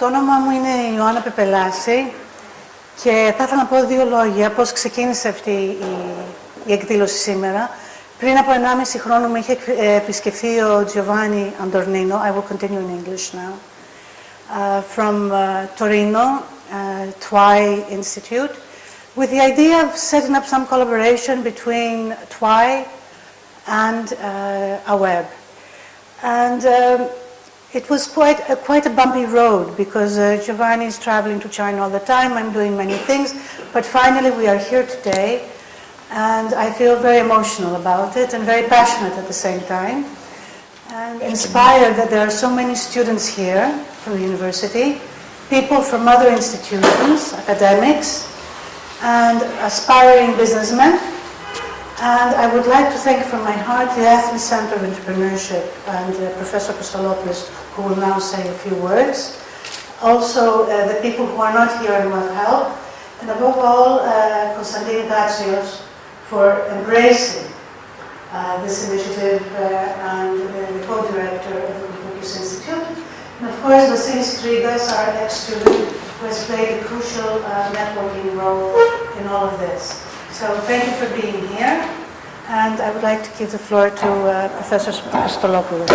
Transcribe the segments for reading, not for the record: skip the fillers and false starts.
Το όνομά μου είναι Ιωάννα Πεπελάση και θα ήθελα να πω δύο λόγια πώς ξεκίνησε αυτή η εκδήλωση σήμερα. Πριν από 1,5 χρόνο με είχε επισκεφθεί ο Giovanni Andornino. I will continue in English now. From Torino, TWI Institute, with the idea of setting up some collaboration between TWI and AWEB. And it was quite a bumpy road because Giovanni is traveling to China all the time. I'm doing many things, but finally we are here today, and I feel very emotional about it and very passionate at the same time, and inspired that there are so many students here from the university, people from other institutions, academics, and aspiring businessmen. And I would like to thank from my heart the Athens Center of Entrepreneurship and Professor Apostolopoulos, who will now say a few words. Also, the people who are not here and who have helped. And above all, Konstantin Gatsios for embracing this initiative and the co-director of the Komfúkιος Institute. And of course, Vasilis Strigas, our ex-student, who has played a crucial networking role in all of this. So thank you for being here, and I would like to give the floor to Professor Apostolopoulos.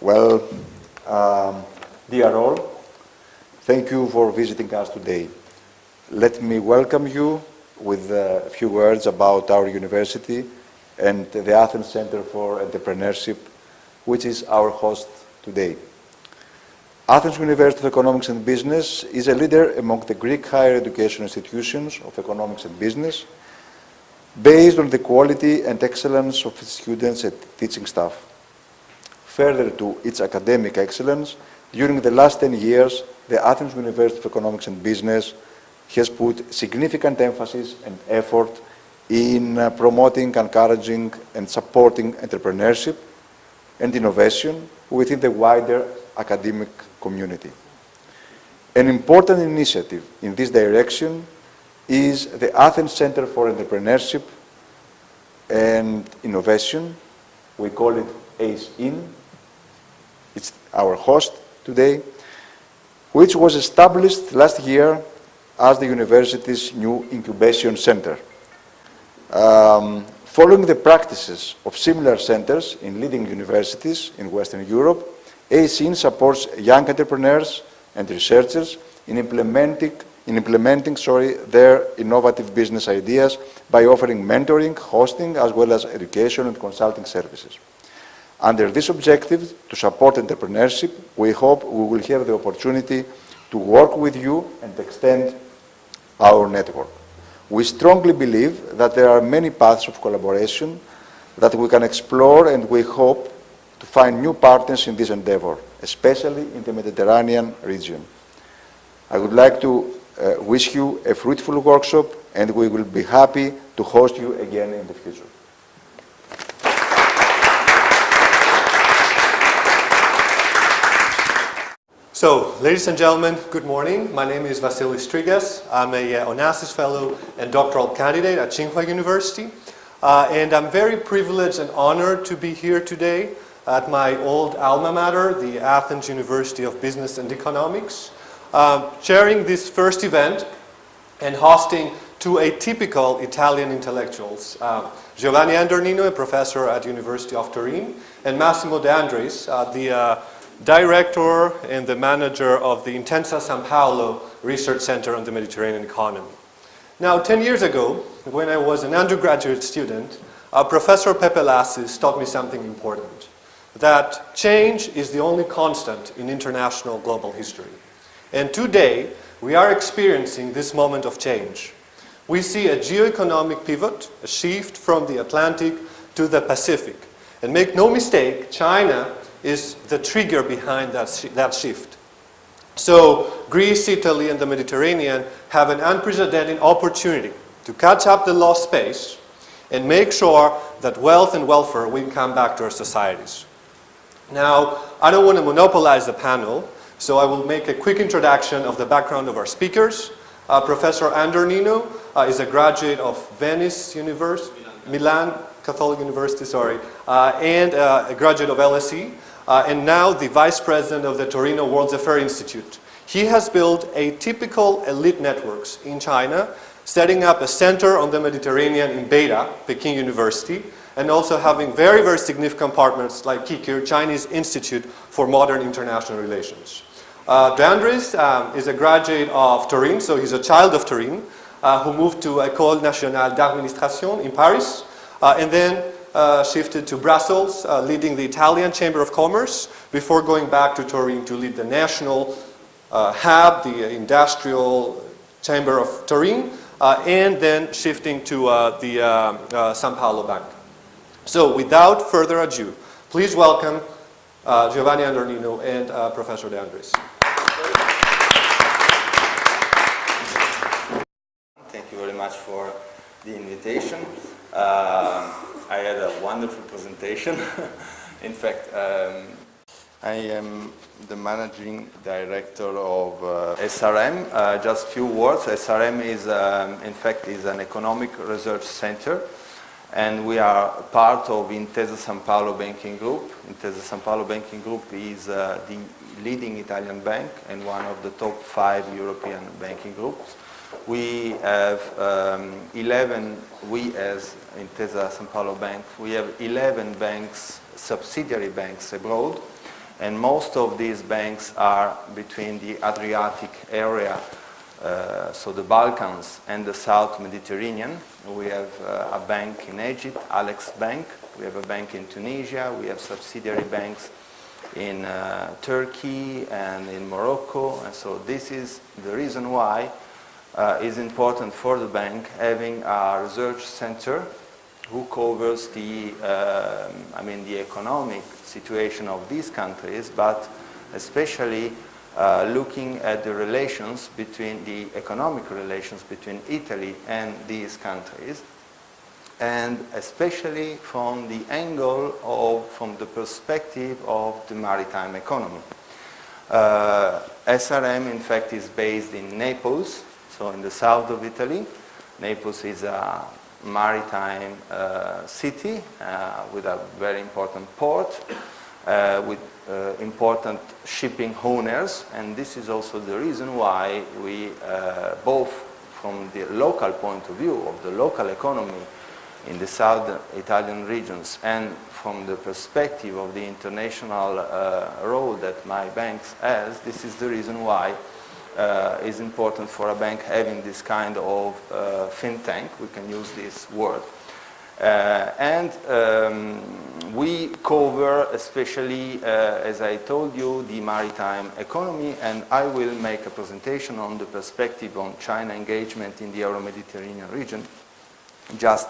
Well, dear all, thank you for visiting us today. Let me welcome you with a few words about our university and the Athens Center for Entrepreneurship, which is our host today. Athens University of Economics and Business is a leader among the Greek higher education institutions of economics and business, based on the quality and excellence of its students and teaching staff. Further to its academic excellence, during the last 10 years, the Athens University of Economics and Business has put significant emphasis and effort in promoting, encouraging, and supporting entrepreneurship and innovation within the wider academic community. An important initiative in this direction is the Athens Center for Entrepreneurship and Innovation. We call it ACEin. It's our host today, which was established last year as the university's new incubation center. Following the practices of similar centers in leading universities in Western Europe, ACEin supports young entrepreneurs and researchers in implementing their innovative business ideas by offering mentoring, hosting, as well as education and consulting services. Under this objective, to support entrepreneurship, we hope we will have the opportunity to work with you and extend our network. We strongly believe that there are many paths of collaboration that we can explore, and we hope to find new partners in this endeavor, especially in the Mediterranean region. I would like to wish you a fruitful workshop, and we will be happy to host you again in the future. So, ladies and gentlemen, good morning. My name is Vasilis Strigas. I'm a Onassis Fellow and doctoral candidate at Tsinghua University. And I'm very privileged and honored to be here today at my old alma mater, the Athens University of Business and Economics, chairing this first event and hosting two atypical Italian intellectuals, Giovanni Andornino, a professor at University of Turin, and Massimo De Andres, the director and the manager of the Intensa San Paolo Research Center on the Mediterranean Economy. Now, 10 years ago, when I was an undergraduate student, Professor Pepelasis taught me something important, that change is the only constant in international global history. And today, we are experiencing this moment of change. We see a geoeconomic pivot, a shift from the Atlantic to the Pacific. And make no mistake, China is the trigger behind that shift. So Greece, Italy, and the Mediterranean have an unprecedented opportunity to catch up the lost space and make sure that wealth and welfare will come back to our societies. Now, I don't want to monopolize the panel, so I will make a quick introduction of the background of our speakers. Professor Andornino is a graduate of Milan Catholic University, and a graduate of LSE. and now the Vice President of the Torino World's Affairs Institute. He has built a typical elite networks in China, setting up a center on the Mediterranean in Beira, Peking University, and also having very, very significant partners like KIKIR, Chinese Institute for Modern International Relations. De Andres is a graduate of Turin, so he's a child of Turin, who moved to École Nationale d'Administration in Paris, and then shifted to Brussels, leading the Italian Chamber of Commerce, before going back to Turin to lead the national hub, the Industrial Chamber of Turin, and then shifting to the São Paulo Bank. So without further ado, please welcome Giovanni Andornino and Professor De Andres. Thank you very much for the invitation. I had a wonderful presentation. In fact, I am the managing director of SRM. Just a few words. SRM is, in fact, is an economic research center, and we are part of Intesa Sanpaolo Banking Group. Intesa Sanpaolo Banking Group is the leading Italian bank and one of the top 5 European banking groups. We have 11, we as Intesa Sanpaolo Bank, we have 11 banks, subsidiary banks abroad, and most of these banks are between the Adriatic area, so the Balkans, and the South Mediterranean. We have a bank in Egypt, Alex Bank. We have a bank in Tunisia. We have subsidiary banks in Turkey and in Morocco. And so this is the reason why it's important for the bank having a research center who covers the, the economic situation of these countries, but especially looking at the relations between the economic relations between Italy and these countries, and especially from the angle of, from the perspective of the maritime economy. SRM, in fact, is based in Naples, so in the south of Italy. Naples is a maritime city with a very important port, with important shipping owners, and this is also the reason why we, both from the local point of view of the local economy in the southern Italian regions and from the perspective of the international role that my bank has, this is the reason why it's important for a bank having this kind of think tank, we can use this word. We cover especially, as I told you, the maritime economy, and I will make a presentation on the perspective on China engagement in the Euro-Mediterranean region. Just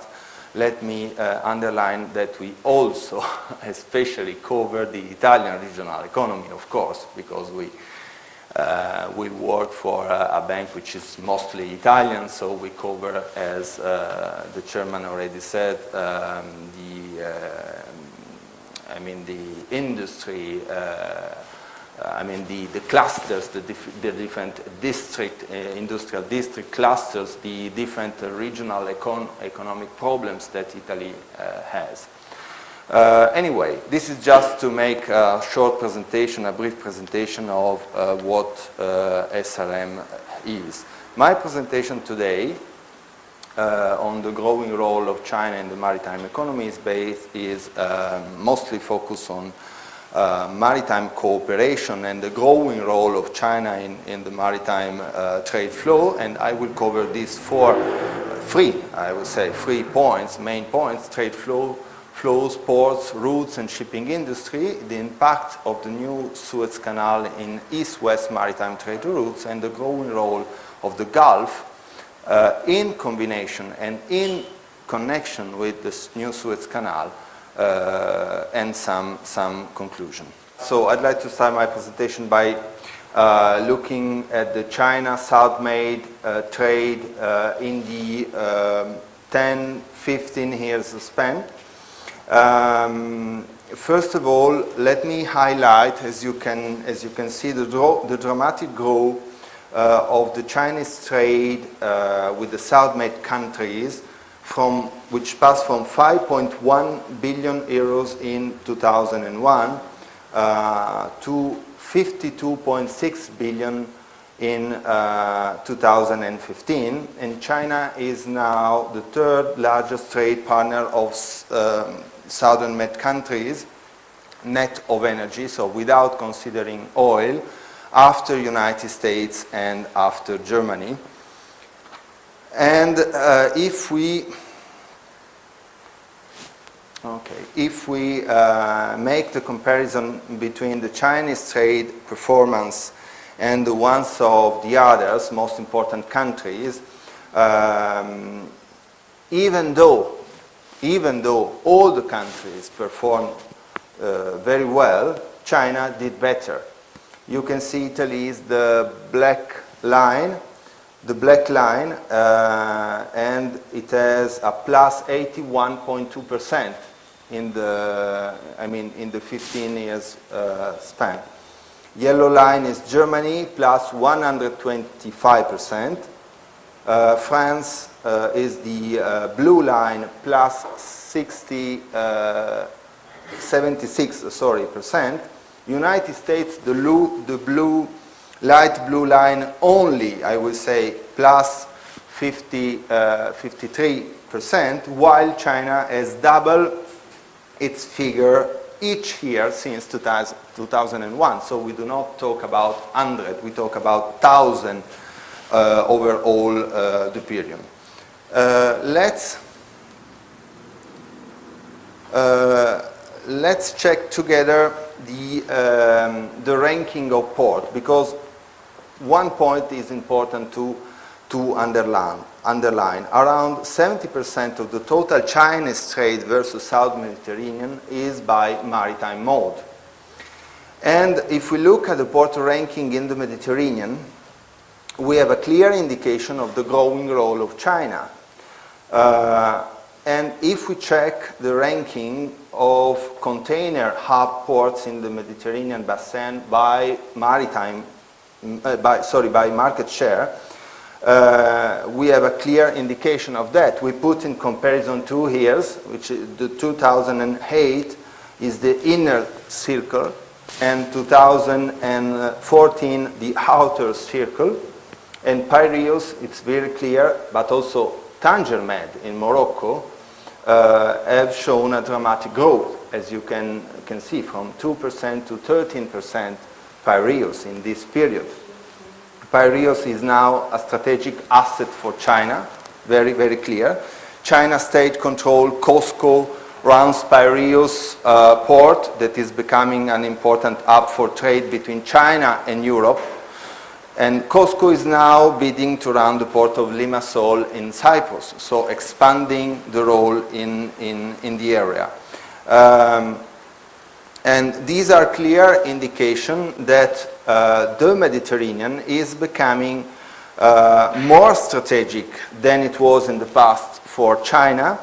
let me underline that we also especially cover the Italian regional economy, of course, because we work for a bank which is mostly Italian, so we cover, as the chairman already said, the industry, the clusters, the different district, industrial district clusters, the different regional economic problems that Italy has. Anyway, this is just to make a short presentation, a brief presentation of what SRM is. My presentation today on the growing role of China in the maritime economy is mostly focused on maritime cooperation and the growing role of China in the maritime trade flow, and I will cover these three points, main points: trade flows, ports, routes, and shipping industry, the impact of the new Suez Canal in east-west maritime trade routes, and the growing role of the Gulf in combination and in connection with this new Suez Canal, and some conclusion. So I'd like to start my presentation by looking at the China-South Med trade in the 10-15 years span. First of all, let me highlight, as you can see, the dramatic growth of the Chinese trade with the South Med countries, which passed from 5.1 billion euros in 2001 to 52.6 billion in 2015, and China is now the third largest trade partner of Southern Med countries, net of energy, so without considering oil, after United States and after Germany. And if we make the comparison between the Chinese trade performance and the ones of the others, most important countries, even though all the countries performed very well, China did better. You can see Italy is the black line, and it has a plus 81.2% in the 15 years span. Yellow line is Germany, plus 125%. France is the blue line, plus 76%. United States, the light blue line only, I would say, plus 53%, while China has doubled its figure each year since 2001. So we do not talk about 100, we talk about 1,000 over all the period. Let's check together the ranking of port, because one point is important to underline. Around 70% of the total Chinese trade versus South Mediterranean is by maritime mode. And if we look at the port ranking in the Mediterranean, we have a clear indication of the growing role of China. And if we check the ranking of container hub ports in the Mediterranean basin by market share, we have a clear indication of that. We put in comparison 2 years, which is the 2008 is the inner circle, and 2014 the outer circle. And Piraeus, it's very clear, but also Tanger Med in Morocco have shown a dramatic growth, as you can see, from 2% to 13% Piraeus in this period. Piraeus is now a strategic asset for China, very, very clear. China state control, COSCO runs Piraeus port that is becoming an important hub for trade between China and Europe. And COSCO is now bidding to run the port of Limassol in Cyprus, so expanding the role in the area. And these are clear indication that the Mediterranean is becoming more strategic than it was in the past for China,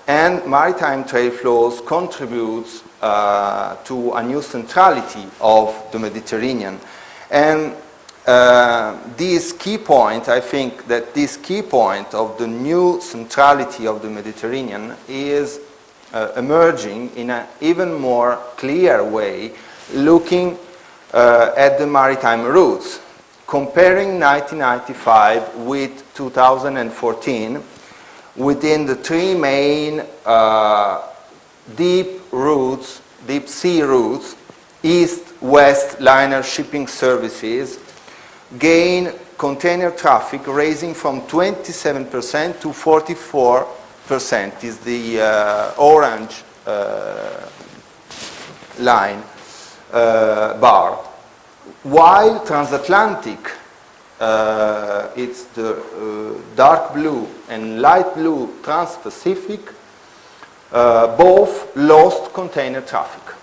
and maritime trade flows contributes to a new centrality of the Mediterranean. And this key point, I think that this key point of the new centrality of the Mediterranean is emerging in an even more clear way, looking at the maritime routes. Comparing 1995 with 2014, within the 3 main deep sea routes, east-west liner shipping services gain container traffic raising from 27% to 44% is the orange line bar. While transatlantic, it's the dark blue and light blue trans-Pacific, both lost container traffic.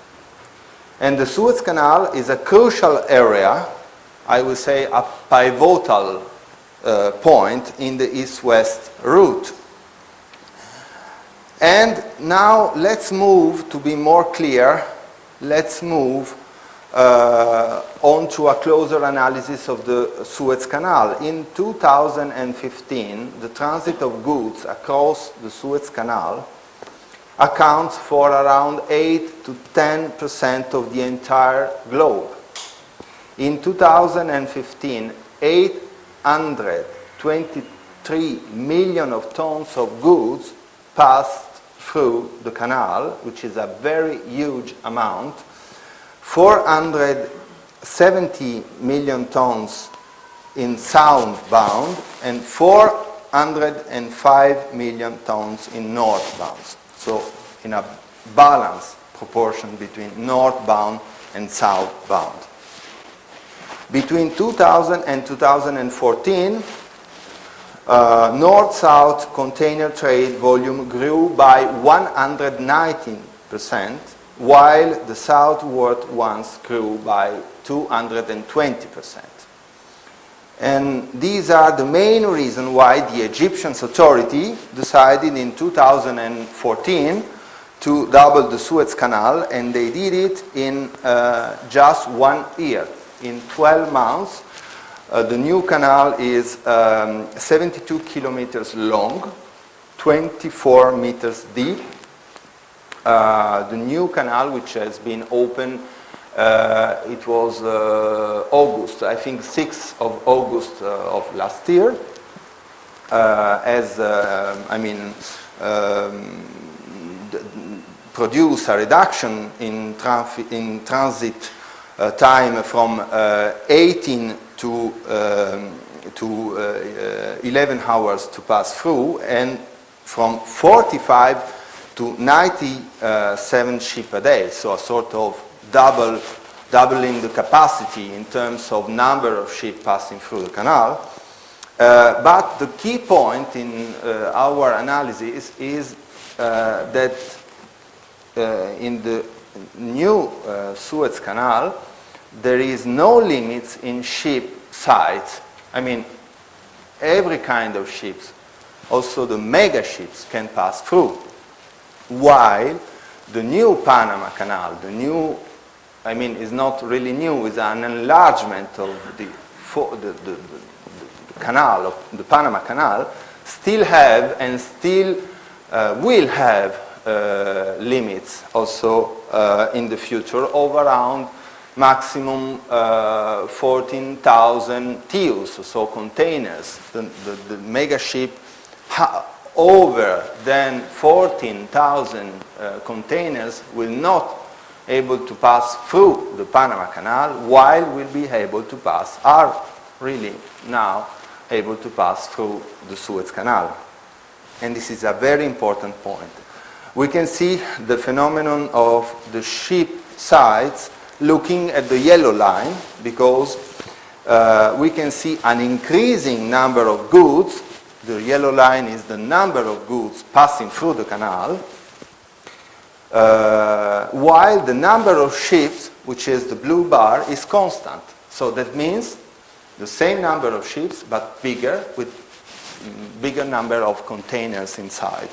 And the Suez Canal is a crucial area, I would say a pivotal point in the east-west route. And now let's move, to be more clear, let's move on to a closer analysis of the Suez Canal. In 2015, the transit of goods across the Suez Canal accounts for around 8 to 10% of the entire globe. In 2015, 823 million of tons of goods passed through the canal, which is a very huge amount. 470 million tons in southbound and 405 million tons in northbound. So in a balanced proportion between northbound and southbound. Between 2000 and 2014, north-south container trade volume grew by 119%, while the southward ones grew by 220%. And these are the main reasons why the Egyptian authority decided in 2014 to double the Suez Canal, and they did it in just 1 year. In 12 months, the new canal is 72 kilometers long, 24 meters deep. The new canal, which has been opened, it was August, I think 6th of August of last year, produce a reduction in transit time from 18 to 11 hours to pass through, and from 45 to 97 ships a day, so a sort of doubling the capacity in terms of number of ships passing through the canal. But the key point in our analysis is that in the new Suez Canal, there is no limits in ship size. I mean, every kind of ships, also the mega ships, can pass through. While the new Panama Canal, is not really new, it's an enlargement of the canal, of the Panama Canal, still have and still will have limits also in the future of around maximum 14,000 TEUs, so containers. The mega ship over than 14,000 containers will not able to pass through the Panama Canal, while will be able to pass, are really now able to pass through the Suez Canal. And this is a very important point. We can see the phenomenon of the ship size looking at the yellow line, because we can see an increasing number of goods. The yellow line is the number of goods passing through the canal, while the number of ships, which is the blue bar, is constant. So that means the same number of ships, but bigger, with bigger number of containers inside.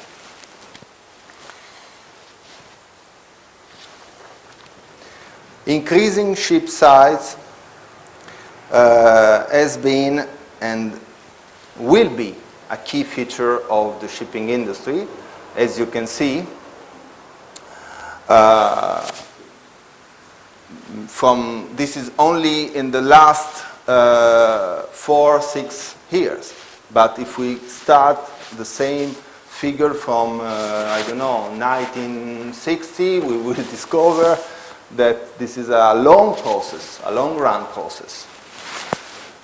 Increasing ship size has been and will be a key feature of the shipping industry. As you can see, this is only in the last 4-6 years. But if we start the same figure from, 1960, we will discover that this is a long process, a long-run process.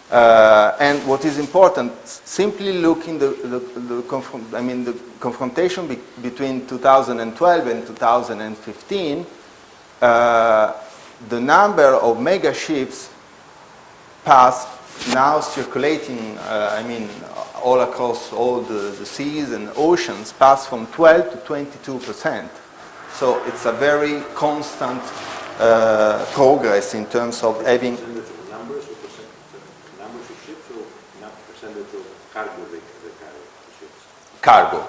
And what is important, simply looking the confrontation between 2012 and 2015, the number of mega ships passed, now circulating, all across all the seas and oceans, passed from 12 to 22%. So it's a very constant progress in terms of having numbers of ships, or percentage of cargo they carry ships? Cargo.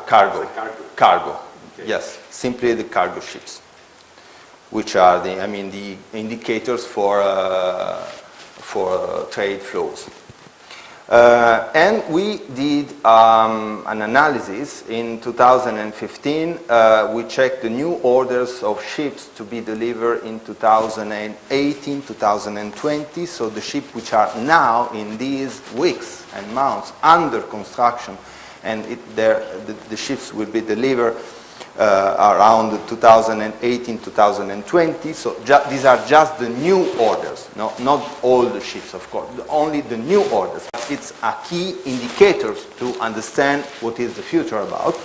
Okay. Yes, simply the cargo ships, which are the indicators for trade flows. And we did an analysis in 2015. We checked the new orders of ships to be delivered in 2018, 2020. So the ships which are now in these weeks and months under construction, and the ships will be delivered around 2018, 2020. So these are just the new orders, not all the ships, of course, only the new orders. It's a key indicator to understand what is the future about.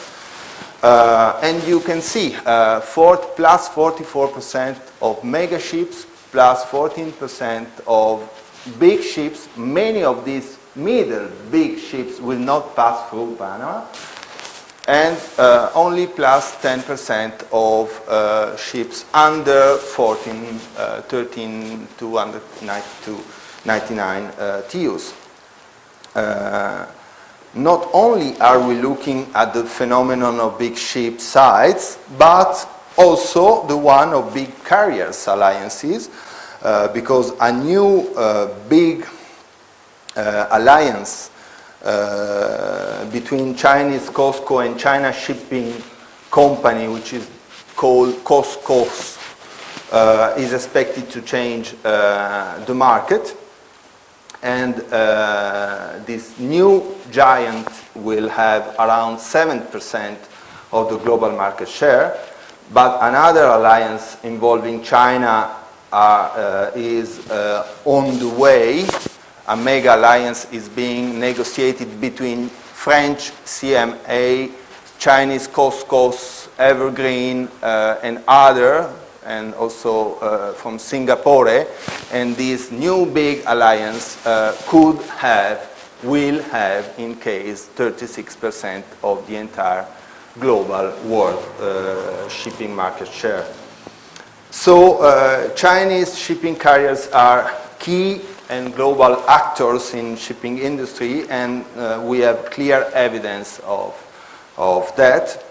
And you can see plus 44% of mega ships, plus 14% of big ships. Many of these middle big ships will not pass through Panama. And only plus 10% of ships under 13 to under 99 TEUs. Not only are we looking at the phenomenon of big ship size, but also the one of big carriers alliances, because a new big alliance between Chinese COSCO and China Shipping Company, which is called COSCOS, is expected to change the market. And this new giant will have around 7% of the global market share. But another alliance involving China is on the way. A mega alliance is being negotiated between French CMA, Chinese COSCOS, Evergreen, and other, and also from Singapore. And this new big alliance will have, in case, 36% of the entire global world shipping market share. So Chinese shipping carriers are key and global actors in shipping industry, and we have clear evidence of that.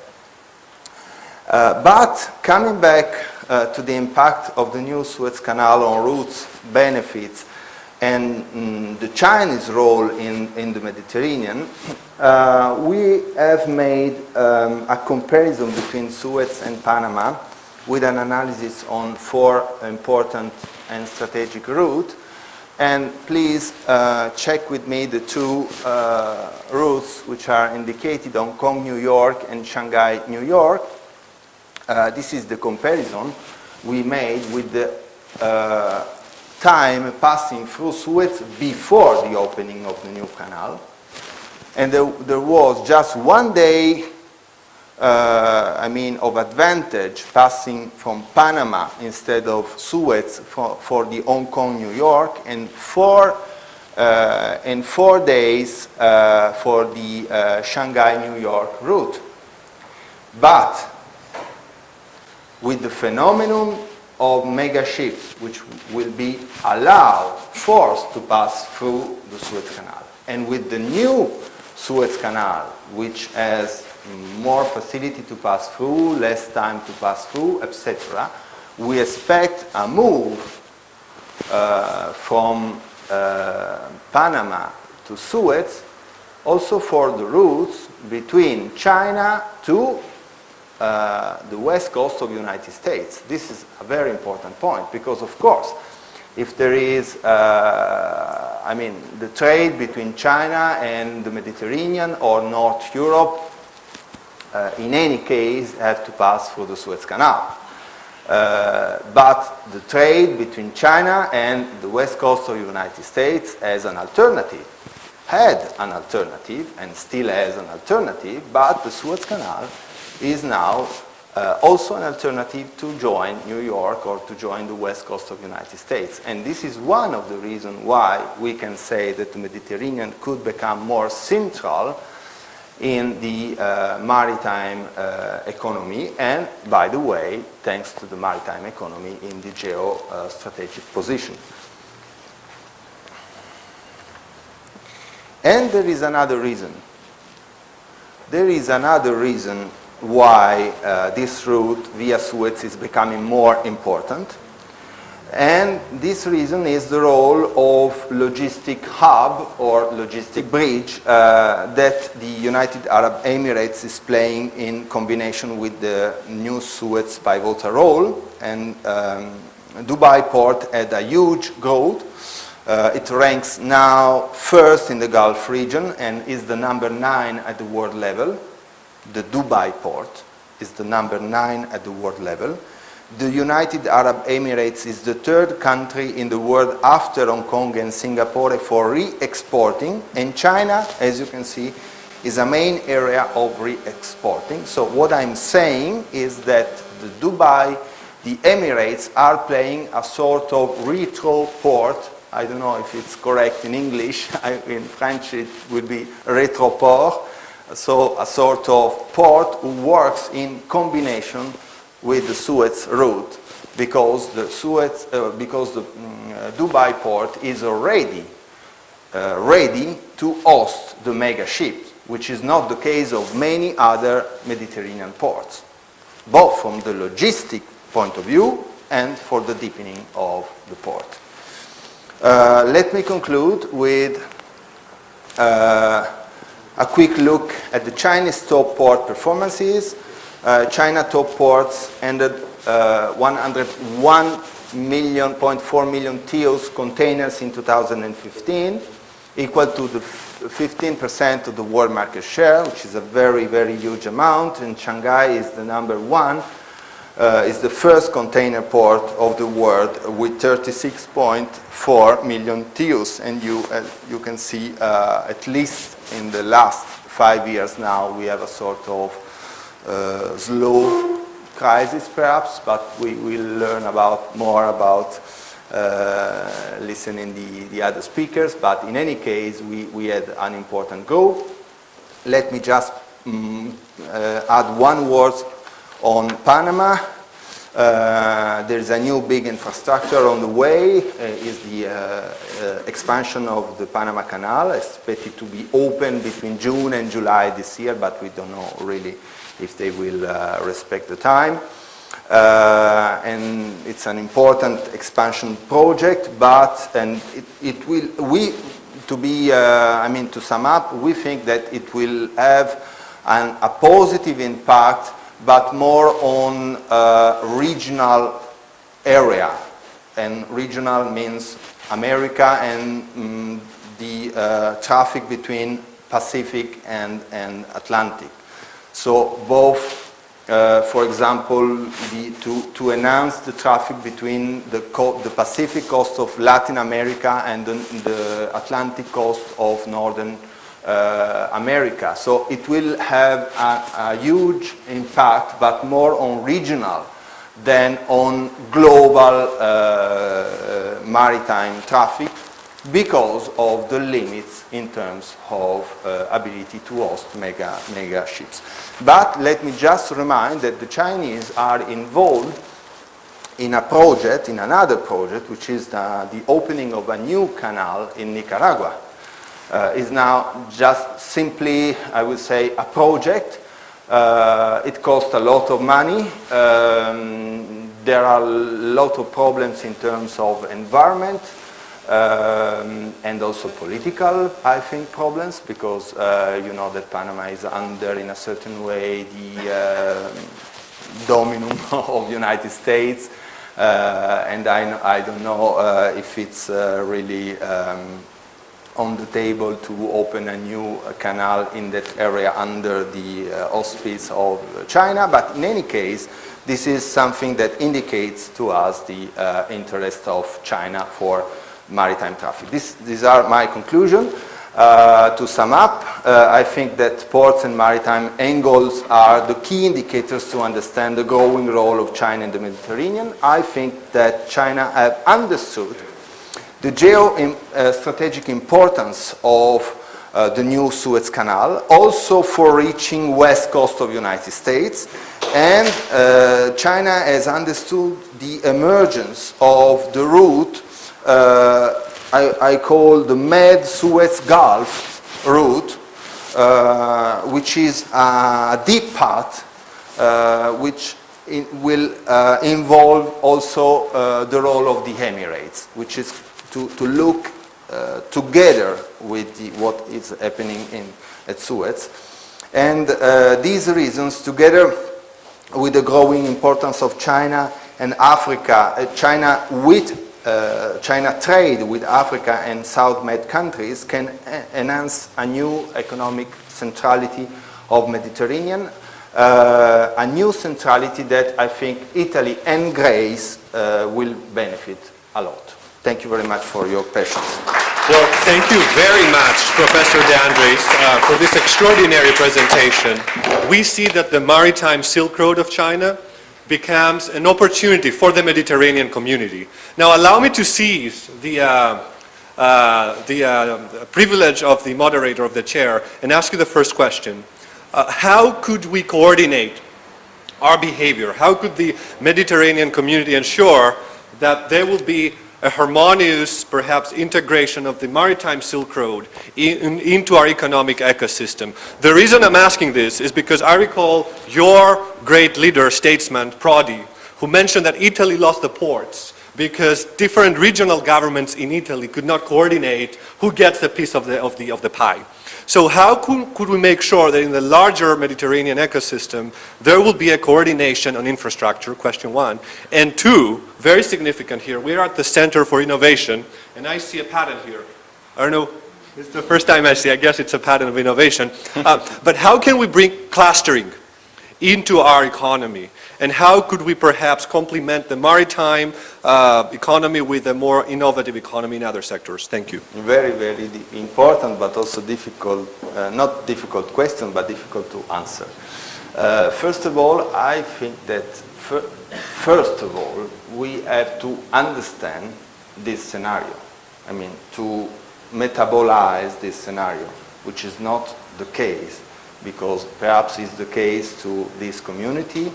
But coming back to the impact of the new Suez Canal on routes, benefits, and the Chinese role in the Mediterranean, we have made a comparison between Suez and Panama with an analysis on 4 important and strategic routes. And please check with me the 2 routes which are indicated: Hong Kong, New York, and Shanghai, New York. This is the comparison we made with the time passing through Suez before the opening of the new canal. And there was just 1 day of advantage passing from Panama instead of Suez for the Hong Kong, New York, and 4 days for the Shanghai, New York route. But with the phenomenon of mega ships, which will be forced to pass through the Suez Canal, and with the new Suez Canal, which has more facility to pass through, less time to pass through, etc., we expect a move from Panama to Suez, also for the routes between China to the west coast of the United States. This is a very important point because, of course, if there is, the trade between China and the Mediterranean or North Europe, in any case, have to pass through the Suez Canal. But the trade between China and the west coast of the United States had an alternative, and still has an alternative, but the Suez Canal is now also an alternative to join New York or to join the west coast of the United States. And this is one of the reasons why we can say that the Mediterranean could become more central in the maritime economy, and, by the way, thanks to the maritime economy in the geostrategic position. And there is another reason. There is another reason why this route via Suez is becoming more important. And this reason is the role of logistic hub or logistic bridge that the United Arab Emirates is playing in combination with the new Suez pivotal role. And Dubai port had a huge growth. It ranks now first in the Gulf region and is the number 9 at the world level. The Dubai port is the number 9 at the world level. The United Arab Emirates is the third country in the world after Hong Kong and Singapore for re-exporting, and China, as you can see, is a main area of re-exporting. So what I'm saying is that the Emirates are playing a sort of retro port. I don't know if it's correct in English. In French it would be retroport. So a sort of port who works in combination with the Suez route, because the Dubai port is already ready to host the mega ships, which is not the case of many other Mediterranean ports, both from the logistic point of view and for the deepening of the port. Let me conclude with a quick look at the Chinese top port performances. China top ports ended 101.4 million TEUs containers in 2015, equal to the 15% of the world market share, which is a very, very huge amount. And Shanghai is the number 1, is the first container port of the world with 36.4 million TEUs. And you can see, at least in the last 5 years now, we have a sort of slow crisis perhaps, but we will learn more about listening the other speakers. But in any case, we had an important goal. Let me just add one word on Panama. There is a new big infrastructure on the way, is the expansion of the Panama Canal, expected to be open between June and July this year, but we don't know really if they will respect the time. And it's an important expansion project, but to sum up, we think that it will have a positive impact, but more on regional area. And regional means America and the traffic between Pacific and Atlantic. So both, for example, to enhance the traffic between the Pacific coast of Latin America and the Atlantic coast of Northern America. So it will have a huge impact, but more on regional than on global maritime traffic, because of the limits in terms of ability to host mega ships. But let me just remind that the Chinese are involved in another project, which is the opening of a new canal in Nicaragua. Is now just simply, I would say, a project. It costs a lot of money. There are a lot of problems in terms of environment, and also political, I think, problems, because you know that Panama is under, in a certain way, the dominum of the United States, and I don't know if it's really on the table to open a new canal in that area under the auspice of China. But in any case, this is something that indicates to us the interest of China for maritime traffic. These are my conclusions. To sum up, I think that ports and maritime angles are the key indicators to understand the growing role of China in the Mediterranean. I think that China have understood the geostrategic importance of the new Suez Canal, also for reaching west coast of the United States, and China has understood the emergence of the route I call the Med-Suez Gulf route, which is a deep path which will involve also the role of the Emirates, which is to look together with what is happening at Suez. And these reasons, together with the growing importance of China and Africa, China trade with Africa and South Med countries can enhance a new economic centrality of Mediterranean, a new centrality that I think Italy and Greece will benefit a lot. Thank you very much for your patience. Well, thank you very much, Professor De Andres, for this extraordinary presentation. We see that the maritime Silk Road of China becomes an opportunity for the Mediterranean community. Now, allow me to seize the privilege of the moderator of the chair and ask you the first question. How could we coordinate our behavior? How could the Mediterranean community ensure that there will be a harmonious, perhaps, integration of the maritime Silk Road into our economic ecosystem? The reason I'm asking this is because I recall your great leader, statesman, Prodi, who mentioned that Italy lost the ports because different regional governments in Italy could not coordinate who gets the piece of the pie. So how could we make sure that in the larger Mediterranean ecosystem there will be a coordination on infrastructure, question one, and two, very significant here, we are at the Center for Innovation, and I see a patent here. I don't know, it's the first time I see, I guess it's a patent of innovation. But how can we bring clustering into our economy? And how could we perhaps complement the maritime economy with a more innovative economy in other sectors? Thank you. Very, very important, but also difficult, not difficult question, but difficult to answer. First of all, I think that first of all, we have to understand this scenario. I mean, to metabolize this scenario, which is not the case, because perhaps it's the case to this community,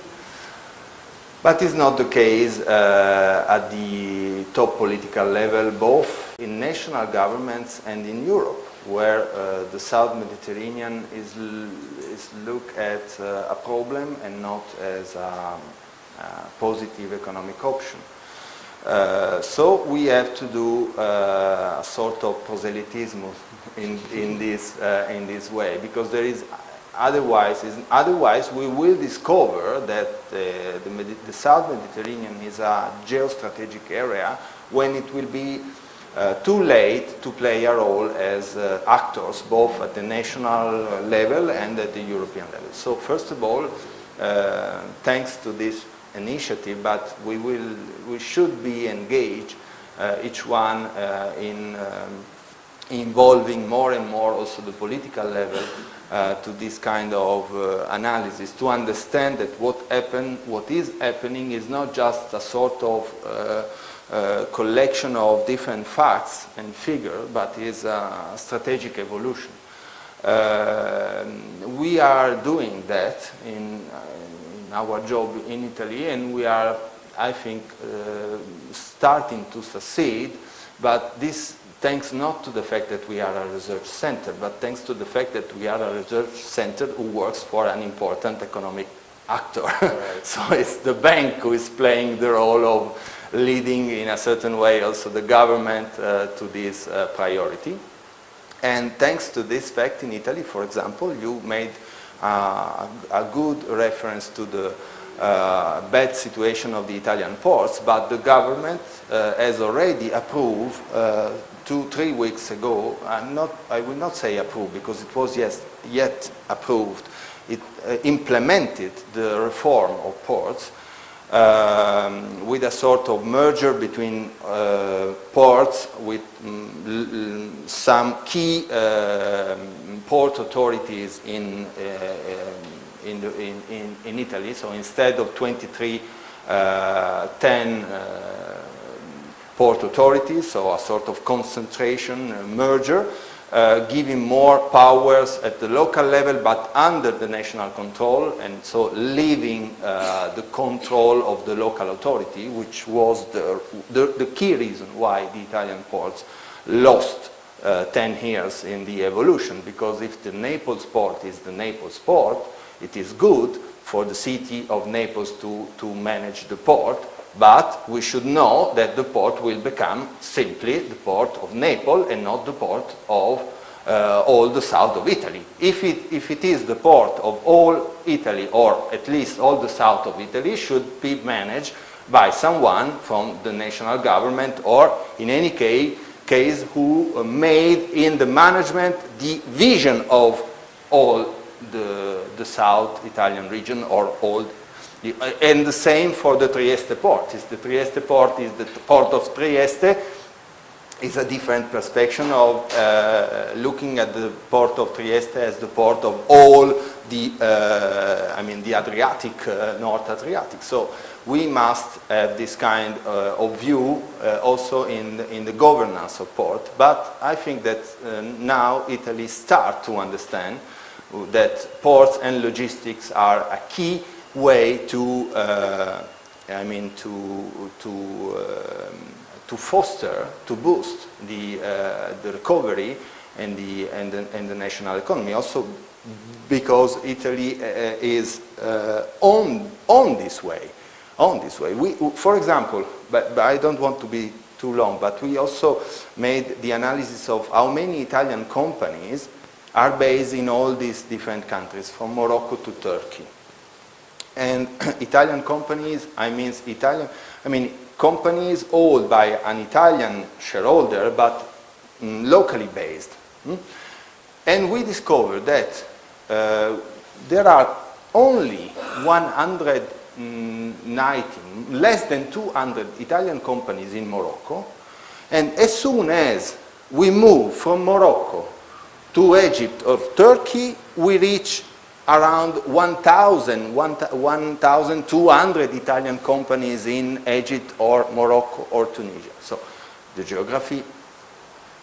but it's not the case at the top political level, both in national governments and in Europe, where the South Mediterranean is looked at a problem and not as a positive economic option. So we have to do a sort of proselytism in this way, because there is otherwise we will discover that the South Mediterranean is a geostrategic area when it will be too late to play a role as actors, both at the national level and at the European level. So first of all, thanks to this initiative, but we should be engaged, each one in involving more and more also the political level to this kind of analysis, to understand that what is happening is not just a sort of collection of different facts and figures, but is a strategic evolution. We are doing that in our job in Italy, and we are, I think, starting to succeed, but this thanks not to the fact that we are a research center, but thanks to the fact that we are a research center who works for an important economic actor. Right. So it's the bank who is playing the role of leading in a certain way also the government to this priority. And thanks to this fact in Italy, for example, you made a good reference to the bad situation of the Italian ports, but the government has already approved 2-3 weeks ago, I will not say approved because it was yet approved, it implemented the reform of ports with a sort of merger between ports with some key port authorities in Italy. So instead of 23, 10 port authorities, so a sort of concentration merger, giving more powers at the local level but under the national control, and so leaving the control of the local authority, which was the key reason why the Italian ports lost 10 years in the evolution, because if the Naples port is the Naples port, it is good for the city of Naples to manage the port, but we should know that the port will become simply the port of Naples and not the port of all the south of Italy. If it is the port of all Italy, or at least all the south of Italy, should be managed by someone from the national government, or in any case who made in the management the vision of all the South Italian region, or all, and the same for the Trieste port. The Trieste port is the port of Trieste. Is a different perspective of looking at the port of Trieste as the port of all the, the Adriatic, North Adriatic. So we must have this kind of view also in the governance of port. But I think that now Italy starts to understand that ports and logistics are a key way to, to foster, to boost the recovery and the national economy. Also, because Italy is on this way. We, for example, but I don't want to be too long, but we also made the analysis of how many Italian companies are based in all these different countries, from Morocco to Turkey. And Italian companies, companies owned by an Italian shareholder, but locally based. And we discovered that there are only 190, less than 200 Italian companies in Morocco. And as soon as we move from Morocco to Egypt or Turkey, we reach around 1,200 Italian companies in Egypt or Morocco or Tunisia. So the geography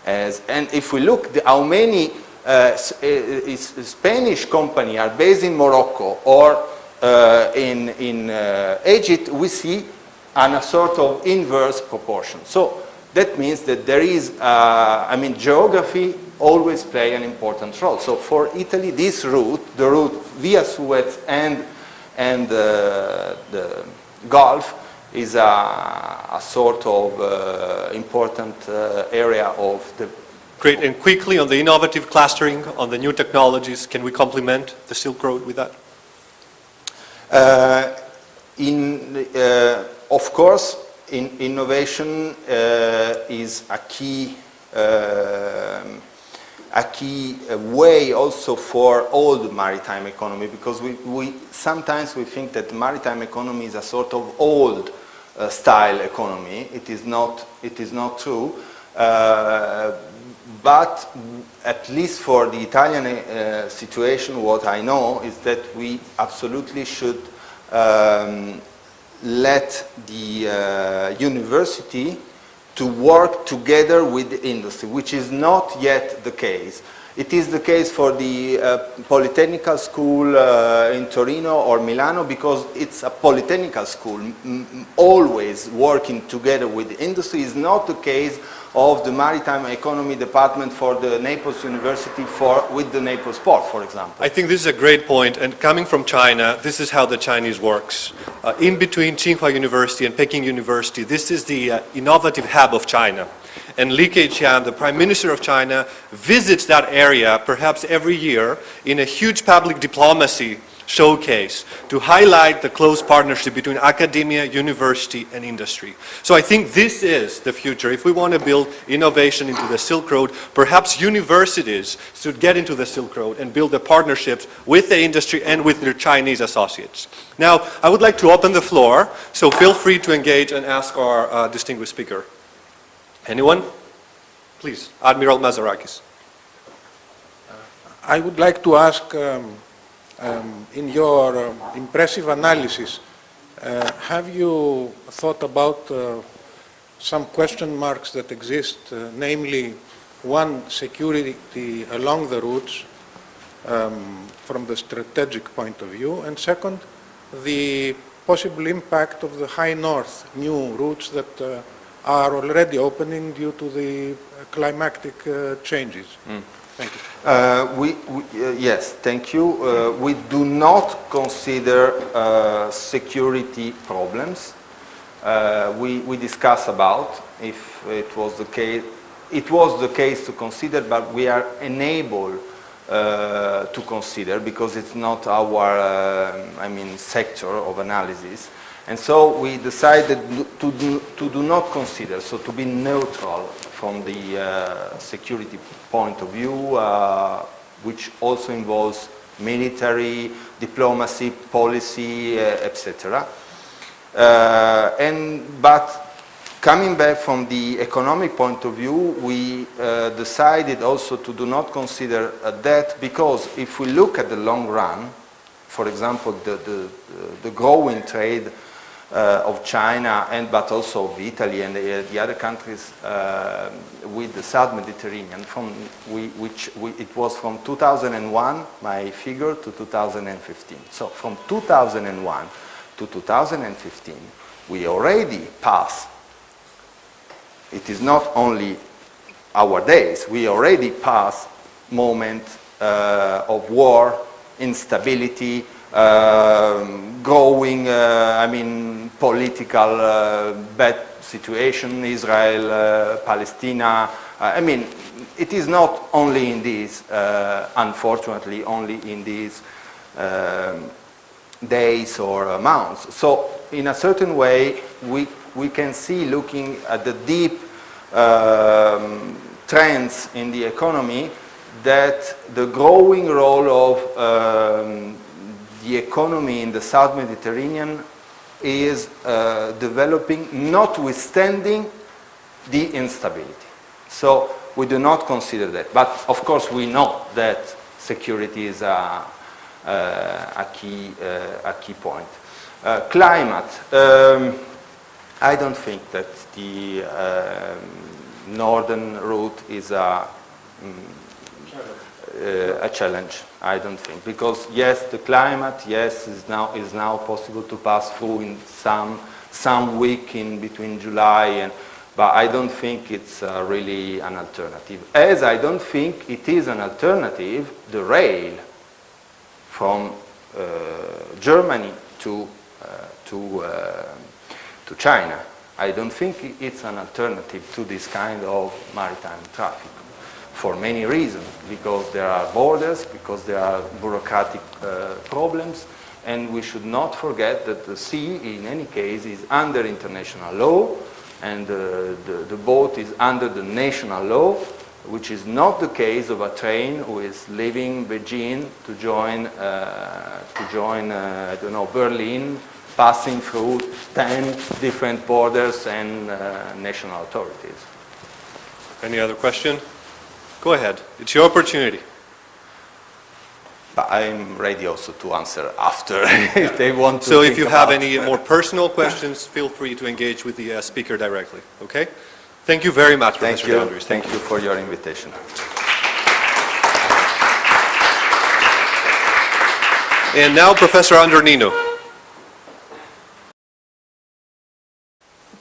has, and if we look how many Spanish companies are based in Morocco or in Egypt, we see a sort of inverse proportion. So that means that there is, geography always play an important role. So for Italy, this route, the route via Suez and the Gulf, is a sort of important area of the... Great, and quickly on the innovative clustering, on the new technologies, can we complement the Silk Road with that? Of course, innovation is a key way also for all the maritime economy, because we sometimes think that the maritime economy is a sort of old style economy. It is not true. But at least for the Italian situation, what I know is that we absolutely should let the university to work together with the industry, which is not yet the case. It is the case for the Polytechnical School in Torino or Milano, because it's a Polytechnical school always working together with the industry. Is not the case of the Maritime Economy Department for the Naples University with the Naples Port, for example. I think this is a great point, and coming from China, this is how the Chinese works. In between Tsinghua University and Peking University, this is the innovative hub of China. And Li Keqiang, the Prime Minister of China, visits that area perhaps every year in a huge public diplomacy showcase to highlight the close partnership between academia, university, and industry. So I think this is the future. If we want to build innovation into the Silk Road, perhaps universities should get into the Silk Road and build the partnerships with the industry and with their Chinese associates. Now, I would like to open the floor, so feel free to engage and ask our distinguished speaker. Anyone? Please, Admiral Mazarakis. I would like to ask, in your impressive analysis, have you thought about some question marks that exist, namely, one, security along the routes from the strategic point of view, and second, the possible impact of the high north, new routes that are already opening due to the climatic changes? Thank you. Yes, thank you. We do not consider security problems. We discuss about if it was the case. It was the case to consider, but we are unable to consider because it's not our, sector of analysis. And so we decided to do not consider, so to be neutral from the security point of view, which also involves military, diplomacy, policy, etc. But coming back from the economic point of view, we decided also to do not consider that because if we look at the long run, for example, the growing trade of China but also of Italy and the other countries with the South Mediterranean, it was from 2001, my figure, to 2015. So from 2001 to 2015, we already passed. It is not only our days, we already passed moment of war, instability, growing, political bad situation, Israel, Palestine. It is not only in these, unfortunately, only in these days or months. So in a certain way, we can see, looking at the deep trends in the economy, that the growing role of the economy in the South Mediterranean is developing, notwithstanding the instability. So we do not consider that. But of course we know that security is a key point. Climate. I don't think that the northern route is a challenge. I don't think, because yes, the climate, yes, is now possible to pass through in some week in between July but I don't think it's really an alternative. As I don't think it is an alternative, the rail from Germany to China. I don't think it's an alternative to this kind of maritime traffic for many reasons, because there are borders, because there are bureaucratic problems, and we should not forget that the sea, in any case, is under international law, and the boat is under the national law, which is not the case of a train who is leaving Beijing to join I don't know, Berlin, passing through 10 different borders and national authorities. Any other question? Go ahead. It's your opportunity. But I'm ready also to answer after if they want to. So if you have any more personal questions, feel free to engage with the speaker directly. Okay? Thank you very much, Professor Boundaries. Thank you for your invitation. And now Professor Andronino.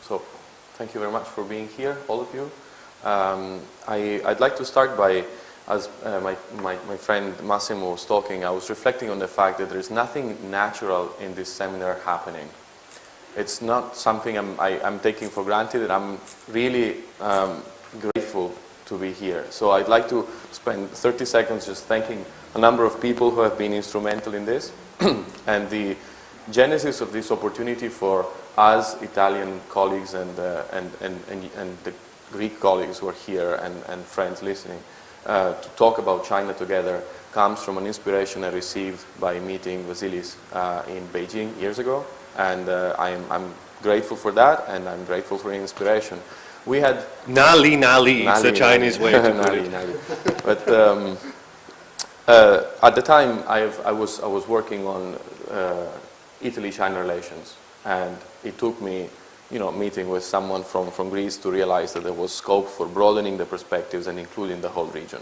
So, thank you very much for being here, all of you. I'd like to start by, as my friend Massimo was talking, I was reflecting on the fact that there is nothing natural in this seminar happening. It's not something I'm taking for granted, and I'm really grateful to be here. So I'd like to spend 30 seconds just thanking a number of people who have been instrumental in this, and the genesis of this opportunity for us Italian colleagues and the Greek colleagues who are here and friends listening to talk about China together comes from an inspiration I received by meeting Vasilis in Beijing years ago, and I'm grateful for that, and I'm grateful for inspiration. We had Nali Nali, it's the Chinese way to put it. But at the time, I was working on Italy-China relations, and it took me, meeting with someone from Greece to realize that there was scope for broadening the perspectives and including the whole region.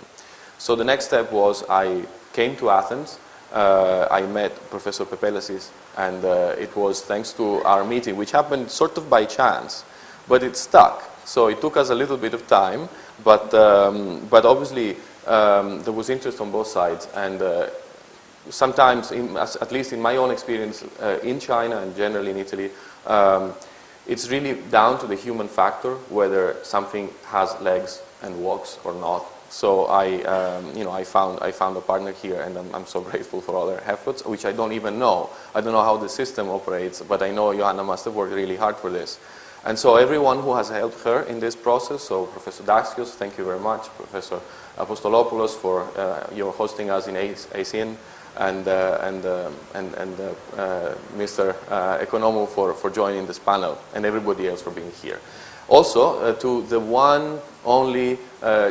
So the next step was I came to Athens. I met Professor Pepelasis, and it was thanks to our meeting, which happened sort of by chance, but it stuck. So it took us a little bit of time, but obviously there was interest on both sides, and sometimes, at least in my own experience in China and generally in Italy, it's really down to the human factor whether something has legs and walks or not. So I found a partner here, and I'm so grateful for all their efforts, which I don't even know. I don't know how the system operates, but I know Johanna must have worked really hard for this. And so everyone who has helped her in this process, so Professor Daxios, thank you very much, Professor Apostolopoulos for your hosting us in ACEin, and Mr. Economou for joining this panel, and everybody else for being here. Also, to the one only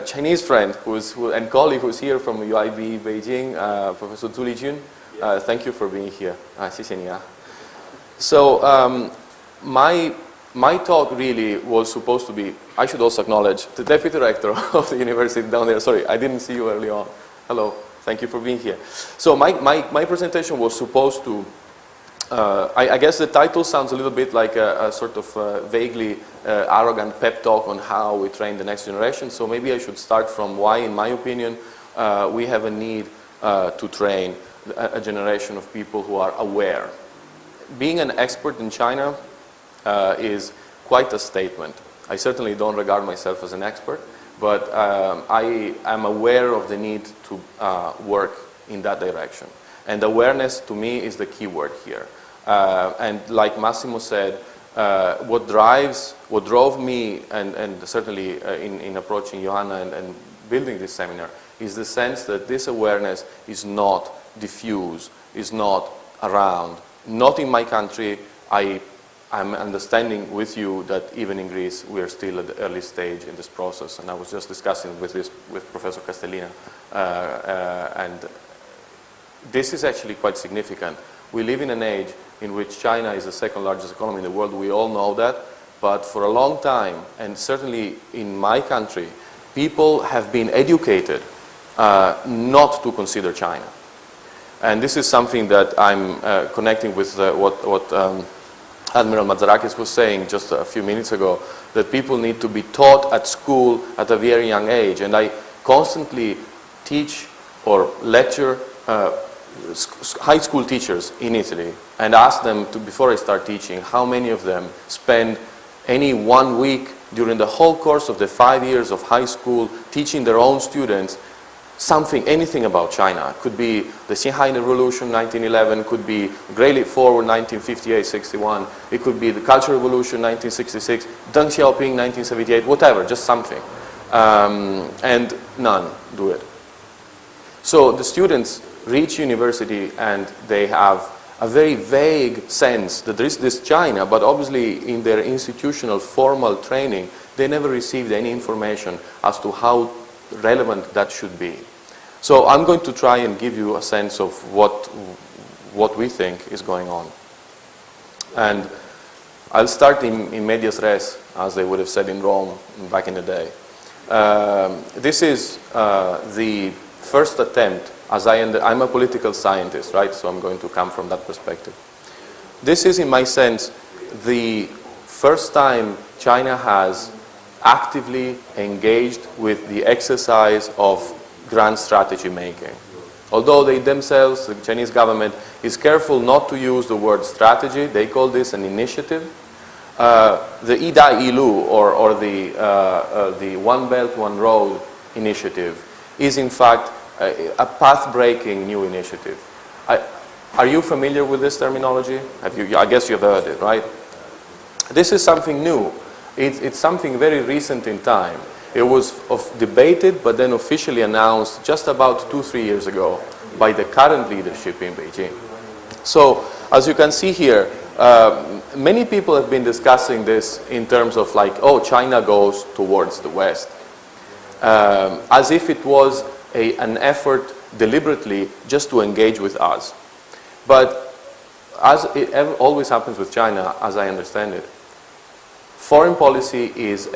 Chinese friend and colleague who's here from UIB Beijing, Professor Zhu Lijun, thank you for being here. 谢谢你啊. So my talk really was supposed to be, I should also acknowledge the deputy director of the university down there. Sorry, I didn't see you early on. Hello, thank you for being here. So my presentation was supposed to, I guess the title sounds a little bit like a sort of vaguely arrogant pep talk on how we train the next generation. So maybe I should start from why, in my opinion, we have a need to train a generation of people who are aware. Being an expert in China is quite a statement. I certainly don't regard myself as an expert, but I am aware of the need to work in that direction. And awareness, to me, is the key word here. And like Massimo said, what drove me, and certainly in approaching Johanna and building this seminar, is the sense that this awareness is not diffuse, is not around. Not in my country. I'm understanding with you that even in Greece we are still at the early stage in this process, and I was just discussing with Professor Castellina, and this is actually quite significant. We live in an age in which China is the second largest economy in the world. We all know that, but for a long time, and certainly in my country, people have been educated not to consider China. And this is something that I'm connecting with what Admiral Mazarakis was saying just a few minutes ago, that people need to be taught at school at a very young age. And I constantly teach or lecture high school teachers in Italy and ask them to, before I start teaching, how many of them spend any 1 week during the whole course of the 5 years of high school teaching their own students anything about China. It could be the Xinhai Revolution, 1911, could be Great Leap Forward, 1958-61, it could be the Cultural Revolution, 1966, Deng Xiaoping, 1978, whatever, just something. And none do it. So the students reach university and they have a very vague sense that there is this China, but obviously in their institutional formal training, they never received any information as to how relevant that should be. So I'm going to try and give you a sense of what we think is going on. And I'll start in medias res, as they would have said in Rome back in the day. This is the first attempt, I'm a political scientist, right? So I'm going to come from that perspective. This is, in my sense, the first time China has actively engaged with the exercise of grand strategy making. Although they themselves, the Chinese government, is careful not to use the word strategy, they call this an initiative. The Idai Ilu, or the One Belt, One Road initiative, is in fact a path-breaking new initiative. Are you familiar with this terminology? I guess you've heard it, right? This is something new. It's something very recent in time. It was debated but then officially announced just about 2-3 years ago by the current leadership in Beijing. So, as you can see here, many people have been discussing this in terms of like, oh, China goes towards the West. As if it was an effort deliberately just to engage with us. But as it always happens with China, as I understand it, foreign policy is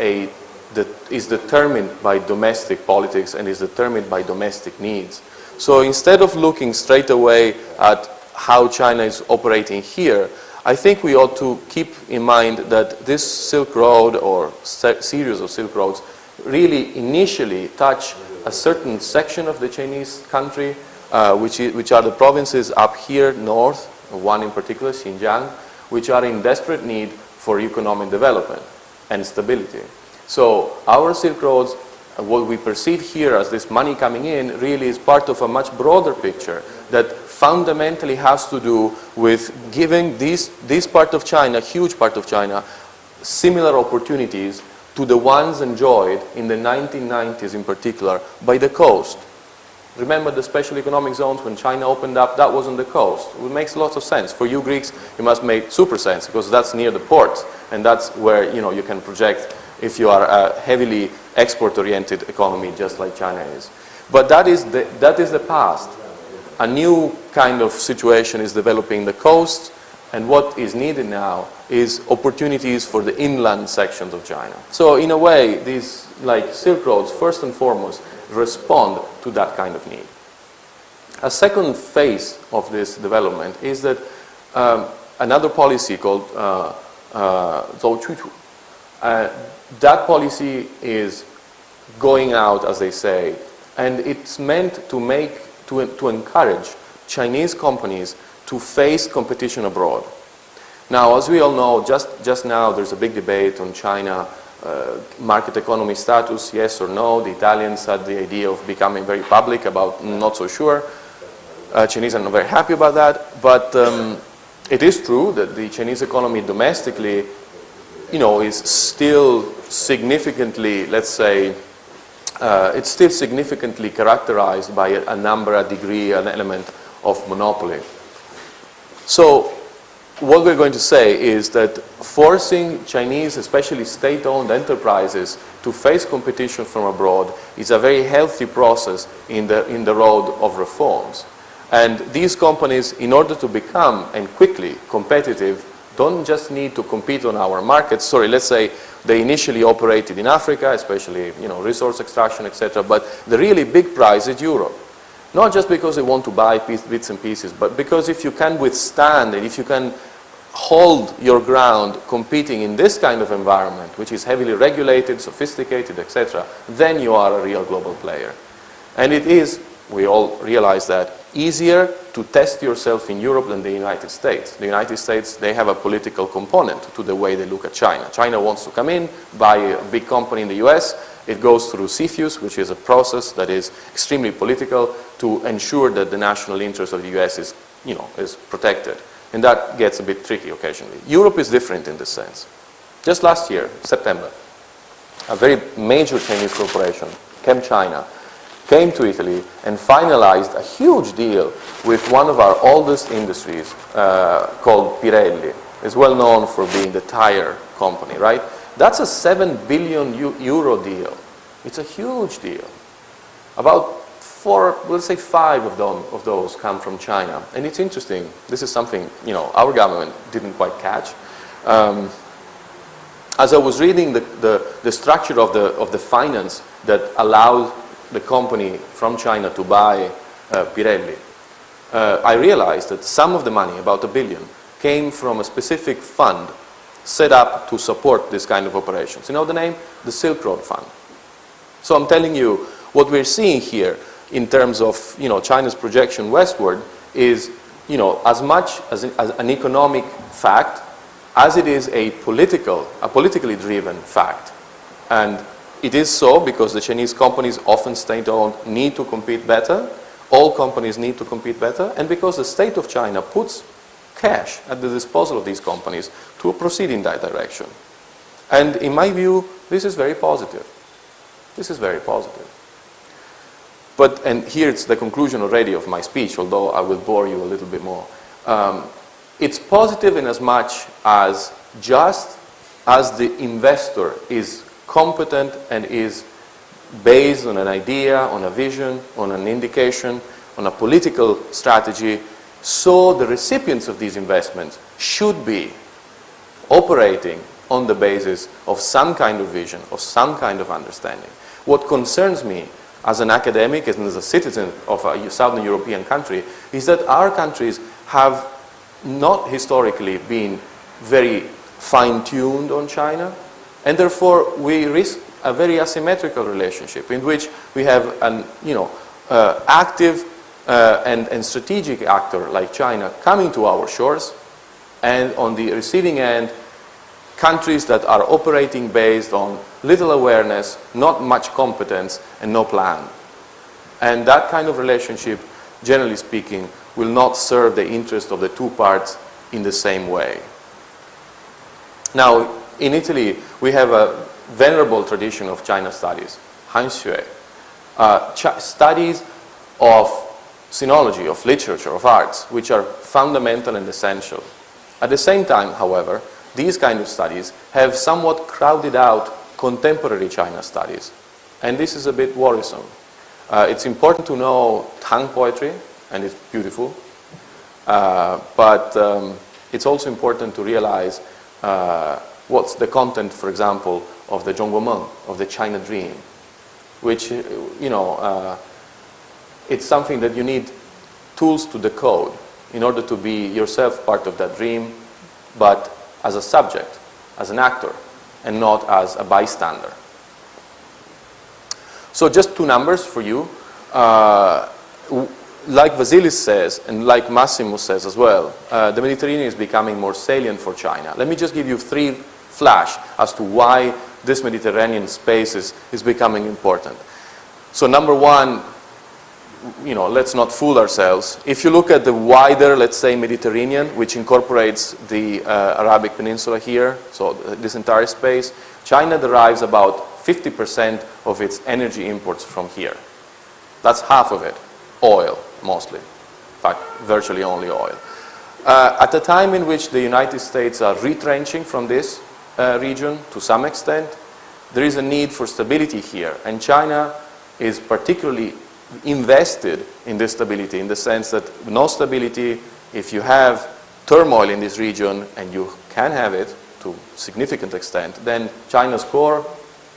determined by domestic politics and is determined by domestic needs. So instead of looking straight away at how China is operating here, I think we ought to keep in mind that this Silk Road or series of Silk Roads really initially touch a certain section of the Chinese country, which are the provinces up here north, one in particular, Xinjiang, which are in desperate need for economic development and stability. So our Silk Roads, what we perceive here as this money coming in, really is part of a much broader picture that fundamentally has to do with giving this part of China, huge part of China, similar opportunities to the ones enjoyed in the 1990s in particular by the coast. Remember the special economic zones when China opened up, that was on the coast. It makes lots of sense. For you Greeks, it must make super sense because that's near the ports and that's where you can project if you are a heavily export-oriented economy just like China is. But that is the past. A new kind of situation is developing in the coast, and what is needed now is opportunities for the inland sections of China. So in a way, these like Silk Roads, first and foremost, respond to that kind of need. A second phase of this development is that another policy called 走出去. That policy is going out, as they say, and it's meant to encourage Chinese companies to face competition abroad. Now, as we all know, just now there's a big debate on China, market economy status, yes or no. The Italians had the idea of becoming very public about not so sure. Chinese are not very happy about that, but it is true that the Chinese economy domestically, is still significantly, let's say, it's still significantly characterized by a number, a degree, an element of monopoly. So what we're going to say is that forcing Chinese, especially state-owned enterprises, to face competition from abroad is a very healthy process in the road of reforms. And these companies, in order to become, and quickly, competitive, don't just need to compete on our markets. Sorry, let's say they initially operated in Africa, especially resource extraction, etc. But the really big prize is Europe. Not just because they want to buy bits and pieces, but because if you can withstand it, if you can hold your ground competing in this kind of environment, which is heavily regulated, sophisticated, etc., then you are a real global player. And it is, we all realize that, easier to test yourself in Europe than the United States. The United States, they have a political component to the way they look at China. China wants to come in, buy a big company in the US. It goes through CFIUS, which is a process that is extremely political to ensure that the national interest of the US is, is protected. And that gets a bit tricky occasionally. Europe is different in this sense. Just last year, September, a very major Chinese corporation, ChemChina, came to Italy and finalized a huge deal with one of our oldest industries called Pirelli. It's well known for being the tire company, right? That's a 7 billion euro deal. It's a huge deal. About 4, let's say 5 of those come from China. And it's interesting. This is something, our government didn't quite catch. As I was reading the structure of the finance that allowed the company from China to buy Pirelli, I realized that some of the money, about $1 billion, came from a specific fund set up to support this kind of operations. You know the name? The Silk Road Fund. So I'm telling you, what we're seeing here in terms of China's projection westward is as much as an economic fact as it is a politically driven fact. And it is so because the Chinese companies, often state-owned, need to compete better. All companies need to compete better. And because the state of China puts cash at the disposal of these companies to proceed in that direction. And in my view, this is very positive. This is very positive. But, and here it's the conclusion already of my speech, although I will bore you a little bit more. It's positive in as much as just as the investor is competent and is based on an idea, on a vision, on an indication, on a political strategy, so the recipients of these investments should be operating on the basis of some kind of vision, of some kind of understanding. What concerns me as an academic and as a citizen of a Southern European country is that our countries have not historically been very fine-tuned on China, and therefore we risk a very asymmetrical relationship in which we have an active and strategic actor like China coming to our shores, and on the receiving end, countries that are operating based on little awareness, not much competence, and no plan. And that kind of relationship, generally speaking, will not serve the interest of the two parts in the same way. Now, in Italy, we have a venerable tradition of China studies, Hanxue, studies of sinology, of literature, of arts, which are fundamental and essential. At the same time, however, these kind of studies have somewhat crowded out contemporary China studies. And this is a bit worrisome. It's important to know Tang poetry, and it's beautiful. But it's also important to realize what's the content, for example, of the Zhongguomeng, of the China Dream, which, it's something that you need tools to decode in order to be yourself part of that dream, but as a subject, as an actor, and not as a bystander. So just two numbers for you. Like Vasilis says, and like Massimo says as well, the Mediterranean is becoming more salient for China. Let me just give you three flash as to why this Mediterranean space is becoming important. So number one, let's not fool ourselves. If you look at the wider, let's say, Mediterranean, which incorporates the Arabic Peninsula here, so this entire space, China derives about 50% of its energy imports from here. That's half of it, oil, mostly. In fact, virtually only oil. At the time in which the United States are retrenching from this region to some extent, there is a need for stability here, and China is particularly invested in this stability, in the sense that no stability, if you have turmoil in this region, and you can have it to a significant extent, then China's core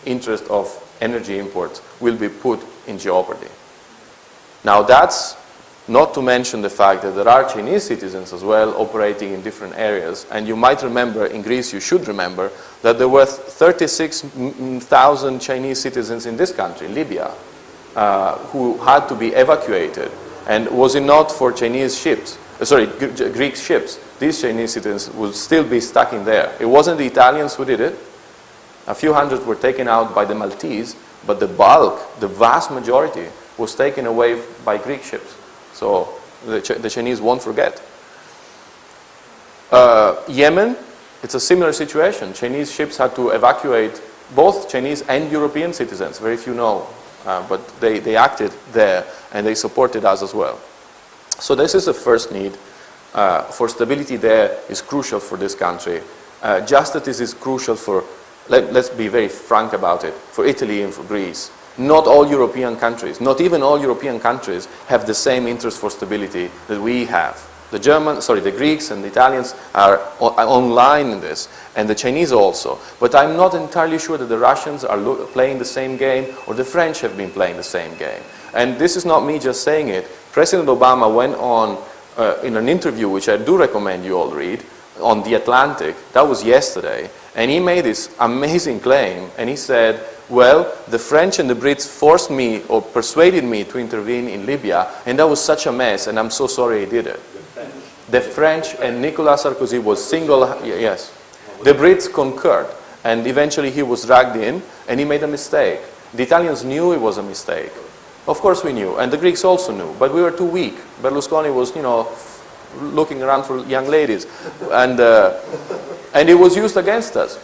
interest of energy imports will be put in jeopardy. Now that's not to mention the fact that there are Chinese citizens as well operating in different areas, and you might remember, in Greece you should remember, that there were 36,000 Chinese citizens in this country, Libya, who had to be evacuated, and was it not for Chinese ships, Greek ships, these Chinese citizens would still be stuck in there. It wasn't the Italians who did it. A few hundred were taken out by the Maltese, but the bulk, the vast majority, was taken away by Greek ships. So the Chinese won't forget. Yemen, it's a similar situation. Chinese ships had to evacuate both Chinese and European citizens. Very few know. But they acted there, and they supported us as well. So this is the first need. For stability there is crucial for this country. Just as this is crucial for, let's be very frank about it, for Italy and for Greece. Not all European countries, not even all European countries, have the same interest for stability that we have. The Greeks and the Italians are online in this, and the Chinese also. But I'm not entirely sure that the Russians are playing the same game, or the French have been playing the same game. And this is not me just saying it. President Obama went on in an interview, which I do recommend you all read, on The Atlantic. That was yesterday. And he made this amazing claim, and he said, well, the French and the Brits forced me or persuaded me to intervene in Libya, and that was such a mess, and I'm so sorry he did it. The French and Nicolas Sarkozy was yes. The Brits concurred, and eventually he was dragged in, and he made a mistake. The Italians knew it was a mistake. Of course we knew, and the Greeks also knew, but we were too weak. Berlusconi was, looking around for young ladies, and it was used against us.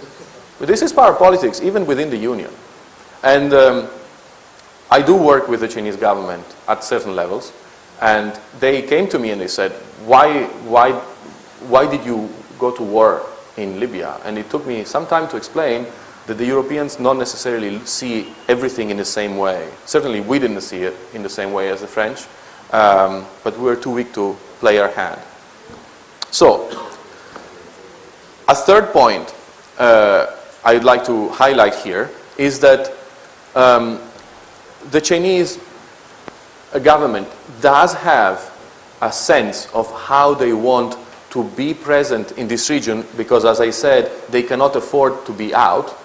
But this is power politics, even within the Union. And I do work with the Chinese government at certain levels, and they came to me and they said, why did you go to war in Libya? And it took me some time to explain that the Europeans not necessarily see everything in the same way. Certainly we didn't see it in the same way as the French, but we were too weak to play our hand. So, a third point I'd like to highlight here is that the Chinese government does have a sense of how they want to be present in this region, because, as I said, they cannot afford to be out.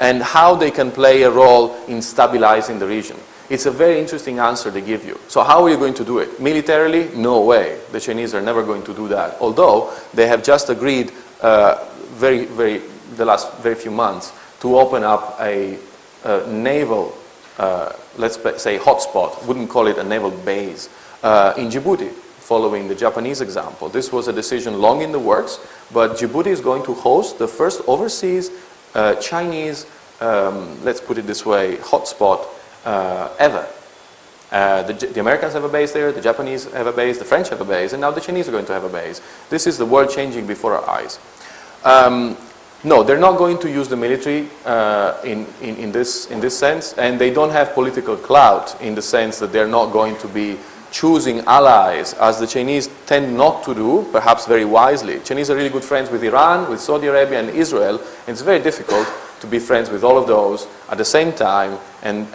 and how they can play a role in stabilizing the region. It's a very interesting answer they give you. So how are you going to do it? Militarily? No way. The Chinese are never going to do that. Although they have just agreed the last very few months to open up a naval, let's say, hotspot. Wouldn't call it a naval base in Djibouti, following the Japanese example. This was a decision long in the works, but Djibouti is going to host the first overseas Chinese, let's put it this way, hotspot ever. The Americans have a base there, the Japanese have a base, the French have a base, and now the Chinese are going to have a base. This is the world changing before our eyes. No, they're not going to use the military in this sense, and they don't have political clout in the sense that they're not going to be choosing allies, as the Chinese tend not to do, perhaps very wisely. Chinese are really good friends with Iran, with Saudi Arabia and Israel, and it's very difficult to be friends with all of those at the same time and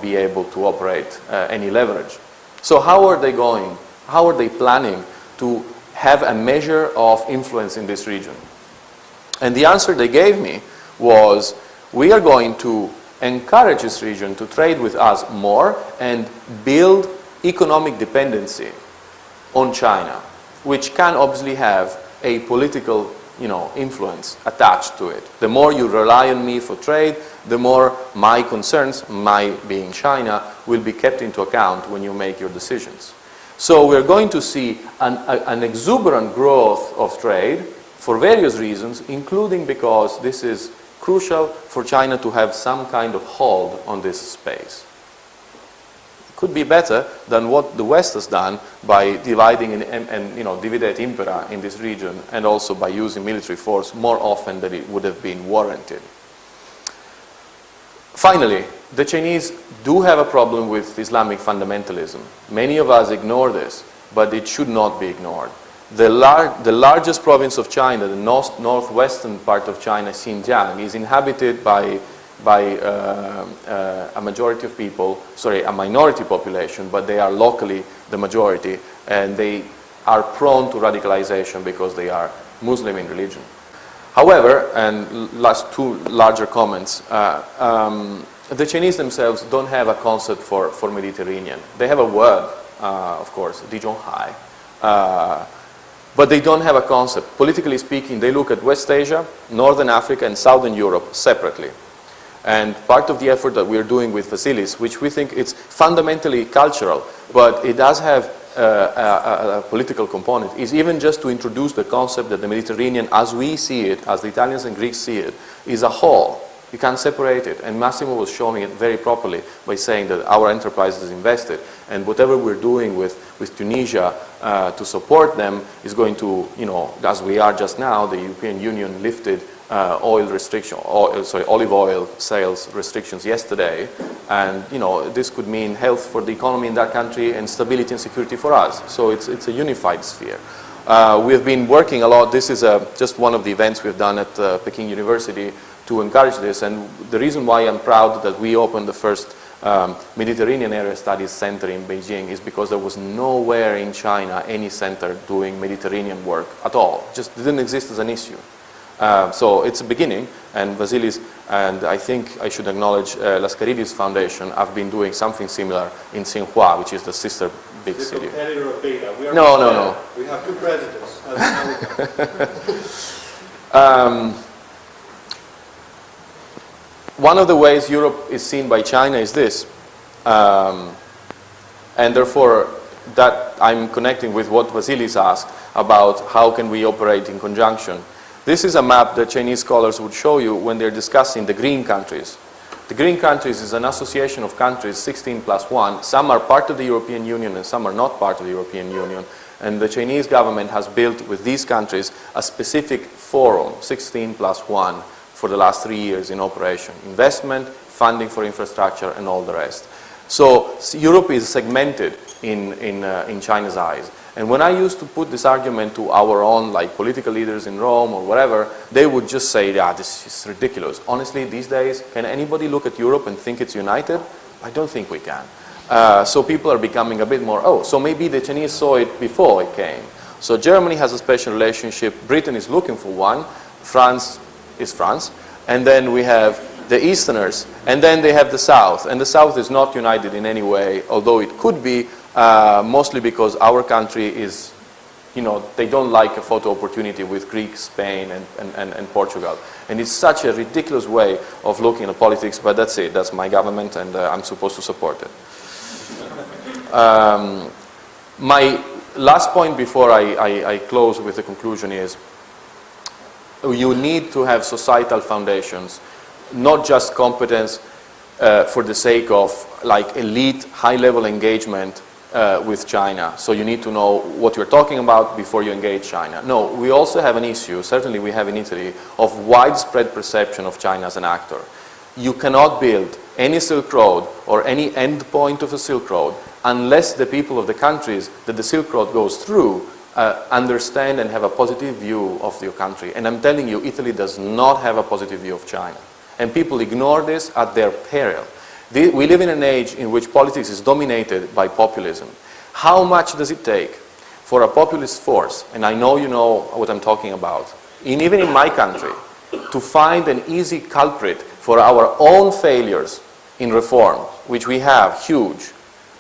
be able to operate any leverage. So how are they going? How are they planning to have a measure of influence in this region? And the answer they gave me was, we are going to encourage this region to trade with us more and build economic dependency on China, which can obviously have a political influence attached to it. The more you rely on me for trade, the more my concerns, my being China, will be kept into account when you make your decisions. So we're going to see an exuberant growth of trade for various reasons, including because this is crucial for China to have some kind of hold on this space. Could be better than what the West has done by dividing and divide et impera in this region, and also by using military force more often than it would have been warranted. Finally, the Chinese do have a problem with Islamic fundamentalism. Many of us ignore this, but it should not be ignored. The largest province of China, the northwestern part of China, Xinjiang, is inhabited by a majority of people, a minority population, but they are locally the majority, and they are prone to radicalization because they are Muslim in religion. However, and last two larger comments, the Chinese themselves don't have a concept for Mediterranean. They have a word, of course, Dizhonghai, but they don't have a concept. Politically speaking, they look at West Asia, Northern Africa, and Southern Europe separately. And part of the effort that we're doing with Vasilis, which we think it's fundamentally cultural, but it does have a political component, is even just to introduce the concept that the Mediterranean, as we see it, as the Italians and Greeks see it, is a whole. You can't separate it. And Massimo was showing it very properly by saying that our enterprise is invested, and whatever we're doing with Tunisia to support them is going to, as we are just now, the European Union lifted olive oil sales restrictions yesterday, and this could mean health for the economy in that country and stability and security for us. So it's a unified sphere. We have been working a lot. This is just one of the events we've done at Peking University to encourage this, and the reason why I'm proud that we opened the first Mediterranean Area Studies Center in Beijing is because there was nowhere in China any center doing Mediterranean work at all. Just didn't exist as an issue. So it's a beginning, and Vasilis, and I think I should acknowledge Lascaridis Foundation have been doing something similar in Tsinghua, which is the sister big city. Competitor of Beta. We are No. We have two presidents. One of the ways Europe is seen by China is this, and therefore that I'm connecting with what Vasilis asked about how can we operate in conjunction. This is a map that Chinese scholars would show you when they're discussing the green countries. The green countries is an association of countries, 16 plus 1. Some are part of the European Union and some are not part of the European Union. And the Chinese government has built with these countries a specific forum, 16 plus 1, for the last 3 years in operation. Investment, funding for infrastructure, and all the rest. So Europe is segmented in China's eyes. And when I used to put this argument to our own political leaders in Rome or whatever, they would just say, yeah, this is ridiculous. Honestly, these days, can anybody look at Europe and think it's united? I don't think we can. So people are becoming a bit more, so maybe the Chinese saw it before it came. So Germany has a special relationship. Britain is looking for one. France is France. And then we have the Easterners, and then they have the South. And the South is not united in any way, although it could be, mostly because our country is, they don't like a photo opportunity with Greece, Spain, and Portugal. And it's such a ridiculous way of looking at politics, but that's it. That's my government, and I'm supposed to support it. My last point before I close with the conclusion is, you need to have societal foundations, not just competence for the sake of like elite high-level engagement with China. So you need to know what you're talking about before you engage China. No, we also have an issue, certainly we have in Italy, of widespread perception of China as an actor. You cannot build any Silk Road or any end point of a Silk Road unless the people of the countries that the Silk Road goes through understand and have a positive view of your country. And I'm telling you, Italy does not have a positive view of China. And people ignore this at their peril. We live in an age in which politics is dominated by populism. How much does it take for a populist force, and I know you know what I'm talking about, even in my country, to find an easy culprit for our own failures in reform, which we have, huge.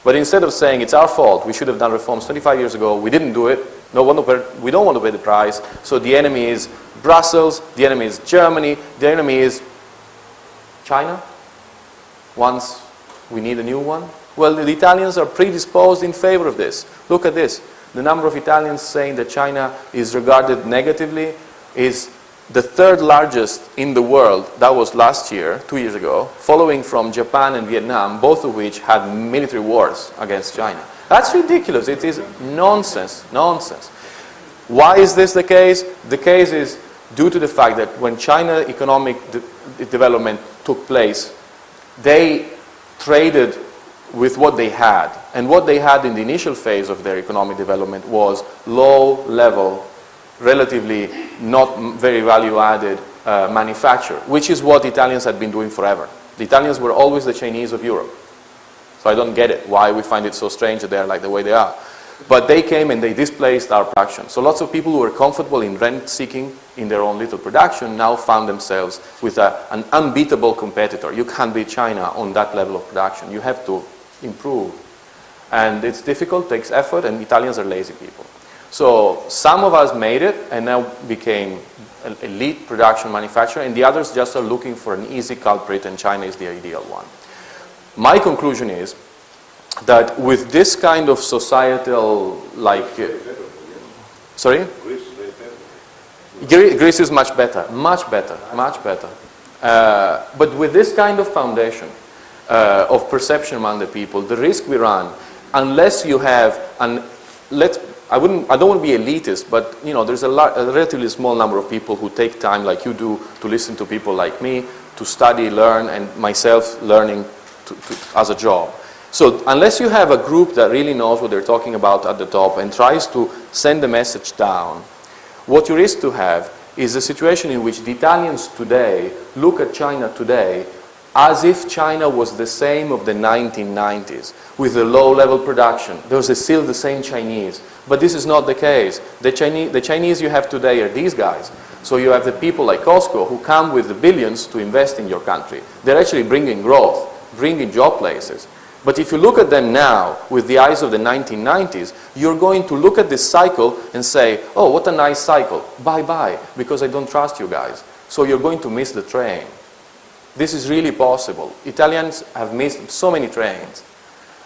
But instead of saying it's our fault, we should have done reforms 25 years ago, we didn't do it, we don't want to pay the price, so the enemy is Brussels, the enemy is Germany, the enemy is China. Once we need a new one. Well, the Italians are predisposed in favor of this. Look at this. The number of Italians saying that China is regarded negatively is the third largest in the world. That was last year, 2 years ago, following from Japan and Vietnam, both of which had military wars against China. That's ridiculous. It is nonsense, nonsense. Why is this the case? The case is due to the fact that when China economic development took place, they traded with what they had. And what they had in the initial phase of their economic development was low-level, relatively not very value-added manufacture, which is what Italians had been doing forever. The Italians were always the Chinese of Europe. So I don't get it, why we find it so strange that they're like the way they are. But they came and they displaced our production. So lots of people who were comfortable in rent-seeking in their own little production now found themselves with an unbeatable competitor. You can't beat China on that level of production. You have to improve. And it's difficult, takes effort, and Italians are lazy people. So some of us made it and now became an elite production manufacturer, and the others just are looking for an easy culprit, and China is the ideal one. My conclusion is that with this kind of societal, sorry? Greece is much better, much better, much better. But with this kind of foundation of perception among the people, the risk we run, unless you have, I don't want to be elitist, but there's a relatively small number of people who take time, like you do, to listen to people like me, to study, learn, and myself learning as a job. So unless you have a group that really knows what they're talking about at the top and tries to send the message down, what you risk to have is a situation in which the Italians today look at China today as if China was the same of the 1990s, with a low-level production. There's still the same Chinese. But this is not the case. The Chinese you have today are these guys. So you have the people like Costco who come with the billions to invest in your country. They're actually bringing growth, bringing job places. But if you look at them now with the eyes of the 1990s, you're going to look at this cycle and say, oh, what a nice cycle. Bye-bye, because I don't trust you guys. So you're going to miss the train. This is really possible. Italians have missed so many trains.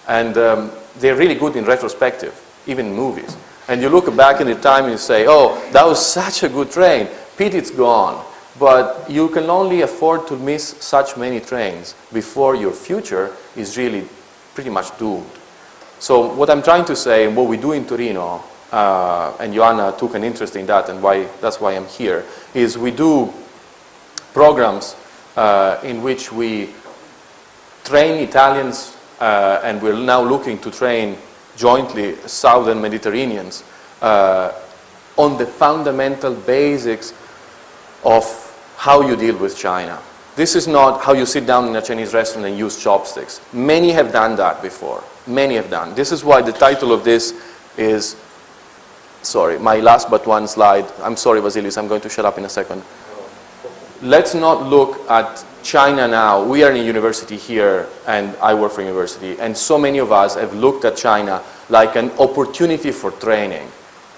And they're really good in retrospective, even movies. And you look back in the time and you say, oh, that was such a good train. Pity it's gone. But you can only afford to miss such many trains before your future is really pretty much doomed. So what I'm trying to say, and what we do in Torino, and Joanna took an interest in that, and that's why I'm here, is we do programs in which we train Italians, and we're now looking to train jointly Southern Mediterraneans on the fundamental basics of how you deal with China. This is not how you sit down in a Chinese restaurant and use chopsticks. Many have done that before. Many have done. This is why the title of this is, sorry, my last but one slide. I'm sorry, Vasilis, I'm going to shut up in a second. let's not look at China now. We are in a university here, and I work for a university, and so many of us have looked at China like an opportunity for training.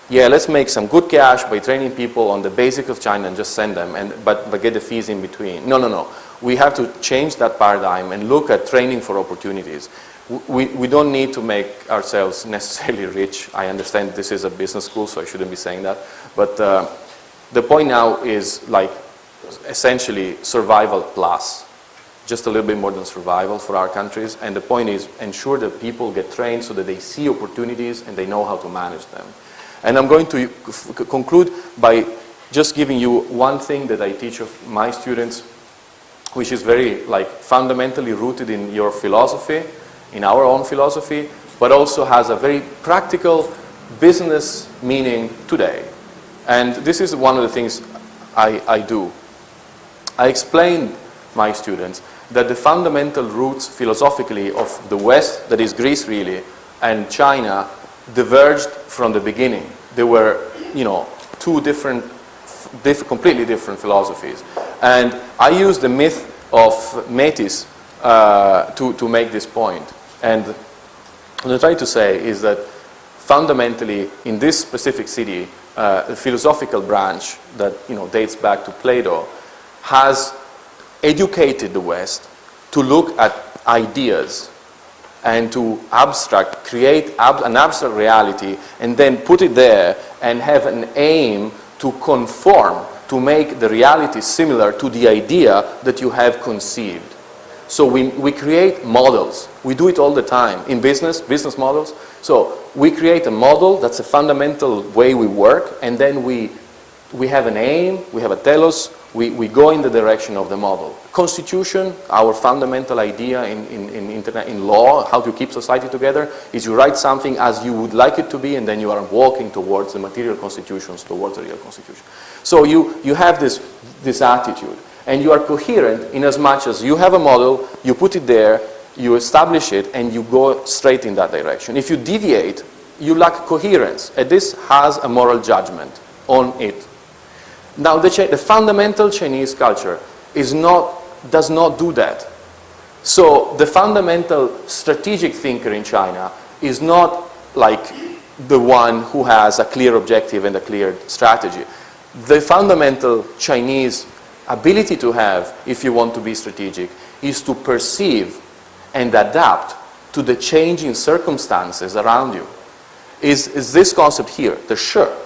Yeah, let's make some good cash by training people on the basics of China and just send them, but get the fees in between. No, no, no. We have to change that paradigm and look at training for opportunities. We don't need to make ourselves necessarily rich. I understand this is a business school, so I shouldn't be saying that. But the point now is like essentially survival plus. Just a little bit more than survival for our countries. And the point is ensure that people get trained so that they see opportunities and they know how to manage them. And I'm going to conclude by just giving you one thing that I teach of my students, which is very like fundamentally rooted in your philosophy, in our own philosophy, but also has a very practical business meaning today. And this is one of the things I do. I explain my students that the fundamental roots philosophically of the West, that is Greece really, and China diverged from the beginning. They were, you know, two completely different philosophies. And I use the myth of Metis to make this point. And what I'm trying to say is that fundamentally in this specific city, the philosophical branch that, you know, dates back to Plato has educated the West to look at ideas and to create an abstract reality and then put it there and have an aim to conform, to make the reality similar to the idea that you have conceived. So we create models. We do it all the time in business models. So we create a model, that's a fundamental way we work, and then we have an aim, we have a telos, we go in the direction of the model. Constitution, our fundamental idea in law, how to keep society together, is you write something as you would like it to be, and then you are walking towards the material constitutions, towards the real constitution. So you have this attitude, and you are coherent in as much as you have a model, you put it there, you establish it, and you go straight in that direction. If you deviate, you lack coherence, and this has a moral judgment on it. Now, the fundamental Chinese culture does not do that. So the fundamental strategic thinker in China is not like the one who has a clear objective and a clear strategy. The fundamental Chinese ability to have, if you want to be strategic, is to perceive and adapt to the changing circumstances around you. Is this concept here, the sure.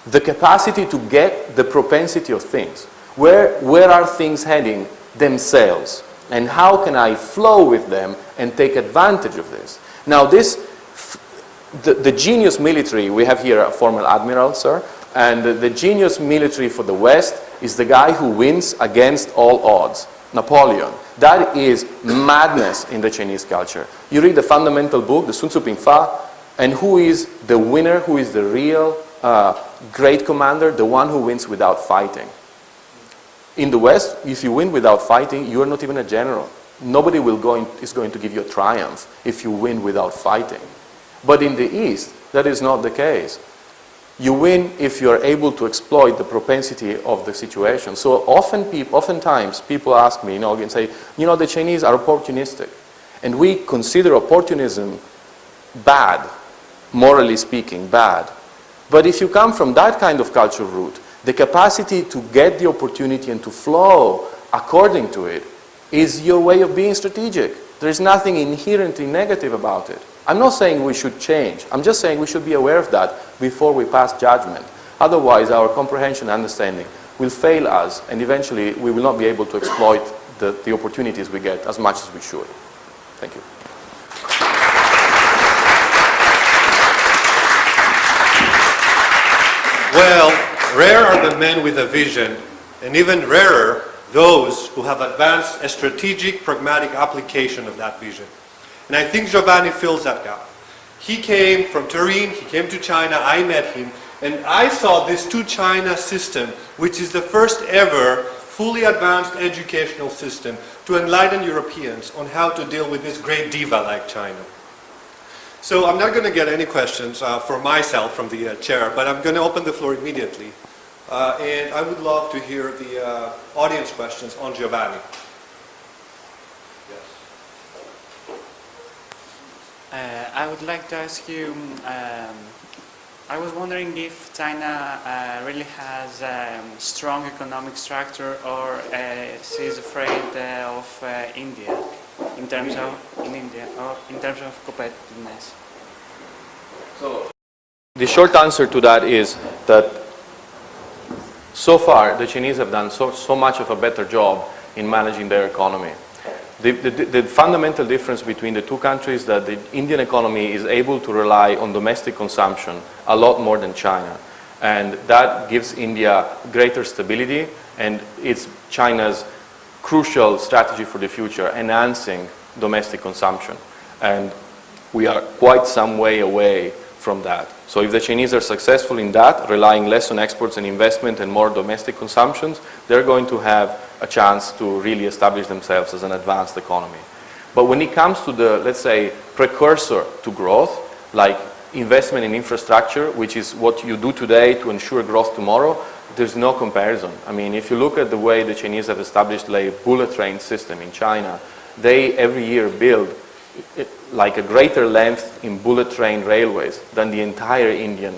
The capacity to get the propensity of things. Where are things heading themselves? And how can I flow with them and take advantage of this? Now the genius military, we have here a former admiral, sir, and the genius military for the West is the guy who wins against all odds, Napoleon. That is madness in the Chinese culture. You read the fundamental book, the Sun Tzu Ping Fa, and who is the winner, who is the real great commander? The one who wins without fighting. In the West, if you win without fighting, you are not even a general. Nobody is going to give you a triumph if you win without fighting. But in the East, that is not the case. You win if you are able to exploit the propensity of the situation. So oftentimes people ask me, and say, the Chinese are opportunistic. And we consider opportunism bad, morally speaking, bad. But if you come from that kind of cultural root, the capacity to get the opportunity and to flow according to it is your way of being strategic. There is nothing inherently negative about it. I'm not saying we should change. I'm just saying we should be aware of that before we pass judgment. Otherwise, our comprehension and understanding will fail us, and eventually we will not be able to exploit the opportunities we get as much as we should. Thank you. Well, rare are the men with a vision, and even rarer those who have advanced a strategic, pragmatic application of that vision. And I think Giovanni fills that gap. He came from Turin, he came to China, I met him, and I saw this two-China system, which is the first ever fully advanced educational system to enlighten Europeans on how to deal with this great diva like China. So I'm not going to get any questions for myself from the chair, but I'm going to open the floor immediately And I would love to hear the audience questions on Giovanni. Yes. I would like to ask you, I was wondering if China really has a strong economic structure or she's afraid of India in terms of competitiveness. So the short answer to that is that so far the Chinese have done so much of a better job in managing their economy. The fundamental difference between the two countries is that the Indian economy is able to rely on domestic consumption a lot more than China. And that gives India greater stability, and it's China's crucial strategy for the future, enhancing domestic consumption. And we are quite some way away from that. So if the Chinese are successful in that, relying less on exports and investment and more domestic consumptions, they're going to have a chance to really establish themselves as an advanced economy. But when it comes to the, let's say, precursor to growth, like investment in infrastructure, which is what you do today to ensure growth tomorrow, there's no comparison. I mean, if you look at the way the Chinese have established a bullet train system in China, they every year build like a greater length in bullet train railways than the entire Indian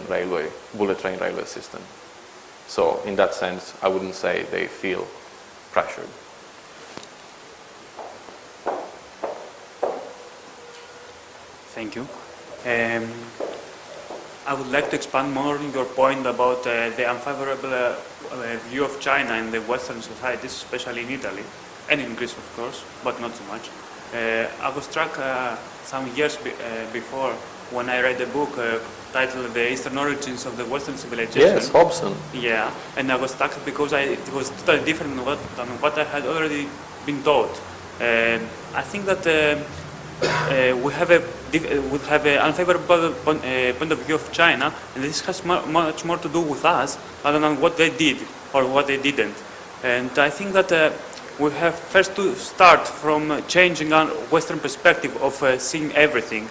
bullet train railway system. So in that sense, I wouldn't say they feel pressured. Thank you. I would like to expand more on your point about the unfavorable view of China in the Western societies, especially in Italy, and in Greece, of course, but not so much. I was struck some years before when I read a book titled The Eastern Origins of the Western Civilization. Yes, Hobson. Yeah, and I was struck because it was totally different than what I had already been taught. I think that we have an unfavorable point of view of China, and this has much more to do with us rather than what they did or what they didn't. And I think that we have first to start from changing our Western perspective of seeing everything,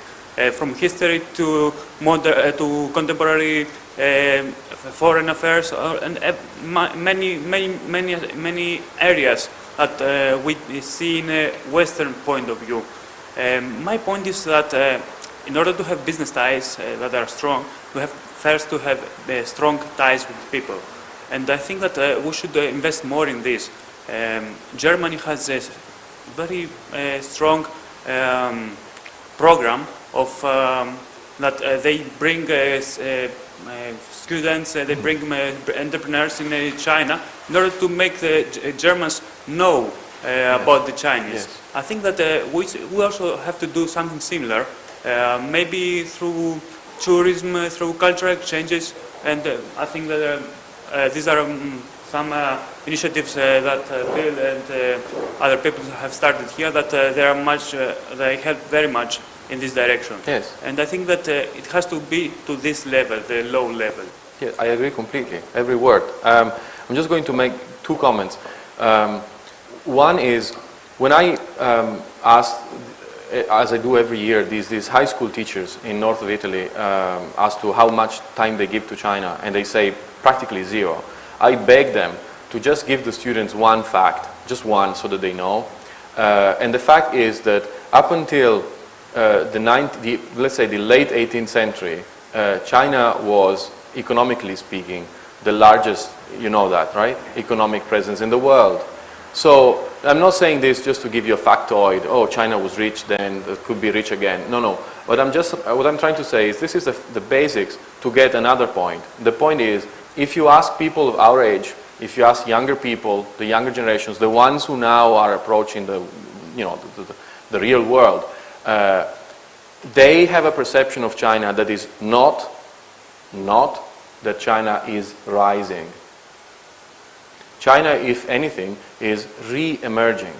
from history to modern, to contemporary foreign affairs, and many areas that we see in a Western point of view. My point is that in order to have business ties that are strong, we have first to have strong ties with people. And I think that we should invest more in this. Germany has a very strong program of that they bring students, they bring entrepreneurs in China in order to make the Germans know about the Chinese. Yes. I think that we also have to do something similar, maybe through tourism, through cultural exchanges, and I think that these are some initiatives that Bill and other people have started here that they help very much in this direction. Yes. And I think that it has to be to this level, the low level. Yeah, I agree completely, every word. I'm just going to make two comments. One is, when I asked, as I do every year, these high school teachers in north of Italy as to how much time they give to China, and they say practically zero. I beg them to just give the students one fact, just one, so that they know. And the fact is that up until let's say the late 18th century, China was, economically speaking, the largest, you know that, right? Economic presence in the world. So I'm not saying this just to give you a factoid, oh, China was rich then, it could be rich again. No, no. What I'm trying to say is this is the basics to get another point. The point is, if you ask people of our age, if you ask younger people, the younger generations, the ones who now are approaching the real world, they have a perception of China that is not that China is rising. China, if anything, is re-emerging.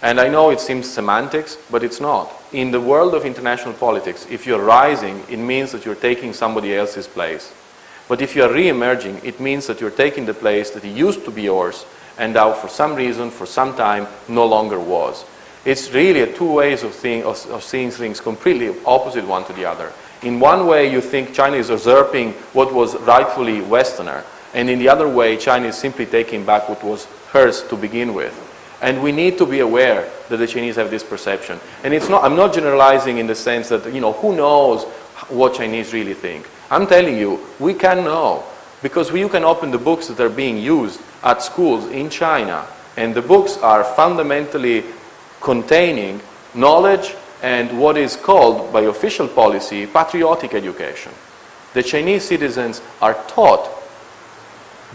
And I know it seems semantics, but it's not. In the world of international politics, if you're rising, it means that you're taking somebody else's place. But if you're re-emerging, it means that you're taking the place that used to be yours and now for some reason, for some time, no longer was. It's really two ways of seeing things completely opposite one to the other. In one way, you think China is usurping what was rightfully Westerner, And in the other way, China is simply taking back what was hers to begin with. And we need to be aware that the Chinese have this perception. And it's not, I'm not generalizing in the sense that, you know, who knows what Chinese really think. I'm telling you, we can know. Because you can open the books that are being used at schools in China, and the books are fundamentally containing knowledge and what is called, by official policy, patriotic education. The Chinese citizens are taught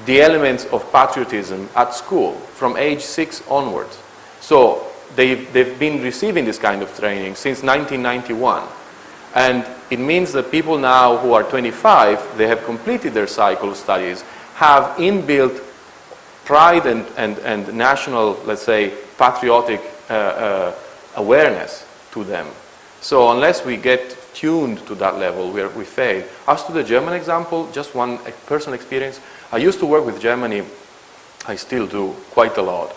the elements of patriotism at school from age 6 onwards. So they've been receiving this kind of training since 1991. And it means that people now who are 25, they have completed their cycle of studies, have inbuilt pride and national, let's say, patriotic awareness to them. So unless we get tuned to that level, we fail. As to the German example, just one personal experience. I used to work with Germany, I still do, quite a lot.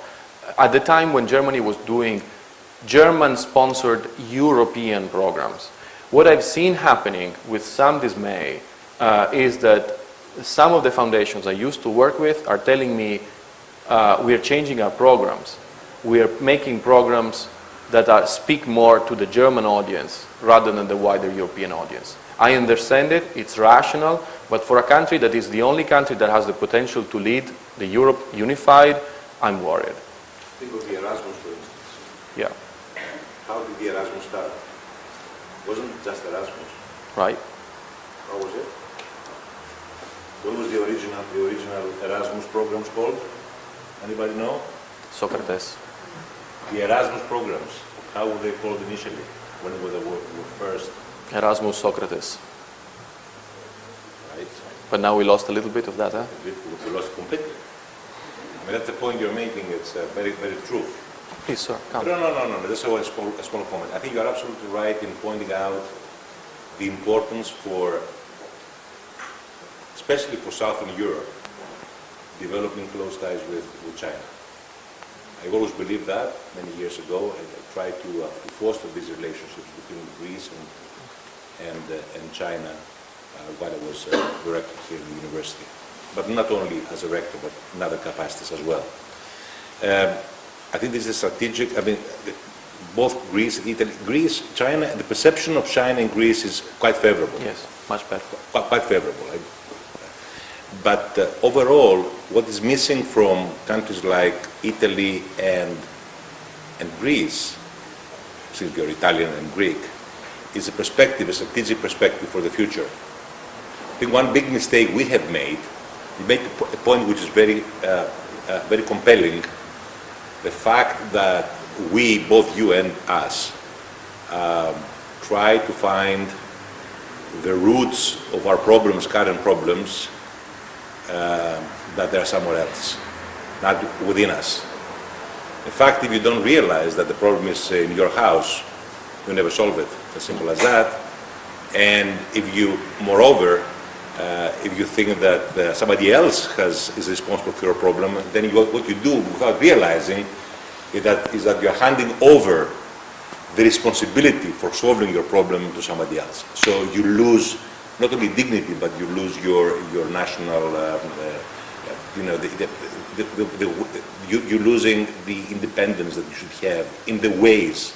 At the time when Germany was doing German-sponsored European programs. What I've seen happening with some dismay is that some of the foundations I used to work with are telling me we are changing our programs. We are making programs that speak more to the German audience rather than the wider European audience. I understand it, it's rational, but for a country that is the only country that has the potential to lead the Europe unified, I'm worried. Think of the Erasmus, for instance. Yeah. How did the Erasmus start? Wasn't it just Erasmus? Right. How was it? What was the original Erasmus programs called? Anybody know? Socrates. The Erasmus programs, how were they called initially? When they were first? Erasmus, Socrates. Right. But now we lost a little bit of that, huh? We lost it completely. I mean, that's the point you're making. It's very, very true. Please, sir, come. No. That's a small comment. I think you're absolutely right in pointing out the importance for, especially for Southern Europe, developing close ties with China. I've always believed that many years ago, and I tried to foster these relationships between Greece and China while I was director here in the university. But not only as a rector, but in other capacities as well. I think this is strategic. I mean, both Greece and Italy, China, the perception of China and Greece is quite favorable. Yes, much better. Quite favorable. But overall, what is missing from countries like Italy and Greece, since you're Italian and Greek, is a perspective, a strategic perspective for the future. I think one big mistake we have made, you make a point which is very compelling, the fact that we, both you and us, try to find the roots of our problems, current problems, that they are somewhere else, not within us. In fact, if you don't realize that the problem is in your house, you never solve it. As simple as that. And if you, moreover, if you think that somebody else is responsible for your problem, then what you do without realizing is that you are handing over the responsibility for solving your problem to somebody else. So you lose not only dignity, but you lose your national, you're losing the independence that you should have in the ways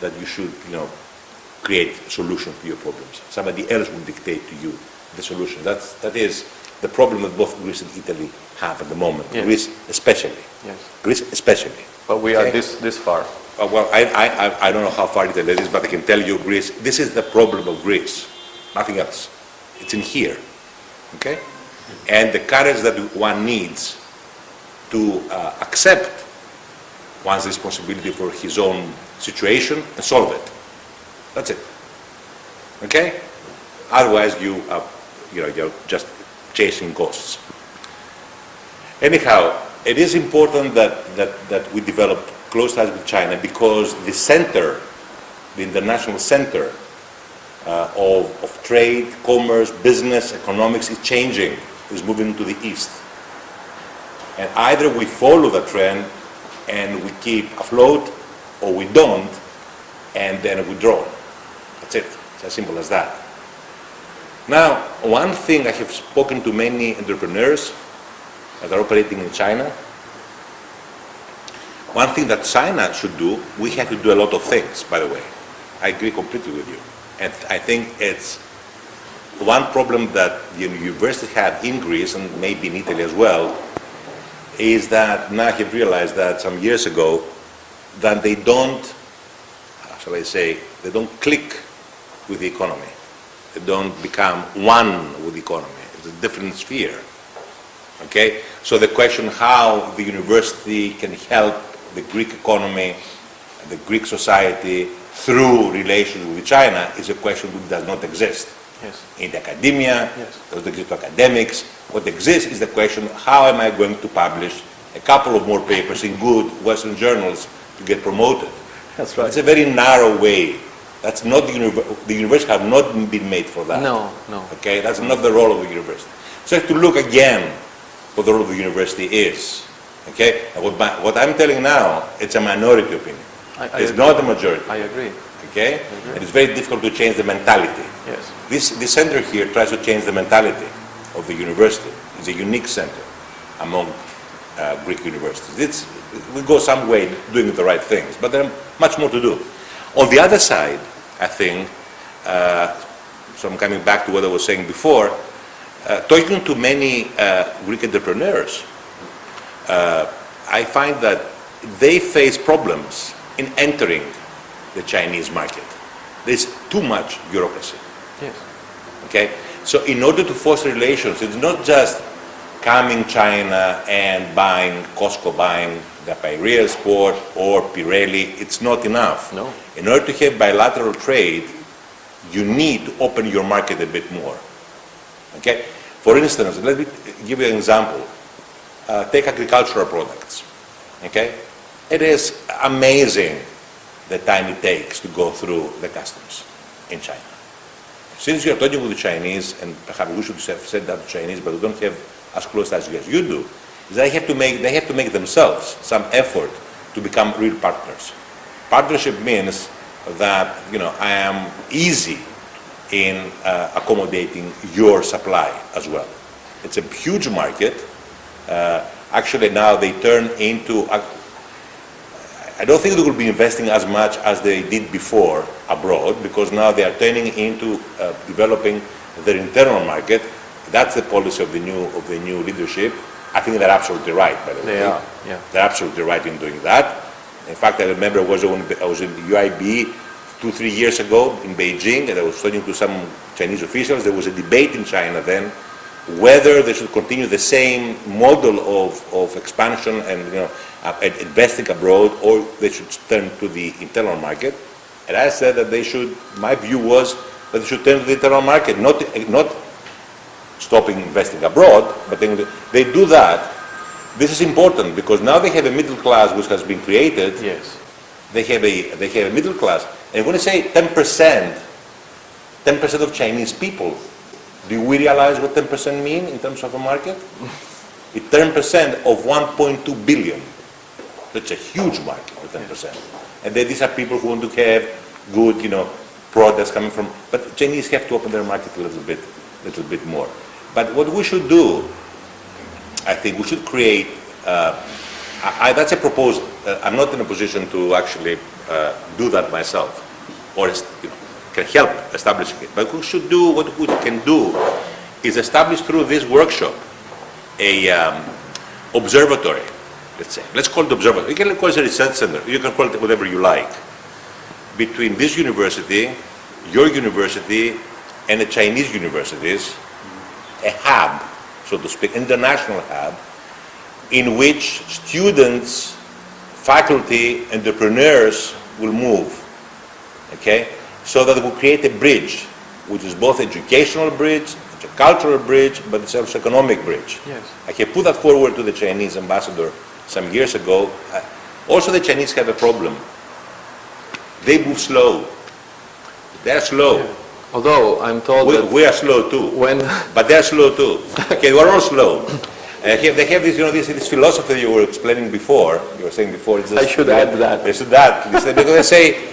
that you should, create solutions to your problems. Somebody else will dictate to you the solution. That is the problem that both Greece and Italy have at the moment. Yes. Greece especially. Yes. Greece especially. But we are this far. Well, I don't know how far Italy is, but I can tell you Greece, this is the problem of Greece. Nothing else. It's in here. Okay? And the courage that one needs to accept one's responsibility for his own situation and solve it. That's it. Okay? Otherwise, you're just chasing ghosts. Anyhow, it is important that we develop close ties with China because the center, the international center of trade, commerce, business, economics is changing, is moving to the east. And either we follow the trend and we keep afloat, or we don't, and then we draw. That's it. It's as simple as that. Now, one thing I have spoken to many entrepreneurs, that are operating in China. One thing that China should do, we have to do a lot of things, by the way. I agree completely with you. And I think it's one problem that the university had in Greece, and maybe in Italy as well, is that now I have realized that some years ago, that they don't, how shall I say, they don't click with the economy. They don't become one with the economy. It's a different sphere. Okay? So the question how the university can help the Greek economy, the Greek society through relations with China is a question which does not exist. Yes. In the academia, Yes. doesn't exist to academics. What exists is the question, how am I going to publish a couple of more papers in good Western journals to get promoted? That's right. It's a very narrow way. That's not the university have not been made for that. No, no. Okay, that's not the role of the university. So you have to look again what the role of the university is. Okay, and what I'm telling now, it's a minority opinion. It's agree. not a majority. I agree. Okay, and it's very difficult to change the mentality. Yes. This center here tries to change the mentality of the university. It's a unique center among Greek universities. We go some way doing the right things, but there are much more to do. On the other side, I think, so I'm coming back to what I was saying before, talking to many Greek entrepreneurs, I find that they face problems in entering the Chinese market. There's too much bureaucracy. Yes. Okay? So in order to foster relations, it's not just coming China and buying, Costco buying the Piraeus port or Pirelli, it's not enough. No. In order to have bilateral trade, you need to open your market a bit more. Okay? For instance, let me give you an example. Take agricultural products. Okay? It is amazing the time it takes to go through the customs in China. Since you're talking with the Chinese, and perhaps we should have said that to Chinese, but we don't have as close as you do, they have to make themselves some effort to become real partners. Partnership means that I am easy in accommodating your supply as well. It's a huge market. Actually, now they turn into. I don't think they will be investing as much as they did before abroad, because now they are turning into developing their internal market. That's the policy of the new leadership. I think they're absolutely right, by the way. They are, yeah. They're absolutely right in doing that. In fact, I remember I was in the UIB 2-3 years ago in Beijing, and I was talking to some Chinese officials. There was a debate in China then whether they should continue the same model of expansion and investing abroad, or they should turn to the internal market. And I said that they should. My view was that they should turn to the internal market, not stopping investing abroad, but they do that. This is important because now they have a middle class which has been created. Yes. They have a middle class, and when I say 10% of Chinese people, do we realize what 10% mean in terms of a market? It's 10% of 1.2 billion. That's a huge market, 10%. And then these are people who want to have good, products coming from. But Chinese have to open their market a little bit more. But what we should do, I think we should create. That's a proposal. I'm not in a position to actually do that myself, or can help establishing it. But we should do what we can do is establish through this workshop a observatory. Let's say. Let's call it observatory. You can call it a research center. You can call it whatever you like. Between this university, your university, and the Chinese universities, a hub, so to speak, international hub, in which students, faculty, entrepreneurs will move. Okay? So that we create a bridge, which is both educational bridge, it's a cultural bridge, but it's also economic bridge. Yes. I have put that forward to the Chinese ambassador some years ago. Also, the Chinese have a problem. They move slow. They're slow. Yeah. Although I'm told that we are slow too. But they're slow too. Okay, we're all slow. They have this, this philosophy that you were explaining before. You were saying before. I should add that. They should add because they say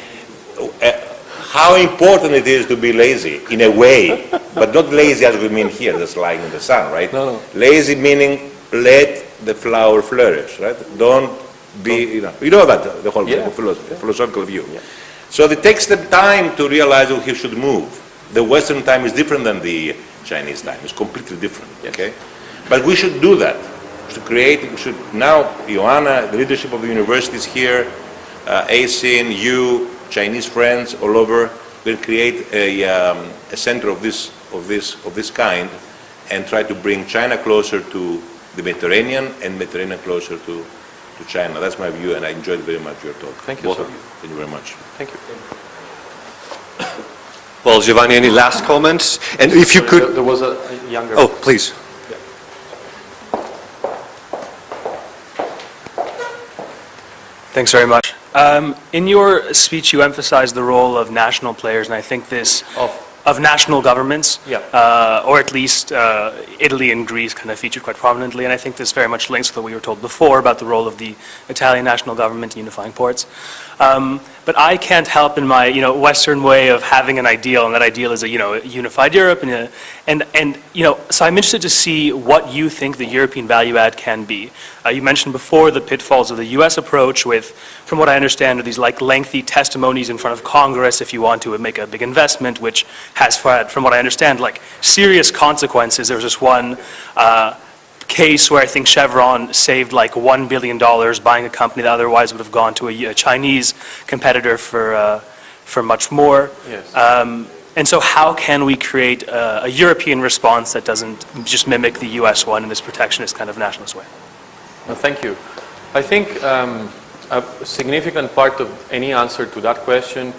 how important it is to be lazy in a way, but not lazy as we mean here, just lying in the sun, right? No. Lazy meaning let the flower flourish, right? Don't be, you know that, the whole philosophical view. Yeah. So it takes them time to realize that he should move. The Western time is different than the Chinese time. It's completely different, okay? But we should do that. We should now, Ioanna, the leadership of the universities here, ACEin, you, Chinese friends all over, will create a center of this kind and try to bring China closer to the Mediterranean and Mediterranean closer to China. That's my view, and I enjoyed very much your talk. Thank you, Both sir. of you. Thank you very much. Thank you. Well, Giovanni, any last comments? And if you could... There was a younger... Oh, please. Thanks very much. In your speech, you emphasized the role of national players, and I think this of national governments, or at least Italy and Greece kind of featured quite prominently, and I think this very much links with what we were told before about the role of the Italian national government in unifying ports. But I can't help in my Western way of having an ideal, and that ideal is a unified Europe, and so I'm interested to see what you think the European value add can be. You mentioned before the pitfalls of the U.S. approach with, from what I understand, are these like lengthy testimonies in front of Congress if you want to make a big investment, which has, from what I understand, like serious consequences. There was this one case where I think Chevron saved like $1 billion buying a company that otherwise would have gone to a Chinese competitor for much more. Yes. And so how can we create a European response that doesn't just mimic the US one in this protectionist kind of nationalist way? Well, thank you. I think a significant part of any answer to that question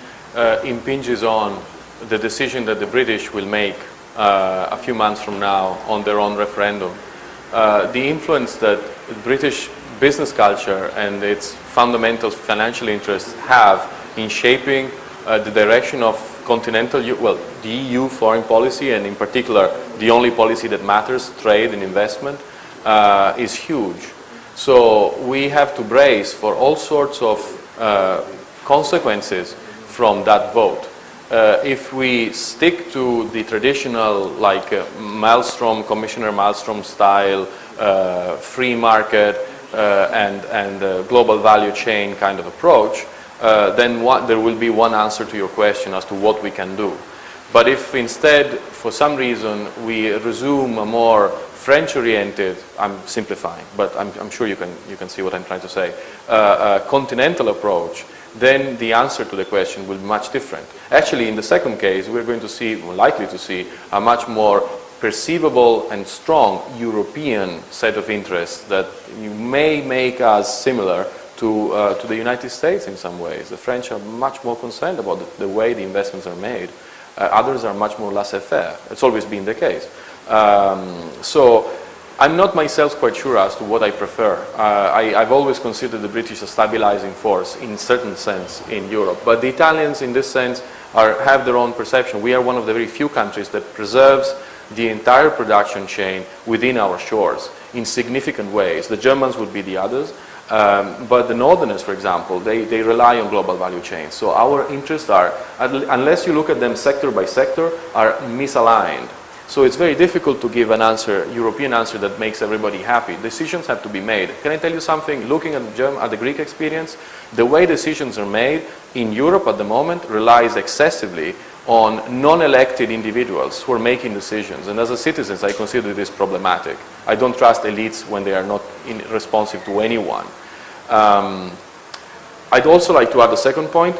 impinges on the decision that the British will make a few months from now on their own referendum. The influence that British business culture and its fundamental financial interests have in shaping the direction of continental, the EU foreign policy, and in particular the only policy that matters, trade and investment, is huge. So we have to brace for all sorts of consequences from that vote. If we stick to the traditional, like Commissioner Maelstrom style, free market and global value chain kind of approach, then there will be one answer to your question as to what we can do. But if instead, for some reason, we resume a more French-oriented, I'm simplifying, but I'm sure you can see what I'm trying to say, continental approach, then the answer to the question will be much different. Actually, in the second case, we're going to see, we're likely to see, a much more perceivable and strong European set of interests that may make us similar to the United States in some ways. The French are much more concerned about the way the investments are made. Others are much more laissez-faire. It's always been the case. So I'm not myself quite sure as to what I prefer. I've always considered the British a stabilizing force in certain sense in Europe, but the Italians in this sense have their own perception. We are one of the very few countries that preserves the entire production chain within our shores in significant ways. The Germans would be the others, but the Northerners, for example, they rely on global value chains. So our interests are, unless you look at them sector by sector, are misaligned. So it's very difficult to give an answer, European answer, that makes everybody happy. Decisions have to be made. Can I tell you something? Looking at the Greek experience, the way decisions are made in Europe at the moment relies excessively on non-elected individuals who are making decisions. And as a citizen, I consider this problematic. I don't trust elites when they are not responsive to anyone. I'd also like to add a second point.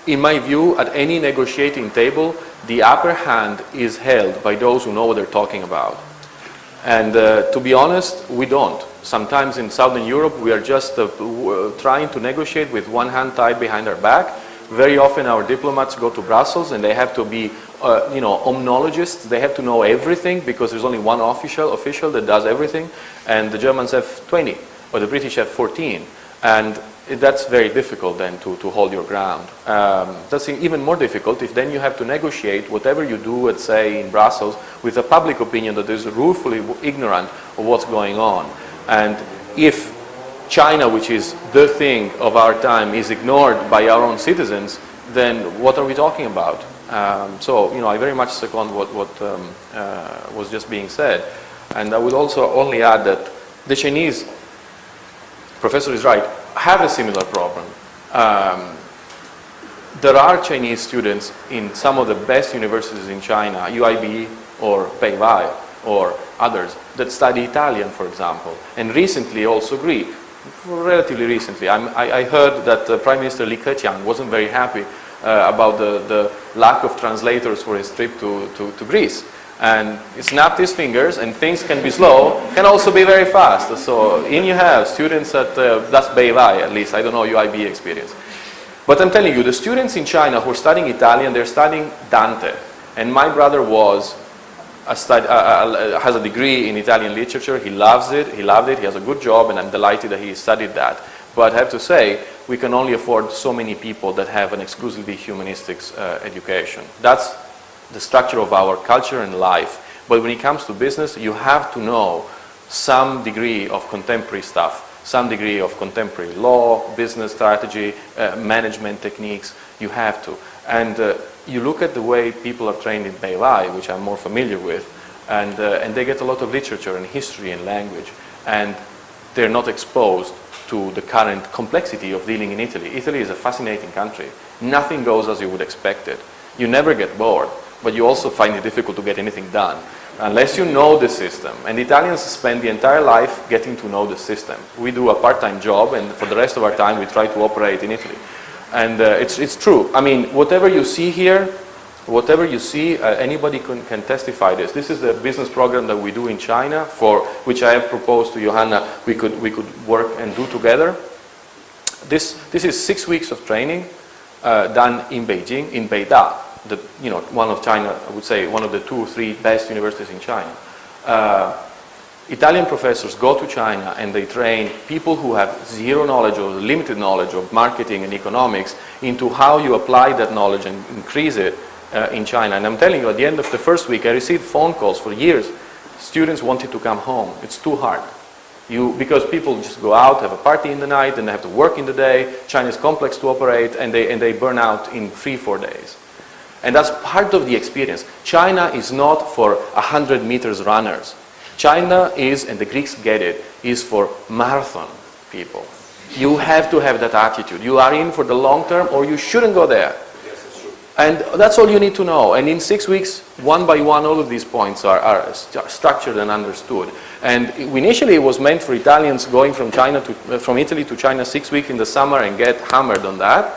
In my view, at any negotiating table, the upper hand is held by those who know what they're talking about. And to be honest, we don't. Sometimes in Southern Europe, we are just trying to negotiate with one hand tied behind our back. Very often our diplomats go to Brussels and they have to be, omnologists. They have to know everything because there's only one official that does everything. And the Germans have 20, or the British have 14. And that's very difficult then to hold your ground. That's even more difficult if then you have to negotiate whatever you do, let's say, in Brussels with a public opinion that is ruefully ignorant of what's going on. And if China, which is the thing of our time, is ignored by our own citizens, then what are we talking about? So, I very much second what was just being said. And I would also only add that the Chinese, professor is right, have a similar problem. There are Chinese students in some of the best universities in China, UIB or Beihai or others, that study Italian, for example, and recently also Greek. Relatively recently, I heard that Prime Minister Li Keqiang wasn't very happy about the lack of translators for his trip to Greece. And he snapped his fingers, and things can be slow, can also be very fast. So in you have students at, that's Beihai at least, I don't know UIB experience. But I'm telling you, the students in China who are studying Italian, they're studying Dante. And my brother has a degree in Italian literature. He loves it, he loved it, he has a good job, and I'm delighted that he studied that. But I have to say, we can only afford so many people that have an exclusively humanistic education. That's the structure of our culture and life. But when it comes to business, you have to know some degree of contemporary stuff, some degree of contemporary law, business strategy, management techniques. You have to. And you look at the way people are trained in Beihai, which I'm more familiar with, and they get a lot of literature and history and language, and they're not exposed to the current complexity of dealing in Italy. Italy is a fascinating country. Nothing goes as you would expect it. You never get bored, but you also find it difficult to get anything done unless you know the system. And Italians spend the entire life getting to know the system. We do a part-time job, and for the rest of our time we try to operate in Italy. And it's true. I mean, whatever you see here, whatever you see, anybody can testify this. This is the business program that we do in China, for which I have proposed to Johanna we could work and do together. This is 6 weeks of training done in Beijing, in Beida, one of China, I would say one of the 2 or 3 best universities in China. Italian professors go to China and they train people who have zero knowledge or limited knowledge of marketing and economics into how you apply that knowledge and increase it in China. And I'm telling you, at the end of the first week, I received phone calls for years. Students wanted to come home. It's too hard. Because people just go out, have a party in the night, and they have to work in the day. China is complex to operate, and they burn out in 3-4 days. And that's part of the experience. China is not for 100 meters runners. China is, and the Greeks get it, is for marathon people. You have to have that attitude. You are in for the long term, or you shouldn't go there. Yes, that's true. And that's all you need to know. And in 6 weeks, one by one, all of these points are structured and understood. And initially, it was meant for Italians going from Italy to China 6 weeks in the summer and get hammered on that.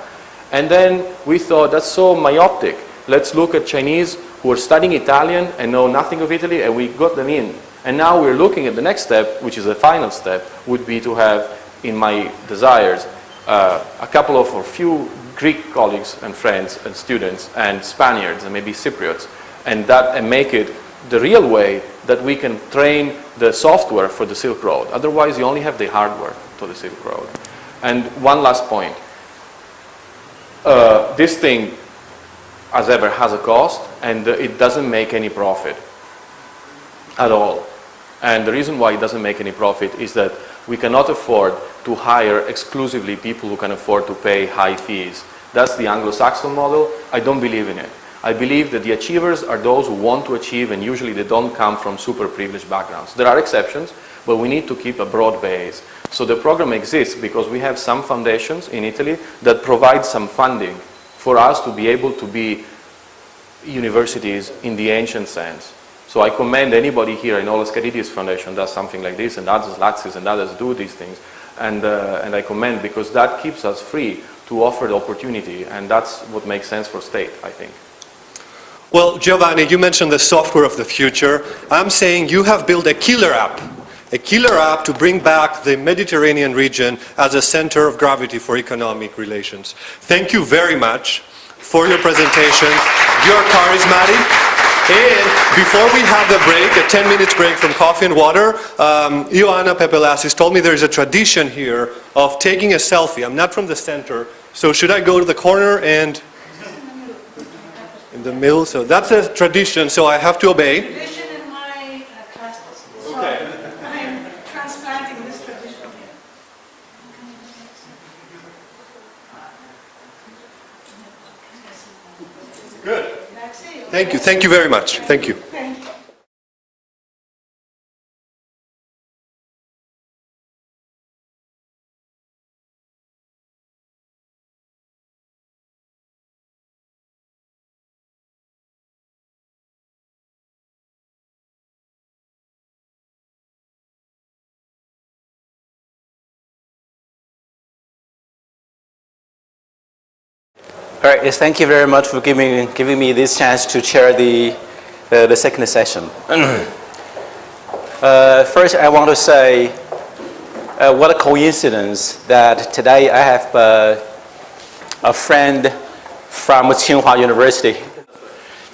And then we thought, that's so myopic. Let's look at Chinese who are studying Italian and know nothing of Italy, and we got them in. And now we're looking at the next step, which is the final step, would be to have, in my desires, a couple of or few Greek colleagues and friends and students and Spaniards and maybe Cypriots, and make it the real way that we can train the software for the Silk Road. Otherwise, you only have the hardware to the Silk Road. And one last point. This thing, as ever, has a cost, and it doesn't make any profit at all. And the reason why it doesn't make any profit is that we cannot afford to hire exclusively people who can afford to pay high fees. That's the Anglo-Saxon model. I don't believe in it. I believe that the achievers are those who want to achieve, and usually they don't come from super privileged backgrounds. There are exceptions, but we need to keep a broad base. So the program exists because we have some foundations in Italy that provide some funding for us to be able to be universities in the ancient sense. So I commend anybody here. I know Lascaridis Foundation does something like this, and others, Latsis and others do these things. And I commend, because that keeps us free to offer the opportunity, and that's what makes sense for state, I think. Well, Giovanni, you mentioned the software of the future. I'm saying you have built a killer app to bring back the Mediterranean region as a center of gravity for economic relations. Thank you very much for your presentation. You're charismatic. And before we have the break, a 10-minute break from coffee and water, Ioanna Pepelassis told me there is a tradition here of taking a selfie. I'm not from the center, so should I go to the corner and in the middle? So that's a tradition, so I have to obey. Tradition in my classes. So Okay. I'm transplanting this tradition here. Good. Thank you very much. Thank you. All right, yes, thank you very much for giving me this chance to chair the second session. First, I want to say what a coincidence that today I have a friend from Tsinghua University.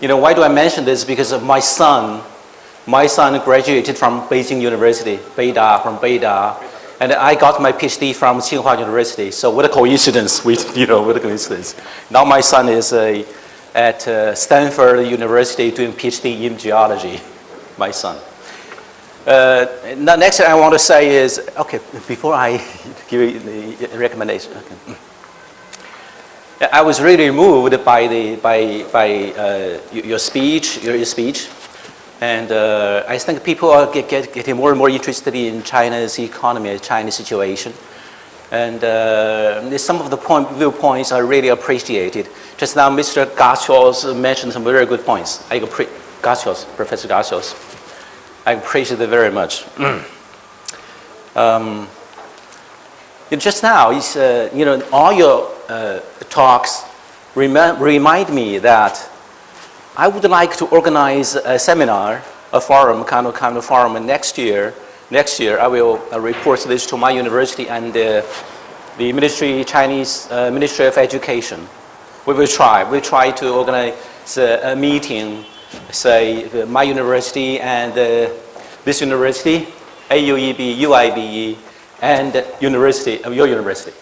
You know, why do I mention this? Because of my son. My son graduated from Beijing University, from Beida, and I got my PhD from Tsinghua University. So what a coincidence, what a coincidence. Now my son is at Stanford University doing PhD in geology, my son. Now next I want to say is, okay, before I give you the recommendation, okay. I was really moved by your speech, and I think people are getting more and more interested in China's economy, China's situation, and some of the viewpoints are really appreciated. Just now, Mr. Gachos mentioned some very good points. Professor Gachos, I appreciate it very much. Just now, all your talks remind me that I would like to organize a seminar, a forum, kind of forum next year. Next year, I will report this to my university and the Chinese Ministry of Education. We will try to organize a meeting, say, my university and this university, AUEB, UIBE, and your university.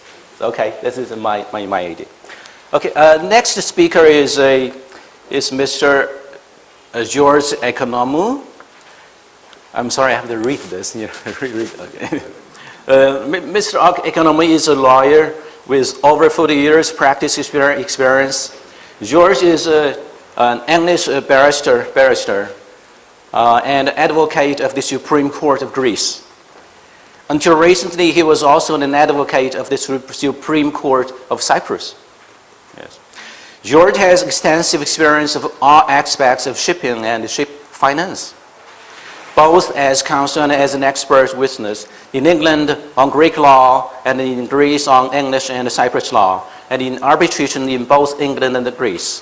Okay, this is my idea. Okay, next speaker is Mr. George Economou. I'm sorry, I have to read this. Okay. Mr. Economou is a lawyer with over 40 years practice experience. George is an English barrister and advocate of the Supreme Court of Greece. Until recently, he was also an advocate of the Supreme Court of Cyprus. Yes. George has extensive experience of all aspects of shipping and ship finance, both as counsel and as an expert witness in England on Greek law and in Greece on English and Cyprus law, and in arbitration in both England and Greece.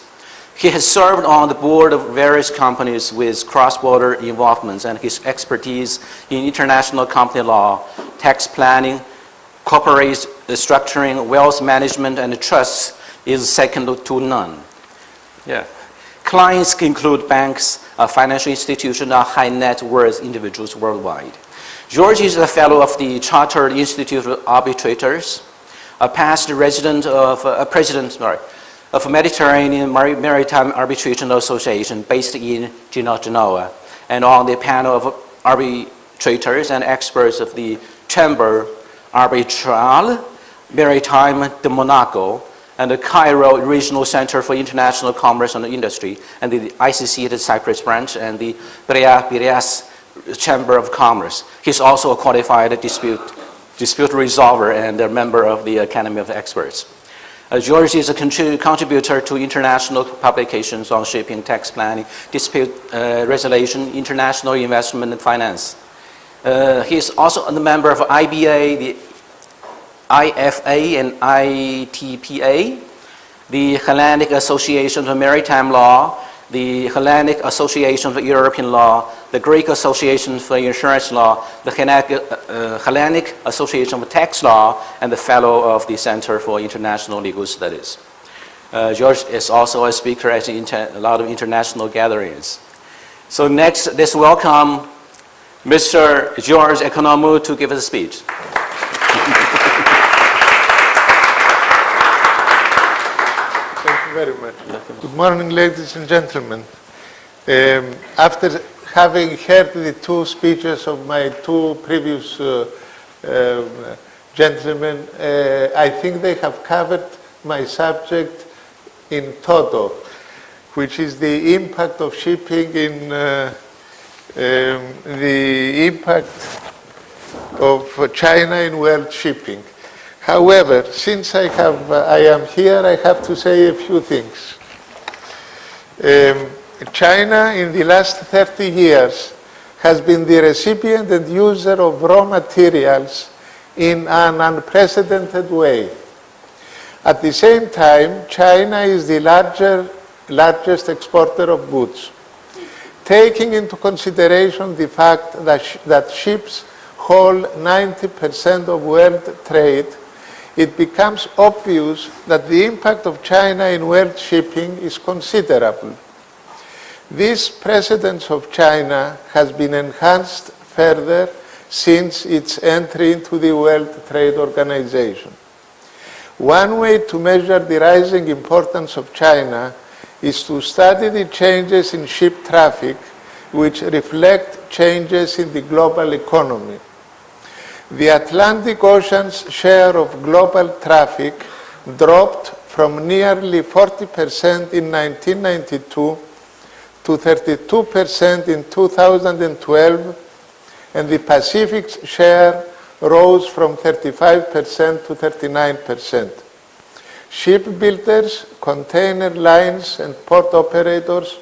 He has served on the board of various companies with cross-border involvements, and his expertise in international company law, tax planning, corporate structuring, wealth management, and trusts is second to none. Yeah. Clients include banks, financial institutions, and high net worth individuals worldwide. George is a fellow of the Chartered Institute of Arbitrators, a past president of Mediterranean Maritime Arbitration Association based in Genoa, and on the panel of arbitrators and experts of the Chambre Arbitrale Maritime de Monaco, and the Cairo Regional Center for International Commerce and Industry, and the ICC at the Cyprus branch, and the Piraeus Chamber of Commerce. He's also a qualified dispute resolver and a member of the Academy of Experts. George is a contributor to international publications on shipping, tax planning, dispute resolution, international investment and finance. He is also a member of IBA, the IFA and ITPA, the Hellenic Association for Maritime Law, the Hellenic Association for European Law, the Greek Association for Insurance Law, the Hellenic Association for Tax Law, and the Fellow of the Center for International Legal Studies. George is also a speaker at a lot of international gatherings. So next, let's welcome Mr. George Economou to give us a speech. Very much. Good morning, ladies and gentlemen. After having heard the two speeches of my two previous gentlemen, I think they have covered my subject in toto, which is the impact of shipping in the impact of China in world shipping. However, since I am here, I have to say a few things. China, in the last 30 years, has been the recipient and user of raw materials in an unprecedented way. At the same time, China is the largest exporter of goods. Taking into consideration the fact that ships hold 90% of world trade, it becomes obvious that the impact of China in world shipping is considerable. This precedence of China has been enhanced further since its entry into the World Trade Organization. One way to measure the rising importance of China is to study the changes in ship traffic which reflect changes in the global economy. The Atlantic Ocean's share of global traffic dropped from nearly 40% in 1992 to 32% in 2012, and the Pacific's share rose from 35% to 39%. Shipbuilders, container lines, and port operators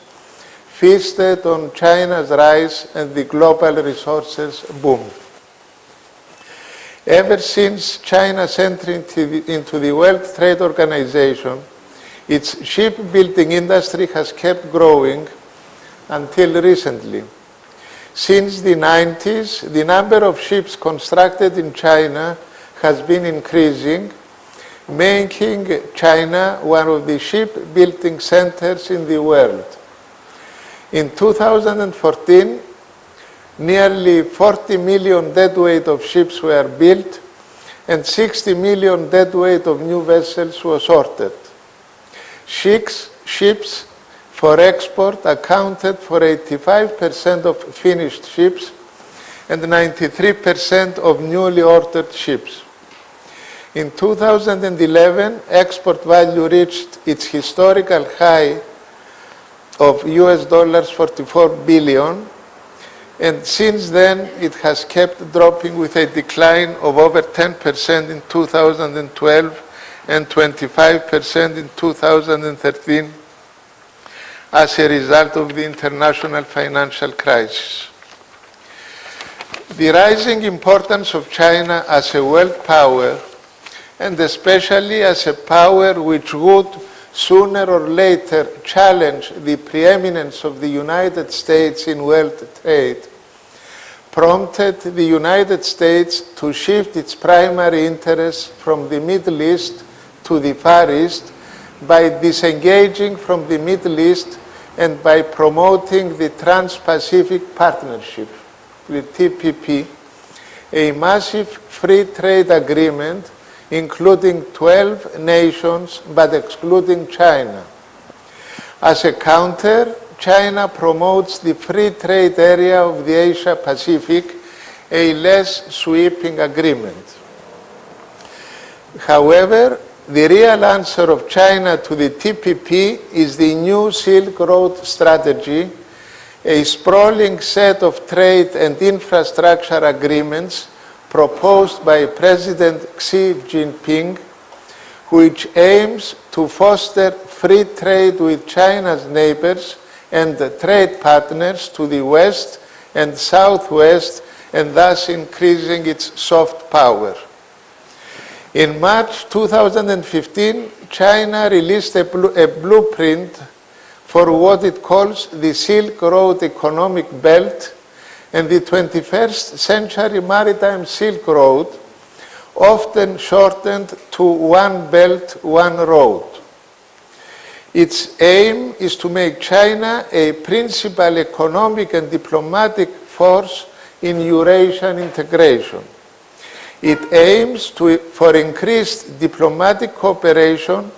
feasted on China's rise and the global resources boom. Ever since China's entry into the World Trade Organization, its shipbuilding industry has kept growing until recently. Since the 90s, the number of ships constructed in China has been increasing, making China one of the shipbuilding centers in the world. In 2014, nearly 40 million deadweight of ships were built and 60 million deadweight of new vessels was ordered. Ships for export accounted for 85% of finished ships and 93% of newly ordered ships. In 2011, export value reached its historical high of US dollars 44 billion, and since then it has kept dropping with a decline of over 10% in 2012 and 25% in 2013 as a result of the international financial crisis. The rising importance of China as a world power, and especially as a power which would sooner or later challenge the preeminence of the United States in world trade, prompted the United States to shift its primary interests from the Middle East to the Far East by disengaging from the Middle East and by promoting the Trans-Pacific Partnership, the TPP, a massive free trade agreement including 12 nations but excluding China. As a counter, China promotes the free trade area of the Asia-Pacific, a less sweeping agreement. However, the real answer of China to the TPP is the new Silk Road strategy, a sprawling set of trade and infrastructure agreements proposed by President Xi Jinping, which aims to foster free trade with China's neighbors and trade partners to the west and southwest, and thus increasing its soft power. In March 2015, China released a blueprint for what it calls the Silk Road Economic Belt and the 21st Century Maritime Silk Road, often shortened to One Belt, One Road. Its aim is to make China a principal economic and diplomatic force in Eurasian integration. It aims for increased diplomatic cooperation,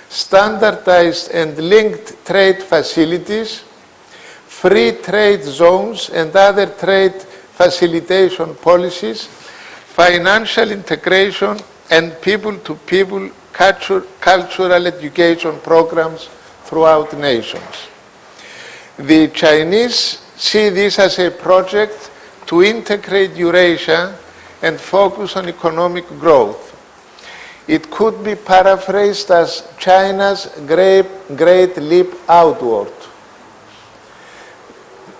standardized and linked trade facilities, free trade zones and other trade facilitation policies, financial integration, and people-to-people cultural education programs throughout nations. The Chinese see this as a project to integrate Eurasia and focus on economic growth. It could be paraphrased as China's great leap outward.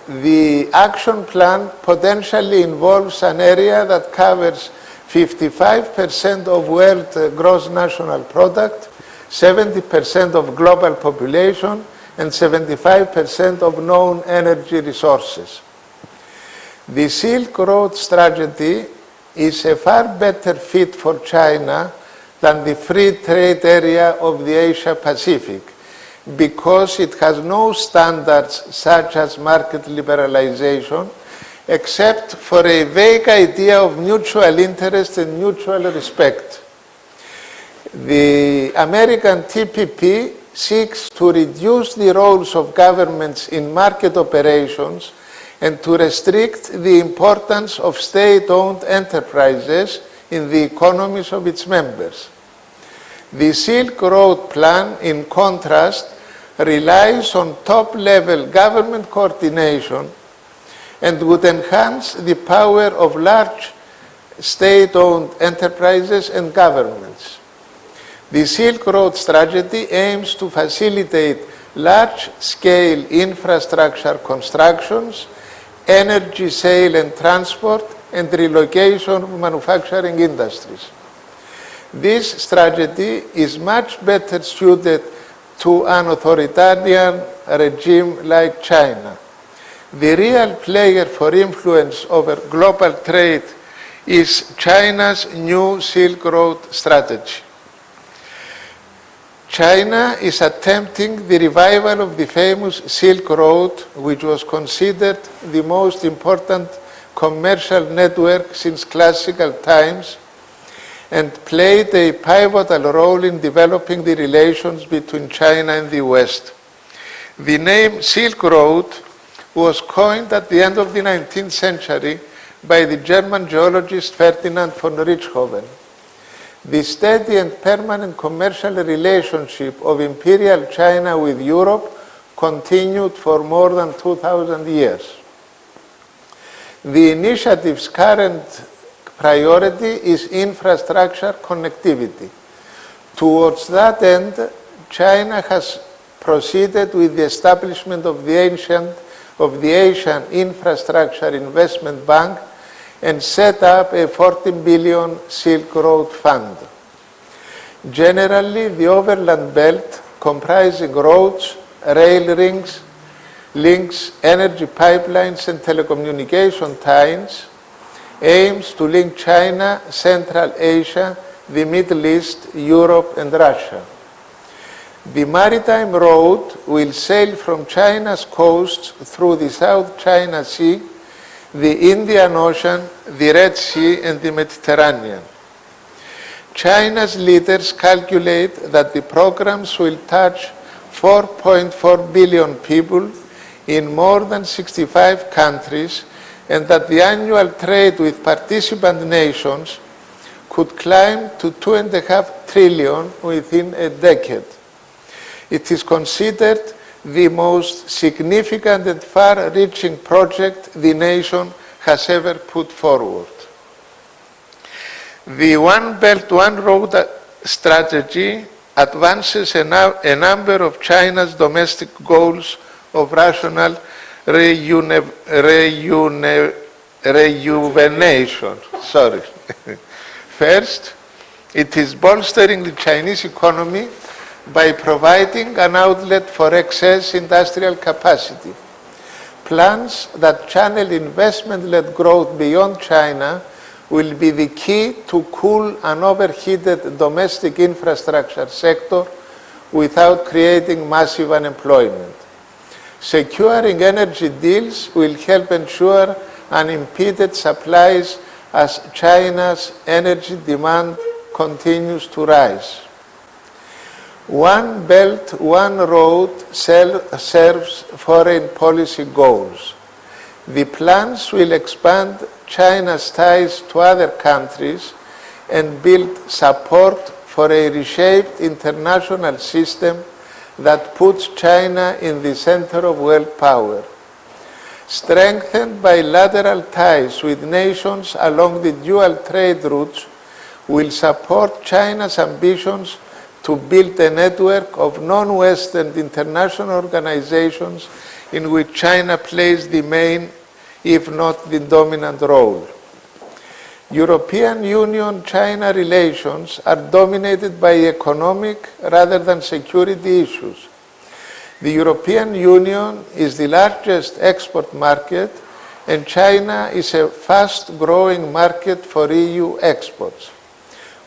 The action plan potentially involves an area that covers 55% of world gross national product, 70% of global population, and 75% of known energy resources. The Silk Road strategy is a far better fit for China than the free trade area of the Asia Pacific, because it has no standards such as market liberalization, except for a vague idea of mutual interest and mutual respect. The American TPP seeks to reduce the roles of governments in market operations and to restrict the importance of state-owned enterprises in the economies of its members. The Silk Road Plan, in contrast, relies on top-level government coordination and would enhance the power of large state-owned enterprises and governments. The Silk Road strategy aims to facilitate large-scale infrastructure constructions, energy sale and transport, and relocation of manufacturing industries. This strategy is much better suited to an authoritarian regime like China. The real player for influence over global trade is China's new Silk Road strategy. China is attempting the revival of the famous Silk Road, which was considered the most important commercial network since classical times, and played a pivotal role in developing the relations between China and the West. The name Silk Road was coined at the end of the 19th century by the German geologist Ferdinand von Richthofen. The steady and permanent commercial relationship of Imperial China with Europe continued for more than 2,000 years. The initiative's current priority is infrastructure connectivity. Towards that end, China has proceeded with the establishment of the Asian Infrastructure Investment Bank and set up a 14 billion Silk Road Fund. Generally, the overland belt, comprising roads, rail links, energy pipelines, and telecommunication ties, aims to link China, Central Asia, the Middle East, Europe, and Russia. The maritime road will sail from China's coasts through the South China Sea, the Indian Ocean, the Red Sea, and the Mediterranean. China's leaders calculate that the programs will touch 4.4 billion people in more than 65 countries, and that the annual trade with participant nations could climb to 2.5 trillion within a decade. It is considered the most significant and far-reaching project the nation has ever put forward. The One Belt, One Road strategy advances a number of China's domestic goals of rational rejuvenation. First, it is bolstering the Chinese economy by providing an outlet for excess industrial capacity. Plans that channel investment-led growth beyond China will be the key to cool an overheated domestic infrastructure sector without creating massive unemployment. Securing energy deals will help ensure unimpeded supplies as China's energy demand continues to rise. One Belt, One Road serves foreign policy goals. The plans will expand China's ties to other countries and build support for a reshaped international system that puts China in the center of world power. Strengthened bilateral ties with nations along the dual trade routes will support China's ambitions to build a network of non-Western international organizations in which China plays the main, if not the dominant role. European Union-China relations are dominated by economic rather than security issues. The European Union is the largest export market, and China is a fast-growing market for EU exports.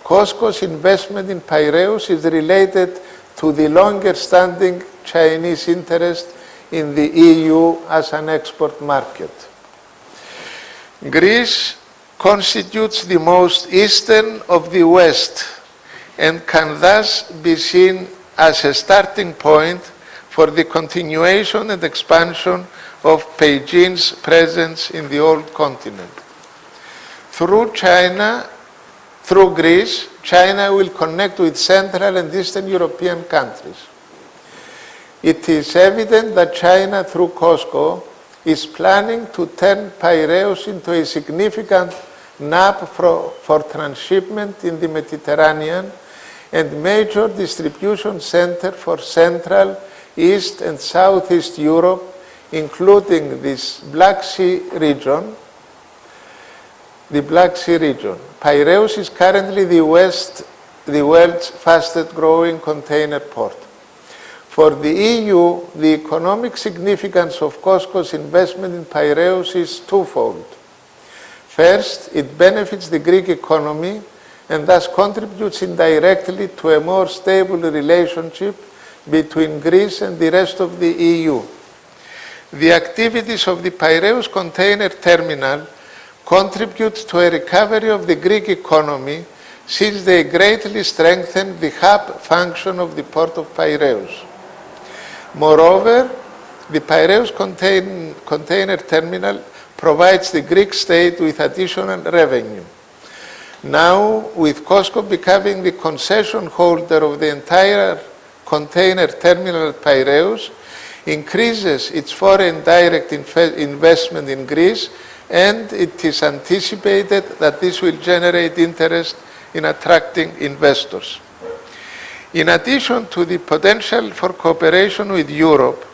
COSCO's investment in Piraeus is related to the longer-standing Chinese interest in the EU as an export market. Greece constitutes the most eastern of the West and can thus be seen as a starting point for the continuation and expansion of Beijing's presence in the old continent. Through Greece, China will connect with Central and Eastern European countries. It is evident that China, through COSCO, is planning to turn Piraeus into a significant nub for transshipment in the Mediterranean and major distribution center for Central, East and Southeast Europe, including this Black Sea region. The Black Sea region. Piraeus is currently the world's fastest growing container port. For the EU, the economic significance of COSCO's investment in Piraeus is twofold. First, it benefits the Greek economy and thus contributes indirectly to a more stable relationship between Greece and the rest of the EU. The activities of the Piraeus container terminal contribute to a recovery of the Greek economy since they greatly strengthen the hub function of the port of Piraeus. Moreover, the Piraeus container terminal provides the Greek state with additional revenue. Now, with COSCO becoming the concession holder of the entire container terminal at Piraeus, increases its foreign direct investment in Greece, and it is anticipated that this will generate interest in attracting investors. In addition to the potential for cooperation with Europe,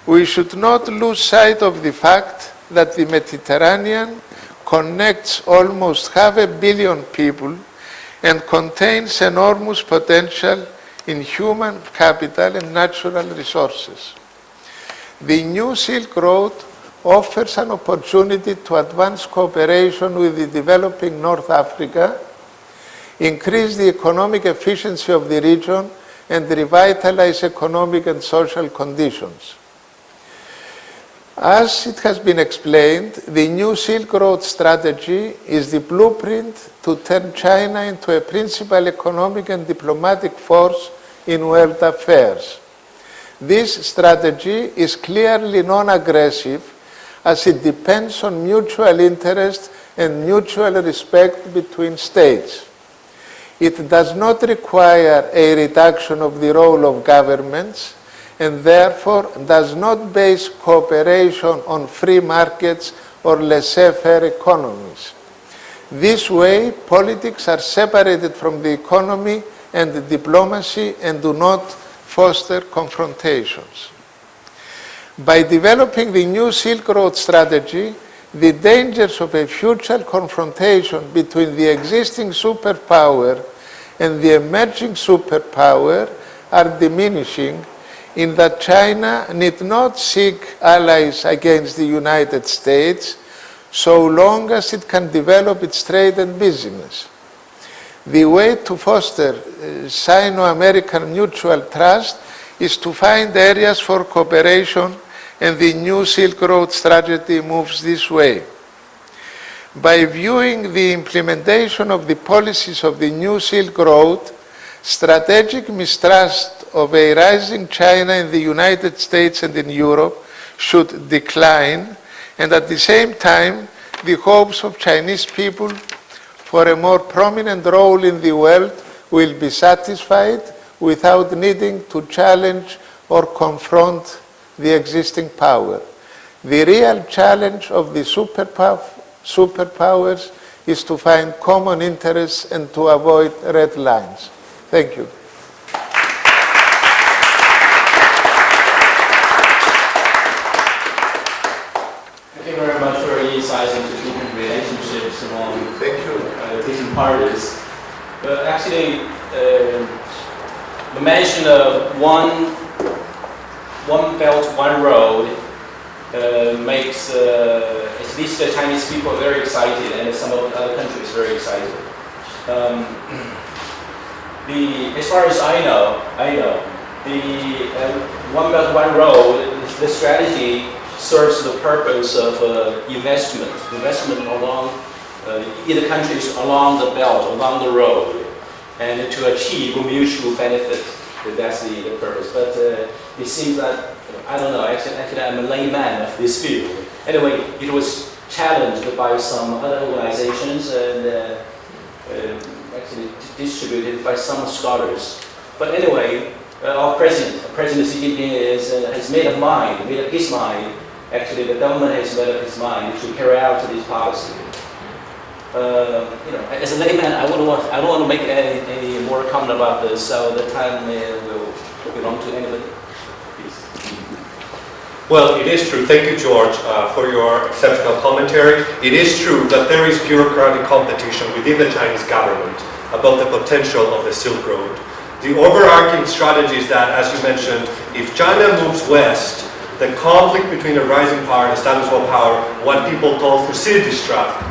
we should not lose sight of the fact that the Mediterranean connects almost 500 million people and contains enormous potential in human capital and natural resources. The new Silk Road offers an opportunity to advance cooperation with the developing North Africa, increase the economic efficiency of the region, and revitalize economic and social conditions. As it has been explained, the new Silk Road strategy is the blueprint to turn China into a principal economic and diplomatic force in world affairs. This strategy is clearly non-aggressive, as it depends on mutual interest and mutual respect between states. It does not require a reduction of the role of governments, and therefore does not base cooperation on free markets or laissez-faire economies. This way, politics are separated from the economy and diplomacy and do not foster confrontations. By developing the new Silk Road strategy, the dangers of a future confrontation between the existing superpower and the emerging superpower are diminishing, in that China need not seek allies against the United States so long as it can develop its trade and business. The way to foster Sino-American mutual trust is to find areas for cooperation, and the new Silk Road strategy moves this way. By viewing the implementation of the policies of the new Silk Road, strategic mistrust of a rising China in the United States and in Europe should decline, and at the same time, the hopes of Chinese people for a more prominent role in the world will be satisfied without needing to challenge or confront the existing power. The real challenge of the superpowers is to find common interests and to avoid red lines. Thank you. Thank you very much for emphasizing the different relationships among part of this. But actually, the mention of one belt, one road makes at least the Chinese people very excited, and some of the other countries very excited. As far as I know, the one belt, one road, the strategy serves the purpose of investment along in the countries along the belt, along the road, and to achieve mutual benefit. That's the purpose. But it seems that, I don't know, actually I'm a layman of this field. Anyway, it was challenged by some other organizations and actually distributed by some scholars. But anyway, our President Xi Jinping has made up his mind, actually the government has made up its mind to carry out this policy. As a layman, I don't want to make any more comment about this, so the time will belong to anybody. Please. Well, it is true. Thank you, George, for your exceptional commentary. It is true that there is bureaucratic competition within the Chinese government about the potential of the Silk Road. The overarching strategy is that, as you mentioned, if China moves west, the conflict between the rising power and the status quo power, what people call Thucydides trap,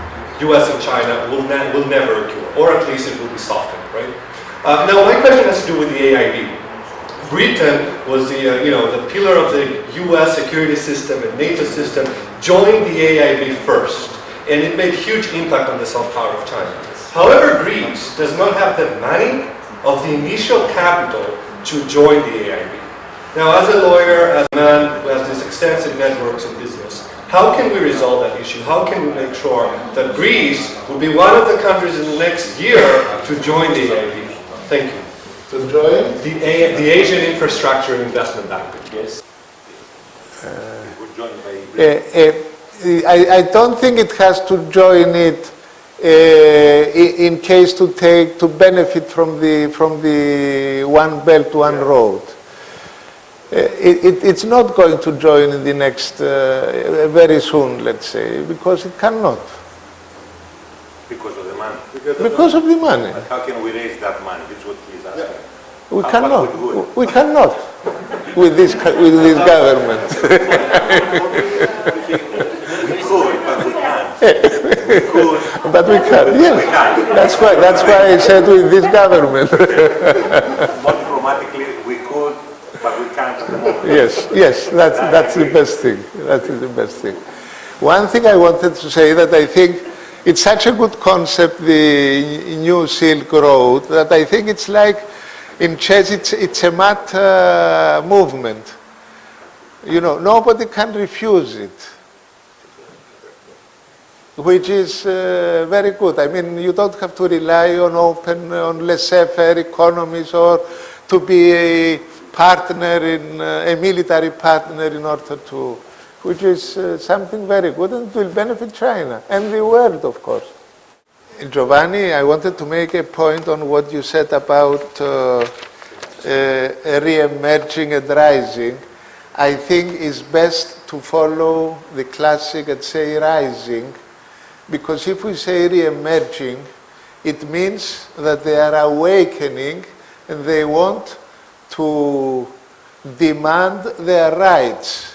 US and China, will never occur, or at least it will be softened, right? Now, my question has to do with the AIB. Britain was the pillar of the US security system and NATO system, joined the AIB first, and it made huge impact on the soft power of China. However, Greece does not have the money of the initial capital to join the AIB. Now, as a lawyer, as a man who has these extensive networks in business, how can we resolve that issue? How can we make sure that Greece will be one of the countries in the next year to join the AIB? Thank you. To join? The Asian Infrastructure Investment Bank. Yes. I don't think it has to join it in case to benefit from the one belt, one road. It's not going to join in the next, very soon, let's say, because it cannot. Because of the money. Because of the money. But how can we raise that money? That's what he's asking. We cannot. We cannot with this government. We could, but we can't. But we can't. Yes. That's why I said with this government. Not diplomatically, we could, but we can't at the moment. Yes. That's the best thing. That is the best thing. One thing I wanted to say that I think it's such a good concept, the new Silk Road, that I think it's like in chess, it's a mad movement. Nobody can refuse it, which is very good. I mean, you don't have to rely on laissez-faire economies or to be a partner a military partner in order to, which is something very good and will benefit China and the world, of course. Giovanni, I wanted to make a point on what you said about re-emerging and rising. I think it's best to follow the classic and say rising, because if we say re-emerging, it means that they are awakening and they want to demand their rights.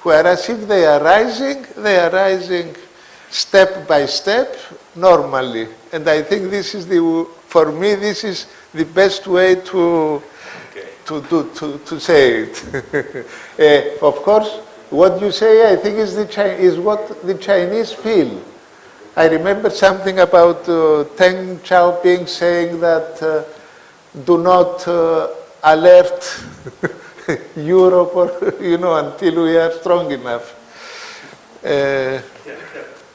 Whereas if they are rising step by step, normally. And I think this is for me, this is the best way to say it. Of course, what you say, I think, is what the Chinese feel. I remember something about Deng Xiaoping saying that do not alert Europe, or, until we are strong enough.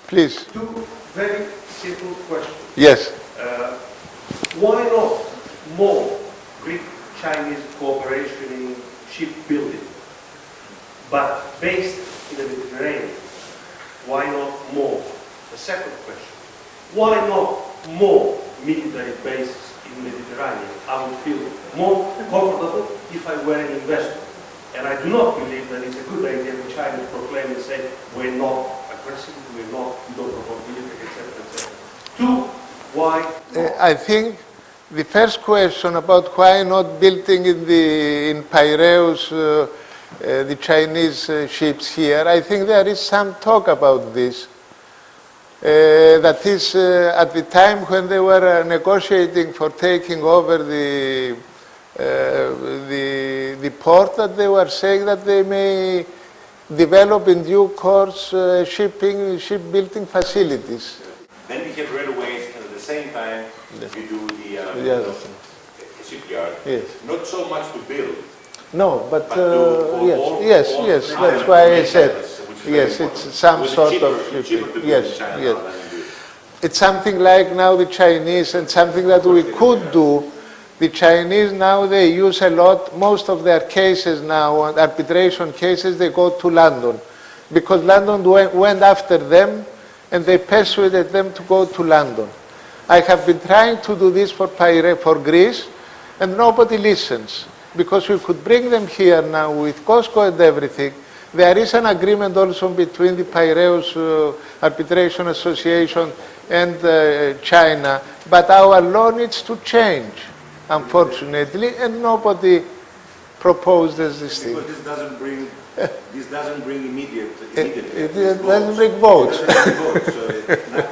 Please. Two very simple questions. Yes. Why not more Greek-Chinese cooperation in shipbuilding, but based in the Mediterranean? Why not more? The second question, why not more military bases in the Mediterranean? I would feel more comfortable if I were an investor. And I do not believe that it's a good idea for China to proclaim and say, we're not aggressive, we don't provoke military, etc., etc. Two Why? I think the first question about why not building in Piraeus the Chinese ships here, I think there is some talk about this. That is, at the time when they were negotiating for taking over the port, that they were saying that they may develop in due course shipbuilding facilities. Then we have railways, and at the same time we do the shipyard. Yes. Not so much to build. No, but all yes, that's why I said, yes, very it's some sort of shipping. Yes. It's something like now the Chinese, and something that we could do. The Chinese now, they use a lot, most of their cases now, arbitration cases, they go to London. Because London went after them, and they persuaded them to go to London. I have been trying to do this for Greece, and nobody listens. Because we could bring them here now with Costco and everything. There is an agreement also between the Piraeus Arbitration Association and China, but our law needs to change, unfortunately, and nobody proposes this thing. Because this doesn't bring immediate. It doesn't bring votes. So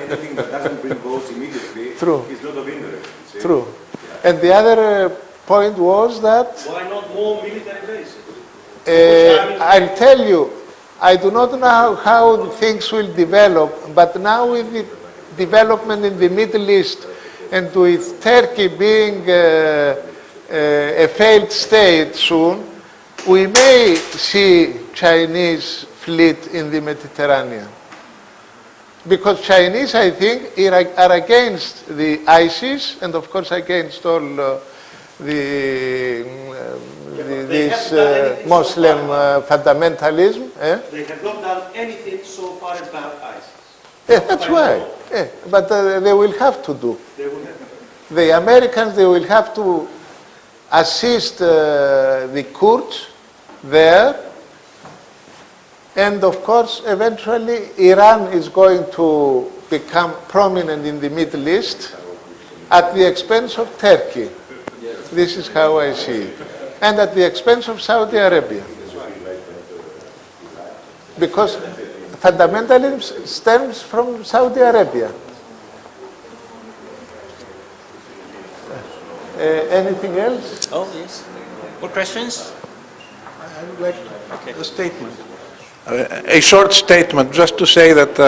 anything that doesn't bring votes immediately is not of interest. True. Yeah. And the other point was that Why not more military bases? I'll tell you, I do not know how things will develop, but now with the development in the Middle East and with Turkey being a failed state soon, we may see Chinese fleet in the Mediterranean. Because Chinese, I think, are against the ISIS and of course against all this Muslim fundamentalism. They have not done anything so far about ISIS. That's why. But they will have to do. They will have to. The Americans, they will have to assist the Kurds there. And of course, eventually, Iran is going to become prominent in the Middle East at the expense of Turkey. This is how I see it. And at the expense of Saudi Arabia. Because fundamentalism stems from Saudi Arabia. Anything else? Oh, yes. More questions? I would like a statement. A short statement, just to say that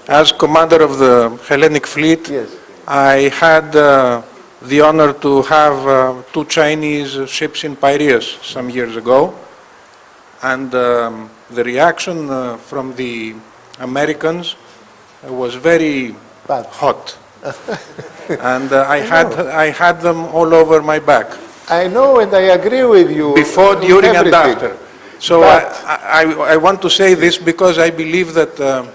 as commander of the Hellenic Fleet, Yes. I had the honor to have 2 Chinese ships in Piraeus some years ago, and the reaction from the Americans was very hot, and I had them all over my back. I know, and I agree with you. Before, during, and everything. after. So I want to say this because I believe that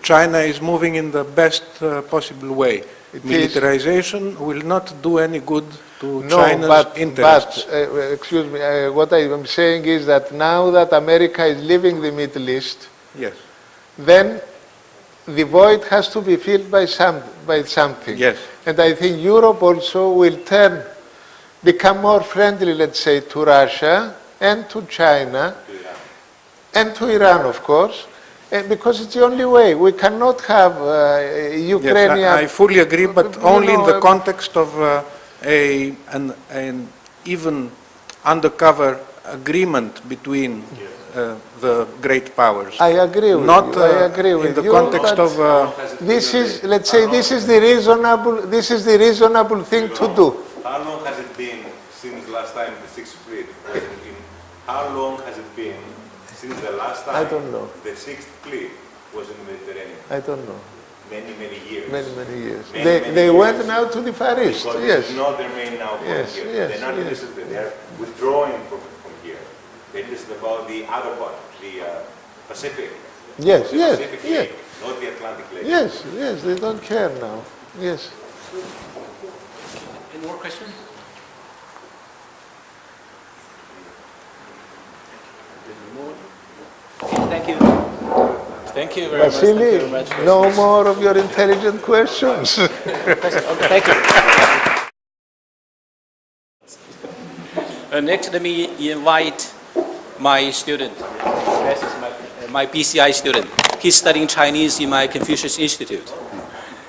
China is moving in the best possible way. Militarization will not do any good to China's interests. But excuse me, what I am saying is that now that America is leaving the Middle East, yes, then the void has to be filled by something. Yes. And I think Europe also will become more friendly, let's say, to Russia and to China and to Iran, of course. Because it's the only way. We cannot have Ukrainian... Yes, I fully agree, but only in the context of an even undercover agreement between the great powers. I agree with Not you. I agree with in the you, context of... this is, let's say, this is the reasonable thing to do. How long has it been since last time the Sixth Fleet was in? How long has it been since the last time I don't know. the Sixth Fleet was in the Mediterranean? I don't know. Many years. Many years. Many They years. went now to the Far East. Because Yes. it's not their main now point Yes, here. yes, They're not yes. interested. They're withdrawing from here. They're interested about the other part, the Pacific. Yes, The yes, Pacific yes. Lake, not the Atlantic Lake. Yes, yes, they don't care now. Yes. Any more questions? Thank you. Thank you very Vasily, much. Thank you very much. no more of your intelligent questions. Thank you. Next, let me invite my student. This is my BCI student. He's studying Chinese in my Confucius Institute.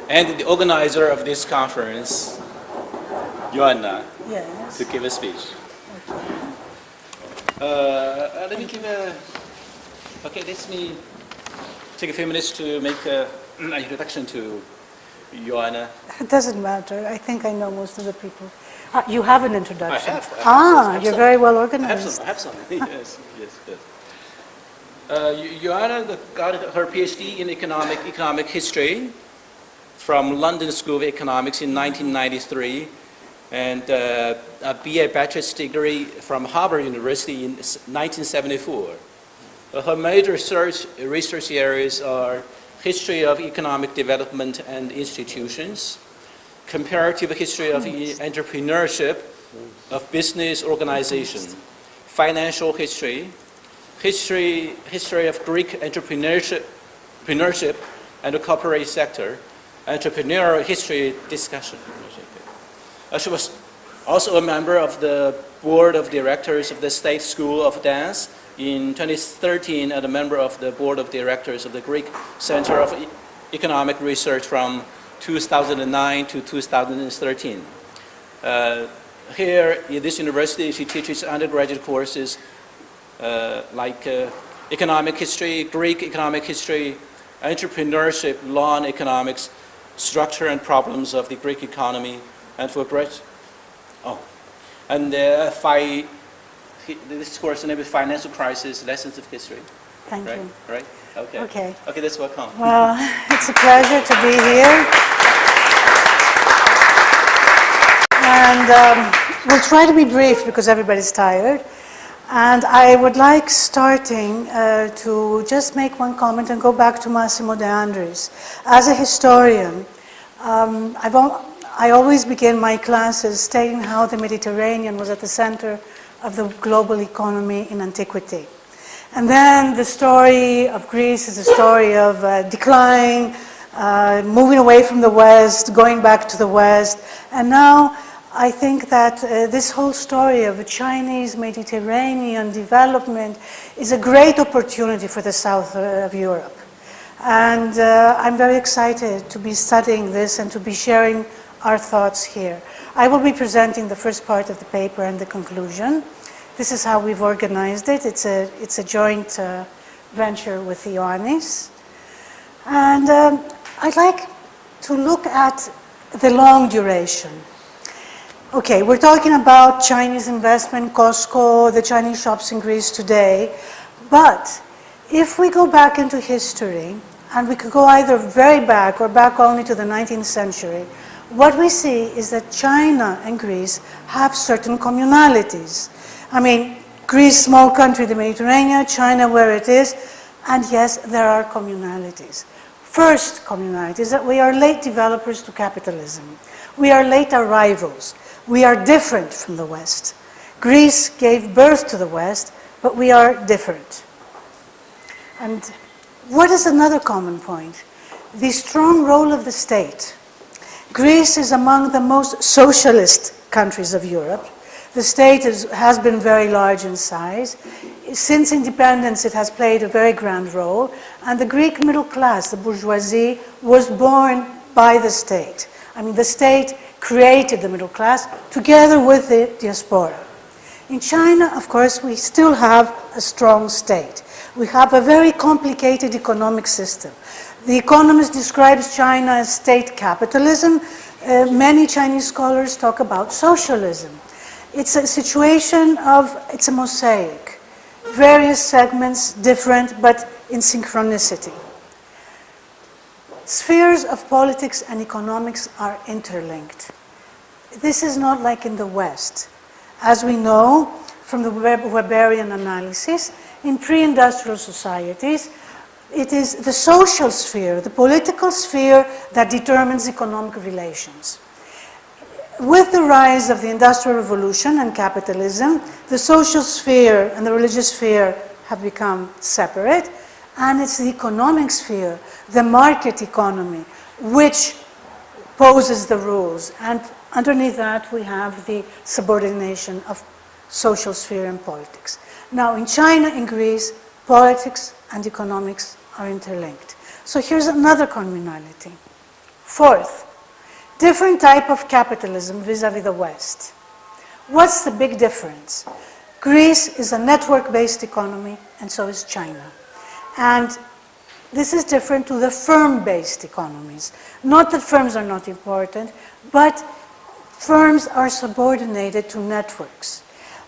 And the organizer of this conference, Joanna, Yes. to give a speech. Let me give a... Okay, let me take a few minutes to make an introduction to Joanna. It doesn't matter. I think I know most of the people. You have an introduction. I have You're some. very well I organized. have some. Yes. Joanna got her PhD in economic history from London School of Economics in 1993, and a BA bachelor's degree from Harvard University in 1974. Her major research areas are history of economic development and institutions, comparative history of entrepreneurship, of business organization, financial history, history of Greek entrepreneurship and the corporate sector, entrepreneurial history discussion. She was also a member of the board of directors of the State School of Dance in 2013, and a member of the board of directors of the Greek Center of Economic Research from 2009 to 2013. Here in this university, she teaches undergraduate courses like economic history, Greek economic history, entrepreneurship, law and economics, structure and problems of the Greek economy, and for graduate. This course name is Financial Crisis, Lessons of History. Thank you. Right? Okay. Okay. Okay, that's welcome. Well, it's a pleasure to be here. And we'll try to be brief because everybody's tired. And I would like starting to just make one comment and go back to Massimo De Andres. As a historian, I always begin my classes stating how the Mediterranean was at the center of the global economy in antiquity. And then the story of Greece is a story of decline, moving away from the West, going back to the West. And now I think that this whole story of a Chinese Mediterranean development is a great opportunity for the south of Europe. And I'm very excited to be studying this and to be sharing our thoughts here. I will be presenting the first part of the paper and the conclusion. This is how we've organized it. It's a joint venture with Ioannis. And I'd like to look at the long duration. Okay, we're talking about Chinese investment, Costco, the Chinese shops in Greece today. But if we go back into history, and we could go either very back or back only to the 19th century, what we see is that China and Greece have certain communalities. I mean, Greece, small country, the Mediterranean, China where it is, and yes, there are communalities. First communality is that we are late developers to capitalism. We are late arrivals. We are different from the West. Greece gave birth to the West, but we are different. And what is another common point? The strong role of the state. Greece is among the most socialist countries of Europe. The state has been very large in size. Since independence, it has played a very grand role. And the Greek middle class, the bourgeoisie, was born by the state. I mean, the state created the middle class together with the diaspora. In China, of course, we still have a strong state. We have a very complicated economic system. The Economist describes China as state capitalism. Many Chinese scholars talk about socialism. It's a situation of, it's a mosaic. Various segments, different, but in synchronicity. Spheres of politics and economics are interlinked. This is not like in the West. As we know from the Weberian analysis, in pre-industrial societies, it is the social sphere, the political sphere, that determines economic relations. With the rise of the Industrial Revolution and capitalism, the social sphere and the religious sphere have become separate, And it's the economic sphere, the market economy, which poses the rules. And underneath that, we have the subordination of social sphere and politics. Now, in China, in Greece, politics and economics are interlinked. So here's another commonality. Fourth, different type of capitalism vis-à-vis the West. What's the big difference? Greece is a network-based economy, and so is China. And this is different to the firm-based economies. Not that firms are not important, but firms are subordinated to networks.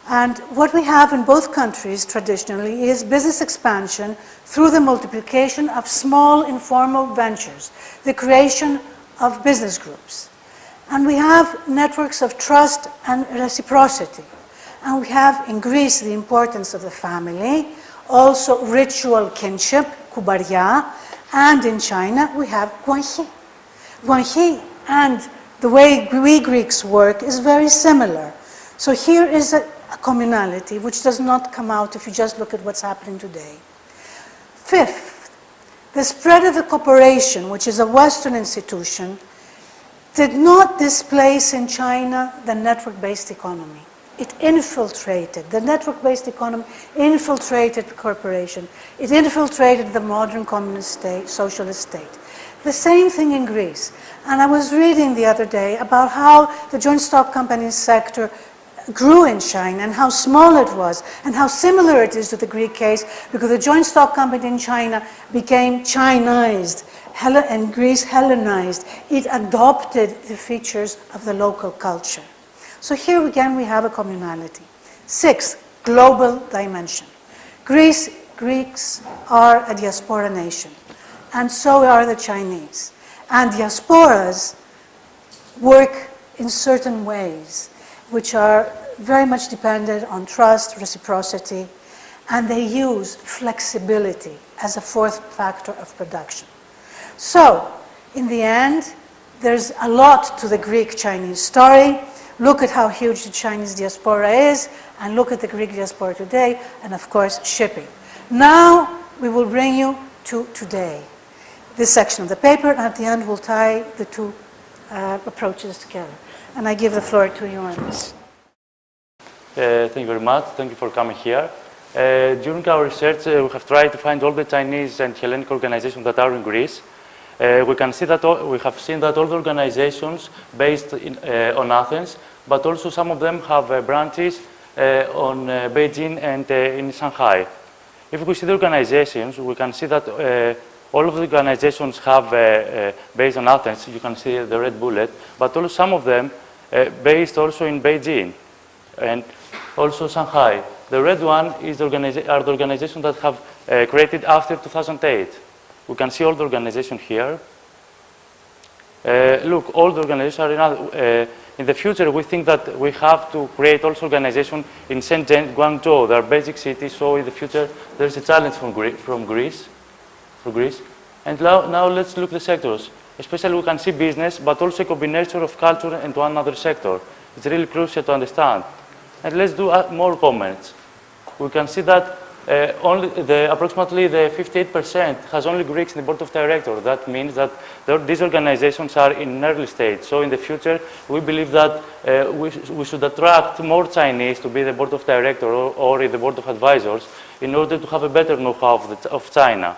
And what we have in both countries traditionally is business expansion through the multiplication of small informal ventures, the creation of business groups. And we have networks of trust and reciprocity. And we have in Greece the importance of the family, also ritual kinship, kubaria, and in China we have guanxi. Guanxi and the way we Greeks work is very similar. So here is a communality which does not come out if you just look at what's happening today. Fifth, the spread of the corporation, which is a Western institution, did not displace in China the network-based economy. It infiltrated, the network-based economy infiltrated the corporation. It infiltrated the modern communist state, socialist state. The same thing in Greece. And I was reading the other day about how the joint stock company sector grew in China and how small it was and how similar it is to the Greek case, because the joint stock company in China became Chinized and Greece Hellenized. It adopted the features of the local culture. So here again we have a communality. Sixth, global dimension. Greeks are a diaspora nation, and so are the Chinese. And diasporas work in certain ways, which are very much dependent on trust, reciprocity, and they use flexibility as a fourth factor of production. So, in the end, there's a lot to the Greek-Chinese story. Look at how huge the Chinese diaspora is, and look at the Greek diaspora today, and of course, shipping. Now, we will bring you to today, this section of the paper, and at the end, we'll tie the two approaches together. And I give the floor to you on this. Thank you very much. Thank you for coming here. During our research, we have tried to find all the Chinese and Hellenic organizations that are in Greece. We can see that we have seen that all the organizations based on Athens, but also some of them have branches on Beijing and in Shanghai. If we see the organizations, we can see that all of the organizations have based on Athens. You can see the red bullet, but also some of them based also in Beijing and also Shanghai. The red one is are the organizations that have created after 2008. We can see all the organizations here. Look, all the organizations are in the future. We think that we have to create also organizations in Shenzhen, Guangzhou. They are basic cities, so in the future there is a challenge for Greece. And now let's look at the sectors. Especially we can see business, but also a combination of culture and one other sector. It's really crucial to understand. And let's do more comments. We can see that approximately the 58% has only Greeks in the board of directors. That means that these organizations are in an early stage. So in the future, we believe that we should attract more Chinese to be the board of directors or in the board of advisors in order to have a better know-how of China.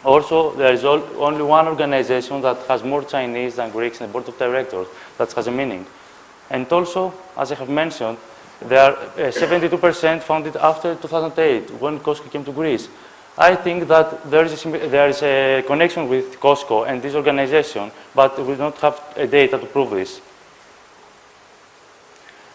Also, there is only one organization that has more Chinese than Greeks in the board of directors. That has a meaning. And also, as I have mentioned, there are 72% founded after 2008, when Costco came to Greece. I think that there is a connection with Costco and this organization, but we don't have data to prove this.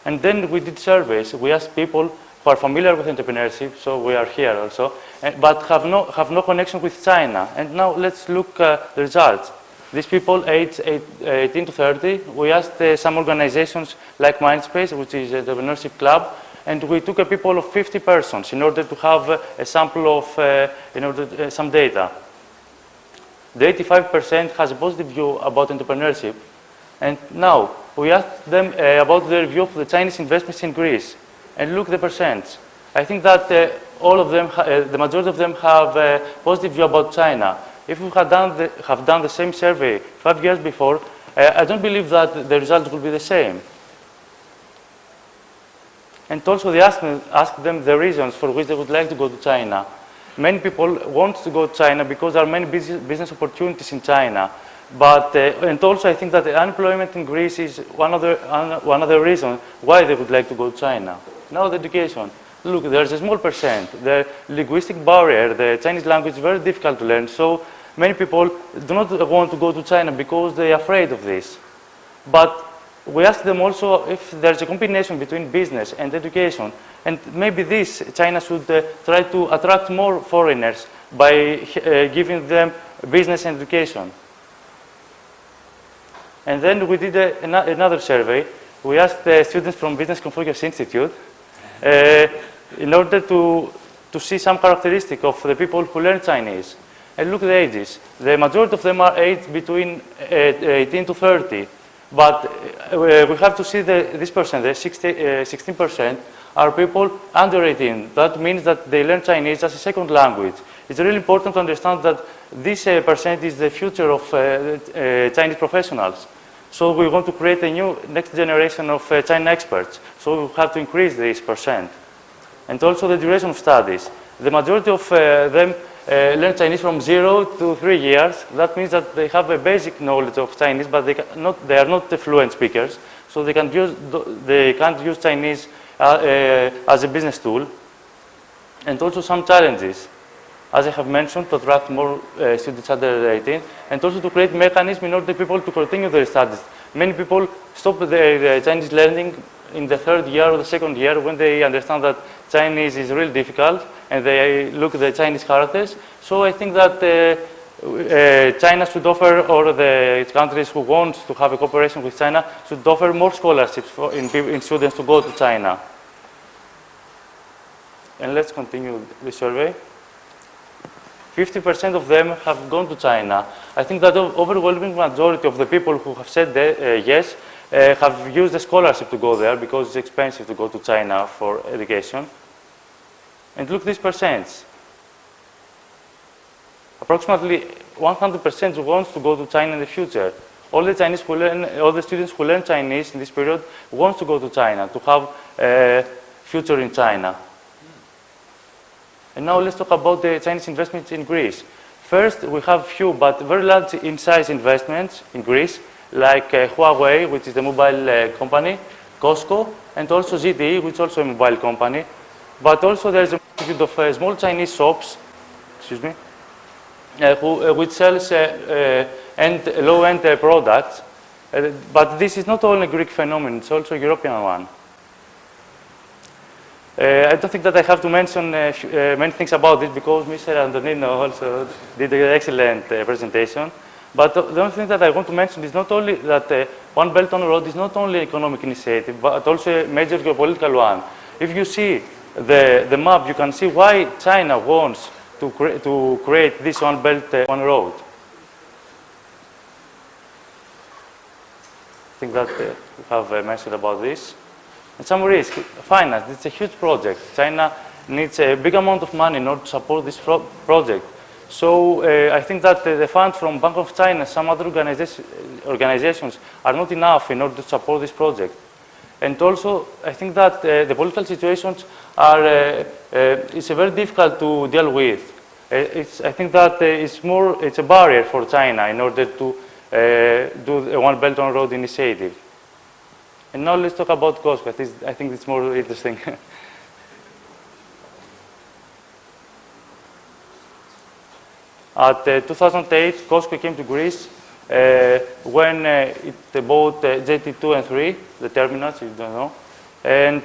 And then we did surveys. We asked people who are familiar with entrepreneurship, so we are here also, but have no connection with China. And now let's look at the results. These people aged 18 to 30, we asked some organizations like Mindspace, which is an entrepreneurship club, and we took a people of 50 persons in order to have a sample of some data. The 85% has a positive view about entrepreneurship, and now we asked them about their view of the Chinese investments in Greece, and look at the percents. I think that all of them, the majority of them have a positive view about China. If we have done the same survey 5 years before, I don't believe that the results will be the same. And also they ask them the reasons for which they would like to go to China. Many people want to go to China because there are many business opportunities in China. But, and also I think that the unemployment in Greece is one other reason why they would like to go to China. Now the education. Look, there's a small percent. The linguistic barrier, the Chinese language is very difficult to learn. So many people do not want to go to China because they are afraid of this. But we ask them also if there's a combination between business and education. And maybe this, China should try to attract more foreigners by giving them business and education. And then we did another survey. We asked the students from Business Komfúkιος Institute in order to see some characteristic of the people who learn Chinese. And look at the ages. The majority of them are aged between 18 to 30. But we have to see this percent, the 16% are people under 18. That means that they learn Chinese as a second language. It's really important to understand that this percent is the future of Chinese professionals. So we want to create a new next generation of China experts. So we have to increase this percent. And also the duration of studies. The majority of them learn Chinese from 0 to 3 years. That means that they have a basic knowledge of Chinese, but they are not the fluent speakers. So they can't use Chinese as a business tool. And also some challenges, as I have mentioned, to attract more students under 18, and also to create mechanisms in order for people to continue their studies. Many people stop their Chinese learning in the 3rd year or the 2nd year when they understand that Chinese is really difficult and they look at the Chinese characters. So I think that China should offer, or the countries who want to have a cooperation with China should offer more scholarships in students to go to China. And let's continue the survey. 50% of them have gone to China. I think that the overwhelming majority of the people who have said yes have used a scholarship to go there because it's expensive to go to China for education. And look at these percents. Approximately 100% wants to go to China in the future. All the students who learn Chinese in this period want to go to China to have a future in China. And now let's talk about the Chinese investments in Greece. First, we have few but very large in size investments in Greece, like Huawei, which is the mobile company, Costco, and also ZTE, which is also a mobile company. But also there's a multitude of small Chinese shops, which sells low-end products. But this is not only a Greek phenomenon, it's also a European one. I don't think that I have to mention many things about this because Mr. Antonino also did an excellent presentation. But the only thing that I want to mention is not only that One Belt, One Road is not only an economic initiative, but also a major geopolitical one. If you see the map, you can see why China wants to create this One Belt, One Road. I think that we have mentioned about this. And some risk, finance, it's a huge project. China needs a big amount of money in order to support this project. So I think that the funds from Bank of China and some other organizations are not enough in order to support this project. And also, I think that the political situations it's very difficult to deal with. I think that it's a barrier for China in order to do a One Belt, One Road initiative. And now let's talk about Costco. I think it's more interesting. At 2008, Costco came to Greece when it bought JT2 and 3, the terminals, if you don't know. And,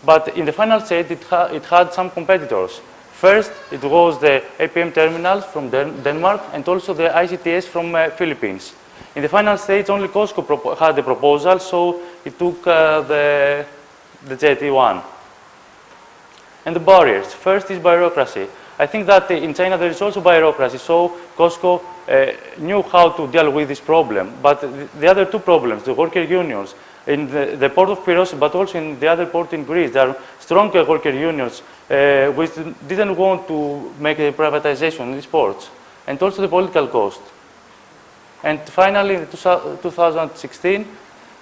but in the final stage, it had some competitors. First, it was the APM terminals from Denmark and also the ICTS from Philippines. In the final stage, only Costco had the proposal, so it took the JT1. And the barriers. First is bureaucracy. I think that in China there is also bureaucracy, so Costco knew how to deal with this problem. But the other two problems, the worker unions in the port of Piraeus, but also in the other port in Greece. There are strong worker unions which didn't want to make a privatization in these ports, and also the political cost. And finally, in 2016,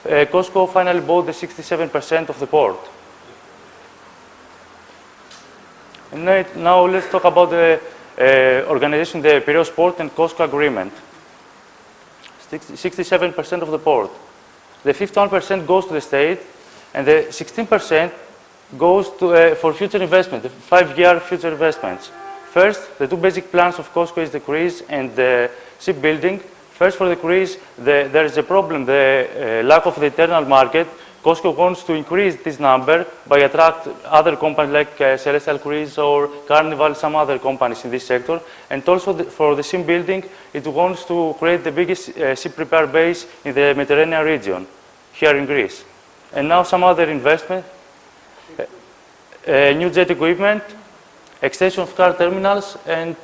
COSCO finally bought the 67% of the port. And now let's talk about the organization, the Piraeus port and COSCO agreement. 67% of the port. The 51% goes to the state, and the 16% goes to, for future investment, the 5-year future investments. First, the two basic plans of COSCO is the cruise and the shipbuilding. First, for the cruise, there is a problem, the lack of the internal market. COSCO wants to increase this number by attract other companies like Celestial Cruise or Carnival, some other companies in this sector. And also for the shipbuilding, it wants to create the biggest ship repair base in the Mediterranean region, here in Greece. And now some other investment, new jet equipment, extension of car terminals, and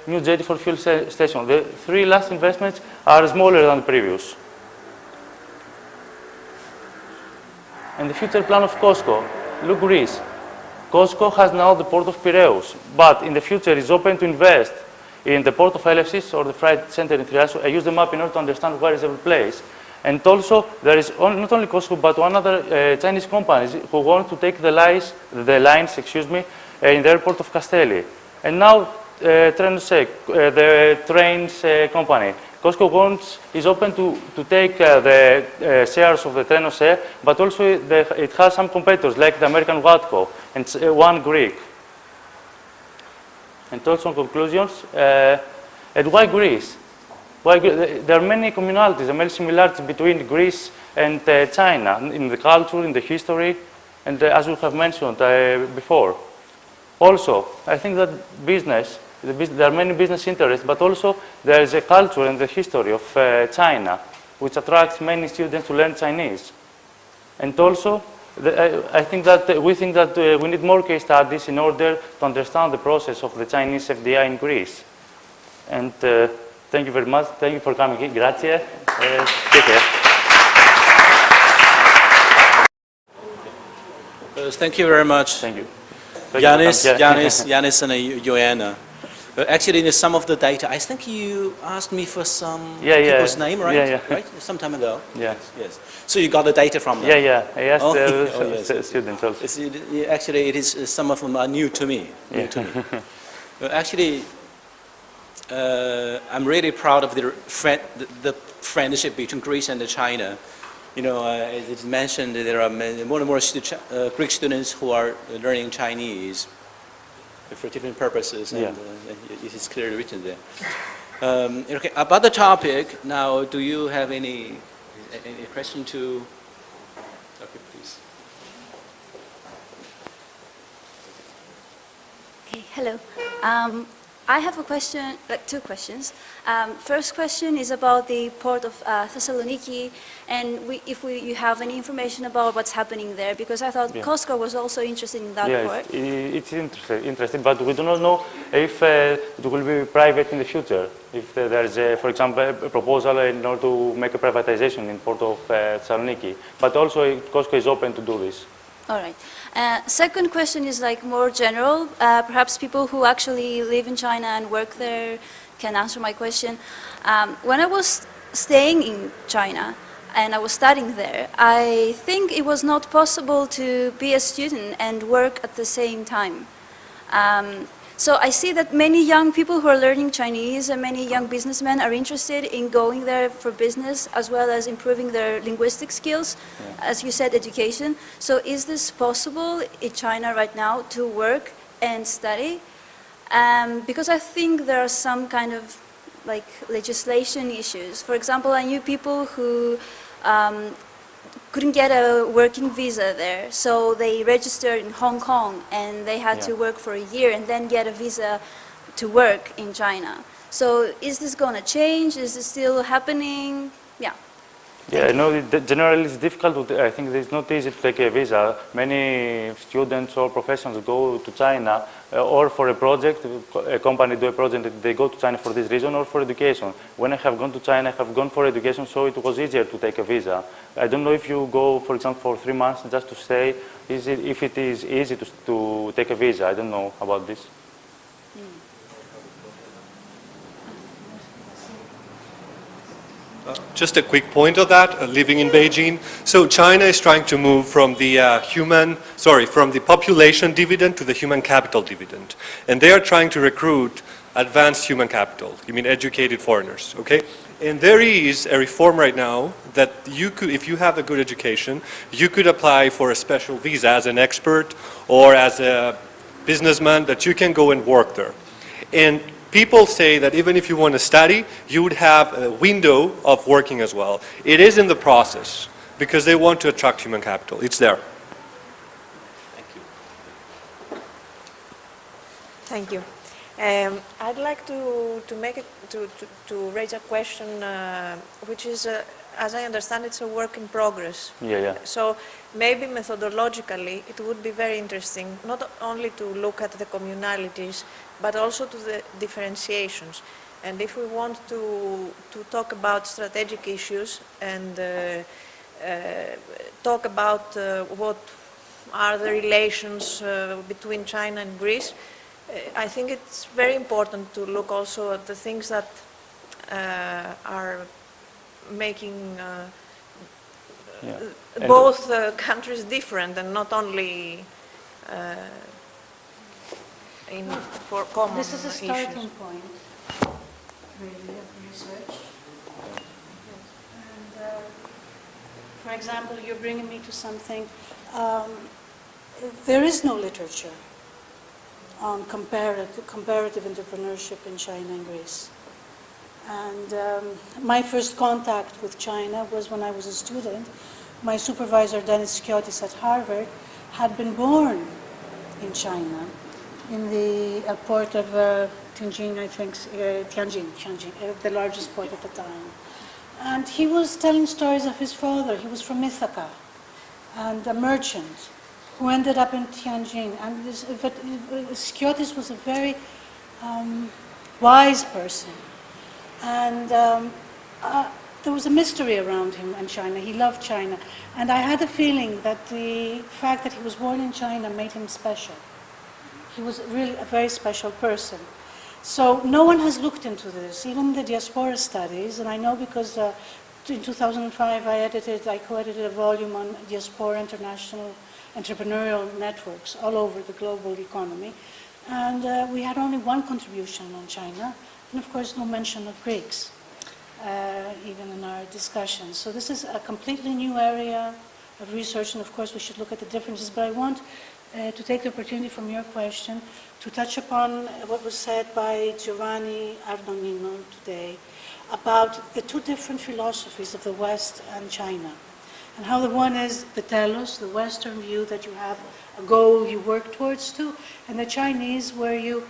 new jetty for fuel station. The three last investments are smaller than the previous. And the future plan of COSCO, look Greece. COSCO has now the port of Piraeus, but in the future is open to invest in the port of Elefsis or the freight center in Thriasio. I use the map in order to understand where is every place. And also, there is not only COSCO, but one other Chinese companies who want to take the lines, in the airport of Castelli. And now, Trenose, the trains company. COSCO is open to take the shares of the Trenose, but also it has some competitors like the American Watco and one Greek. And also conclusions, and why Greece? There are many commonalities, many similarities between Greece and China in the culture, in the history, and as we have mentioned before. Also, I think that there are many business interests, but also there is a culture and the history of China, which attracts many students to learn Chinese. And also, I think that we think that we need more case studies in order to understand the process of the Chinese FDI in Greece. And thank you very much. Thank you for coming here. Grazie. Take care. Thank you very much. Thank you. Yanis and Joanna. Actually, in some of the data, I think you asked me for some people's name, right? Right? Some time ago. Yes. Yes. So you got the data from them? Yeah. I asked students also. Actually, it is some of them are new to me. Actually, I'm really proud of the friendship between Greece and China. You know, as it's mentioned, there are more and more Greek students who are learning Chinese for different purposes, and it is clearly written there. Okay, about the topic, now, do you have any question to? Okay, please. Okay, hello. I have a question, like two questions. First question is about the port of Thessaloniki, and if you have any information about what's happening there, because I thought COSCO was also interested in that port. It's interesting, but we do not know if it will be private in the future. If there is, for example, a proposal in order to make a privatization in port of Thessaloniki, but also COSCO is open to do this. All right. Second question is like more general. Perhaps people who actually live in China and work there can answer my question. When I was staying in China and I was studying there, I think it was not possible to be a student and work at the same time. So I see that many young people who are learning Chinese and many young businessmen are interested in going there for business as well as improving their linguistic skills, as you said, education. So is this possible in China right now to work and study? Because I think there are some kind of like legislation issues. For example, I knew people who couldn't get a working visa there, so they registered in Hong Kong and they had to work for a year and then get a visa to work in China. So is this going to change? Is this still happening? Yeah. Yeah, no, generally it's difficult I think it's not easy to take a visa. Many students or professionals go to China or for a project, a company do a project, they go to China for this reason or for education. When I have gone to China, I have gone for education, so it was easier to take a visa. I don't know if you go, for example, for 3 months just to stay, if it is easy to take a visa. I don't know about this. Just a quick point of that, living in Beijing. So China is trying to move from the from the population dividend to the human capital dividend. And they are trying to recruit advanced human capital. You mean educated foreigners, okay? And there is a reform right now that you could, if you have a good education, you could apply for a special visa as an expert or as a businessman that you can go and work there. And people say that even if you want to study, you would have a window of working as well. It is in the process because they want to attract human capital. It's there. Thank you. Thank you. I'd like to raise a question, which is, as I understand, it's a work in progress. Yeah. So maybe methodologically, it would be very interesting not only to look at the communalities, but also to the differentiations. And if we want to talk about strategic issues and talk about what are the relations between China and Greece, I think it's very important to look also at the things that are making both countries different and not only for common issues. This is a starting point, really, of research. And, for example, you're bringing me to something. There is no literature on comparative entrepreneurship in China and Greece. And my first contact with China was when I was a student. My supervisor, Dennis Skiotis at Harvard, had been born in China, in the port of Tianjin, I think, Tianjin, the largest port at the time. And he was telling stories of his father. He was from Ithaca, and a merchant who ended up in Tianjin. And Skiotis was a very wise person. And there was a mystery around him and China. He loved China. And I had a feeling that the fact that he was born in China made him special. He was really a very special person. So no one has looked into this, even the diaspora studies. And I know because in 2005 I co-edited a volume on diaspora international entrepreneurial networks all over the global economy. And we had only one contribution on China. And of course, no mention of Greeks, even in our discussions. So this is a completely new area of research, and of course we should look at the differences. But I want to take the opportunity from your question to touch upon what was said by Giovanni Arnonino today about the two different philosophies of the West and China, and how the one is the telos, the Western view that you have a goal you work towards to, and the Chinese where you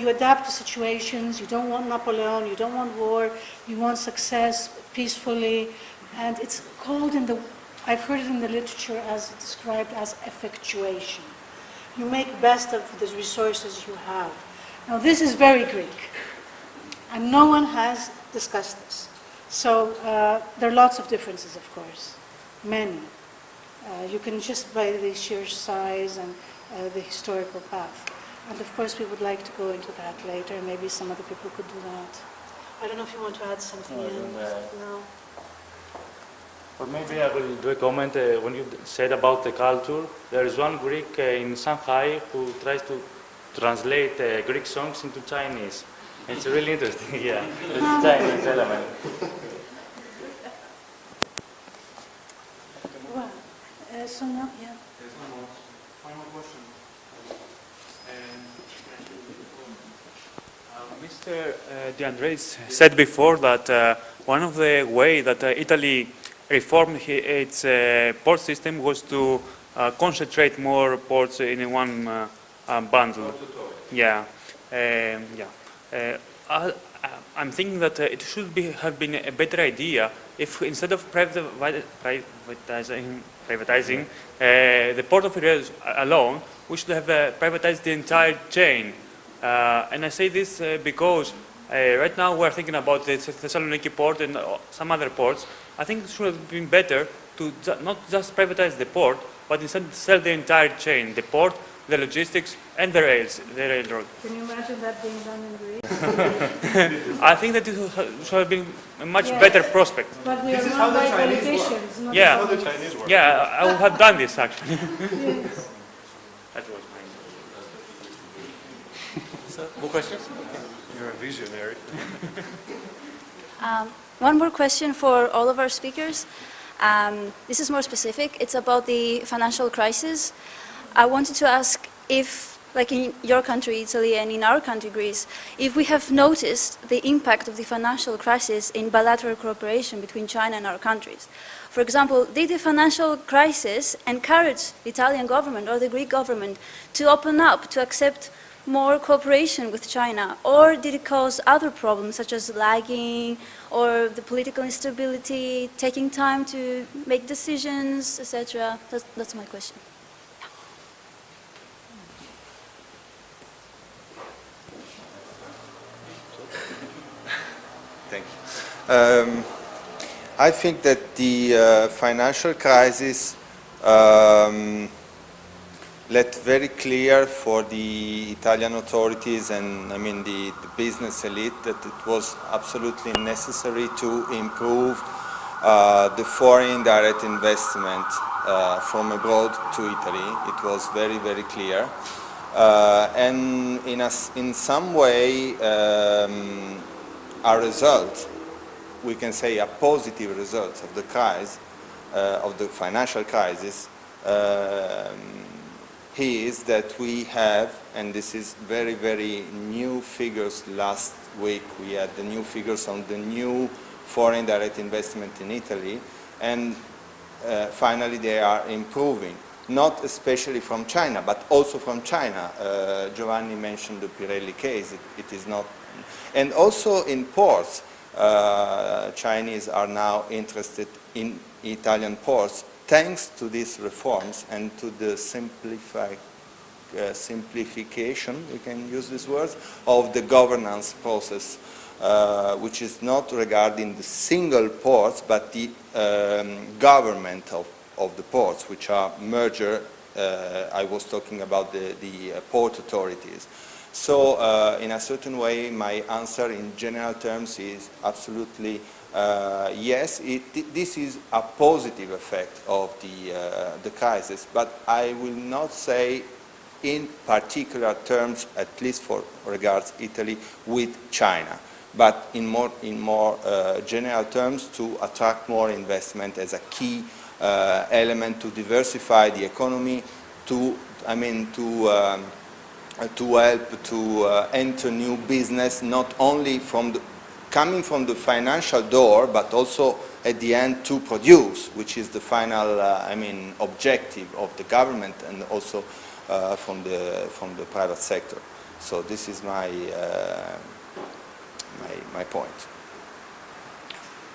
adapt to situations. You don't want Napoleon, you don't want war, you want success peacefully. And it's called I've heard it in the literature as described as effectuation. You make best of the resources you have. Now this is very Greek, and no one has discussed this. So there are lots of differences, of course, many. You can just by the sheer size and the historical path. And of course, we would like to go into that later. Maybe some other people could do that. I don't know if you want to add something in. No. Or maybe I will do a comment. When you said about the culture, there is one Greek in Shanghai who tries to translate Greek songs into Chinese. It's really interesting, yeah. The Chinese element. Well, so now, yeah. There's one more final question. Mr. De Andres said before that one of the ways that Italy reformed its port system was to concentrate more ports in one bundle. Yeah. I'm thinking that it should have been a better idea if instead of privatizing the port of Piraeus alone, we should have privatized the entire chain. And I say this because right now we're thinking about the Thessaloniki port and some other ports. I think it should have been better to not just privatize the port, but instead sell the entire chain, the port, the logistics, and the railroad. Can you imagine that being done in Greece? I think that it should have been a much better prospect. But we are run by politicians, not yeah, how the Chinese work. Yeah, I would have done this actually. Yes. That was mine. More questions? Okay. You're a visionary. One more question for all of our speakers. This is more specific. It's about the financial crisis. I wanted to ask if, like in your country, Italy, and in our country, Greece, if we have noticed the impact of the financial crisis in bilateral cooperation between China and our countries. For example, did the financial crisis encourage the Italian government or the Greek government to open up, to accept more cooperation with China, or did it cause other problems such as lagging or the political instability, taking time to make decisions, etc.? That's my question. Thank you. I think that the financial crisis let very clear for the Italian authorities and the business elite that it was absolutely necessary to improve the foreign direct investment from abroad to Italy. It was very, very clear. And in some way, our result, we can say a positive result of the crisis, of the financial crisis, is that we have, and this is very, very new figures. Last week we had the new figures on the new foreign direct investment in Italy, and finally they are improving. Not especially from China, but also from China. Giovanni mentioned the Pirelli case. It is not. And also in ports, Chinese are now interested in Italian ports, thanks to these reforms and to the simplification, we can use these words, of the governance process, which is not regarding the single ports, but the government of the ports, which are merger. I was talking about the port authorities. So in a certain way, my answer in general terms is absolutely yes, this is a positive effect of the crisis, but I will not say in particular terms, at least for regards Italy, with China, but in more general terms to attract more investment as a key element to diversify the economy, to help to enter new business, not only coming from the financial door, but also at the end to produce, which is the final, objective of the government and also from the private sector. So this is my point.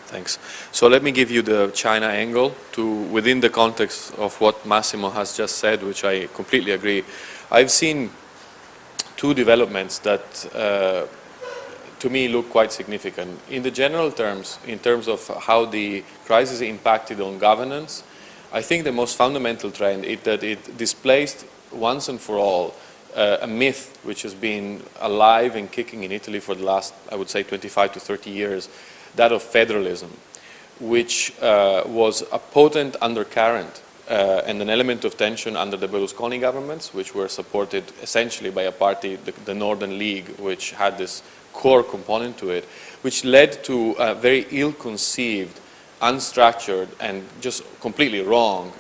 Thanks. So let me give you the China angle within the context of what Massimo has just said, which I completely agree. I've seen two developments that to me look quite significant. In the general terms, in terms of how the crisis impacted on governance, I think the most fundamental trend is that it displaced once and for all a myth which has been alive and kicking in Italy for the last, I would say, 25 to 30 years, that of federalism, which was a potent undercurrent and an element of tension under the Berlusconi governments, which were supported essentially by a party, the Northern League, which had this core component to it, which led to a very ill-conceived, unstructured, and just completely wrong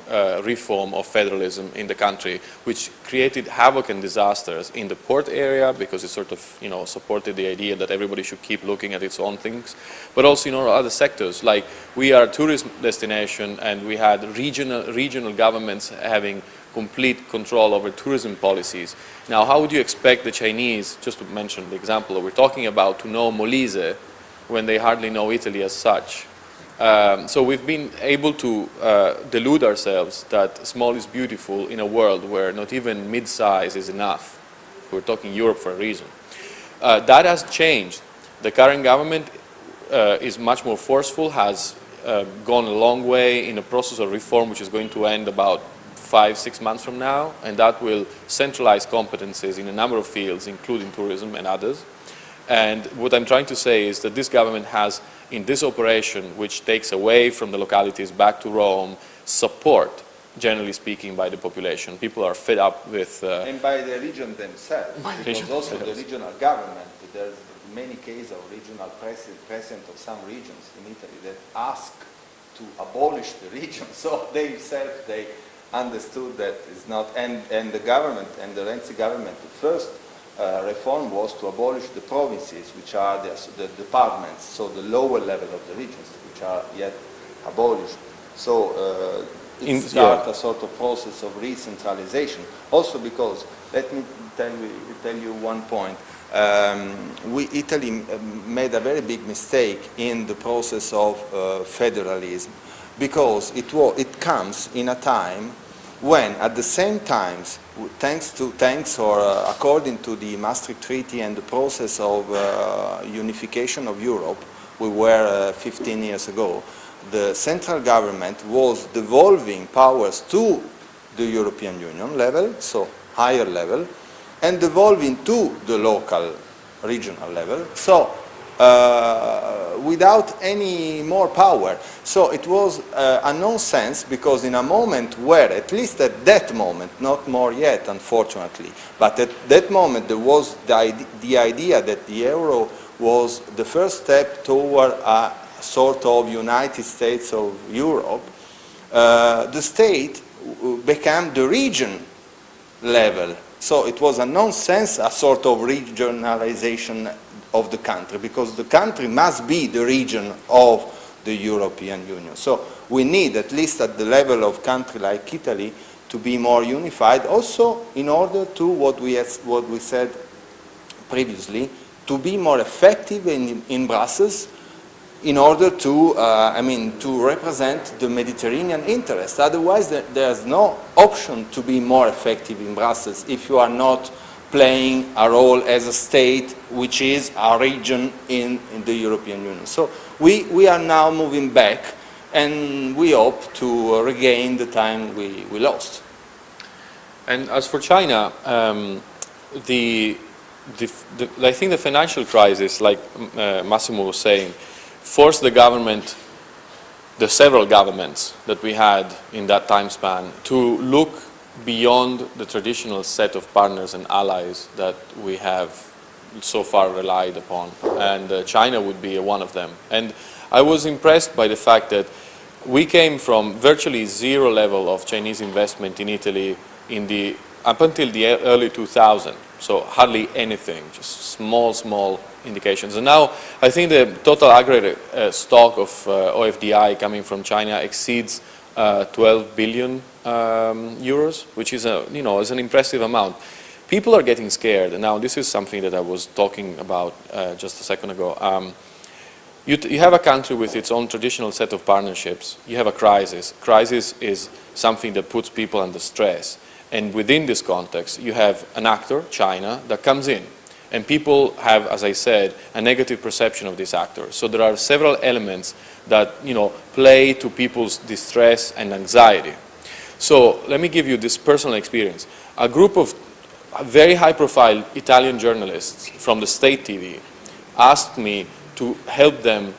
reform of federalism in the country, which created havoc and disasters in the port area because it sort of, supported the idea that everybody should keep looking at its own things, but also in other sectors. Like we are a tourist destination, and we had regional governments having complete control over tourism policies. Now, how would you expect the Chinese, just to mention the example that we're talking about, to know Molise when they hardly know Italy as such. So we've been able to delude ourselves that small is beautiful in a world where not even mid-size is enough. We're talking Europe for a reason. That has changed. The current government is much more forceful, has gone a long way in a process of reform which is going to end about 5-6 months from now, and that will centralize competences in a number of fields, including tourism and others. And what I'm trying to say is that this government has, in this operation, which takes away from the localities back to Rome, support, generally speaking, by the population. People are fed up with... and by the region themselves, because also the regional government, there's many cases of regional president of some regions in Italy that ask to abolish the region, so they themselves, they understood that it's not, and the government, and the Renzi government, the first reform was to abolish the provinces, which are the departments, so the lower level of the regions, which are yet abolished. So it starts a sort of process of re-centralization. Also because, let me tell you one point, Italy made a very big mistake in the process of federalism, because it comes in a time when, at the same time, according to the Maastricht Treaty and the process of unification of Europe, we were 15 years ago, the central government was devolving powers to the European Union level, so higher level, and devolving to the local, regional level, so without any more power. So it was a nonsense, because in a moment where, at least at that moment, not more yet, unfortunately, but at that moment there was the idea that the euro was the first step toward a sort of United States of Europe, the state became the region level. So it was a nonsense, a sort of regionalization of the country, because the country must be the region of the European Union. So we need, at least at the level of country like Italy, to be more unified, also in order to what we said previously, to be more effective in Brussels, in order to, to represent the Mediterranean interest. Otherwise, there's no option to be more effective in Brussels if you are not playing a role as a state, which is a region in the European Union. So we are now moving back, and we hope to regain the time we lost. And as for China, I think the financial crisis, like Massimo was saying, forced the government, the several governments that we had in that time span, to look beyond the traditional set of partners and allies that we have so far relied upon. And China would be one of them. And I was impressed by the fact that we came from virtually zero level of Chinese investment in Italy up until the early 2000s. So hardly anything, just small indications. And now I think the total aggregate stock of OFDI coming from China exceeds 12 billion euros, which is is an impressive amount. People are getting scared, and now this is something that I was talking about just a second ago. You have a country with its own traditional set of partnerships. You have a crisis. Crisis is something that puts people under stress. And within this context, you have an actor, China, that comes in. And people have, as I said, a negative perception of this actor. So there are several elements that play to people's distress and anxiety. So let me give you this personal experience. A group of very high-profile Italian journalists from the state TV asked me to help them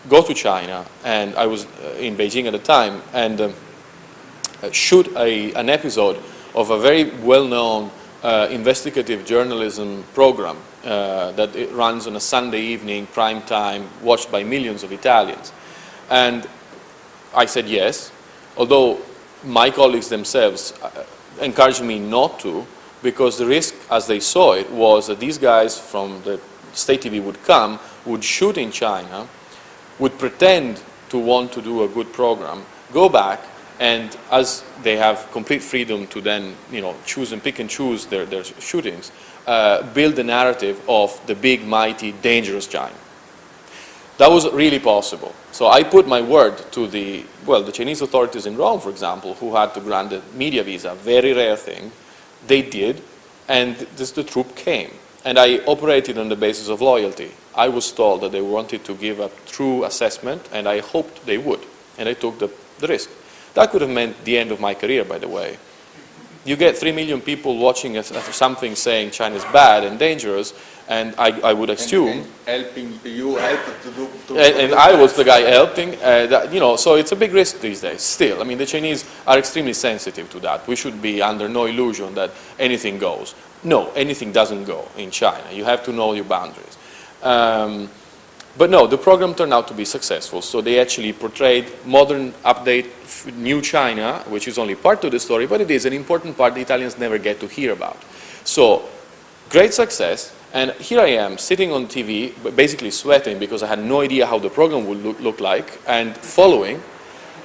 go to China, and I was in Beijing at the time, and shoot an episode of a very well-known investigative journalism program that it runs on a Sunday evening, prime time, watched by millions of Italians. And I said yes, although my colleagues themselves encouraged me not to, because the risk, as they saw it, was that these guys from the state TV would come, would shoot in China, would pretend to want to do a good program, go back, and as they have complete freedom to then choose and pick and choose their shootings, build the narrative of the big, mighty, dangerous China. That was really possible. So I put my word to the Chinese authorities in Rome, for example, who had to grant a media visa, very rare thing. They did, and the troop came. And I operated on the basis of loyalty. I was told that they wanted to give a true assessment, and I hoped they would. And I took the risk. That could have meant the end of my career, by the way. You get 3 million people watching something saying China is bad and dangerous, and I would assume... You helped to do... And I was the guy helping, so it's a big risk these days, still. I mean, the Chinese are extremely sensitive to that. We should be under no illusion that anything goes. No, anything doesn't go in China. You have to know your boundaries. But no, the program turned out to be successful. So they actually portrayed modern update, new China, which is only part of the story, but it is an important part the Italians never get to hear about. So great success. And here I am sitting on TV, basically sweating because I had no idea how the program would look like, and following.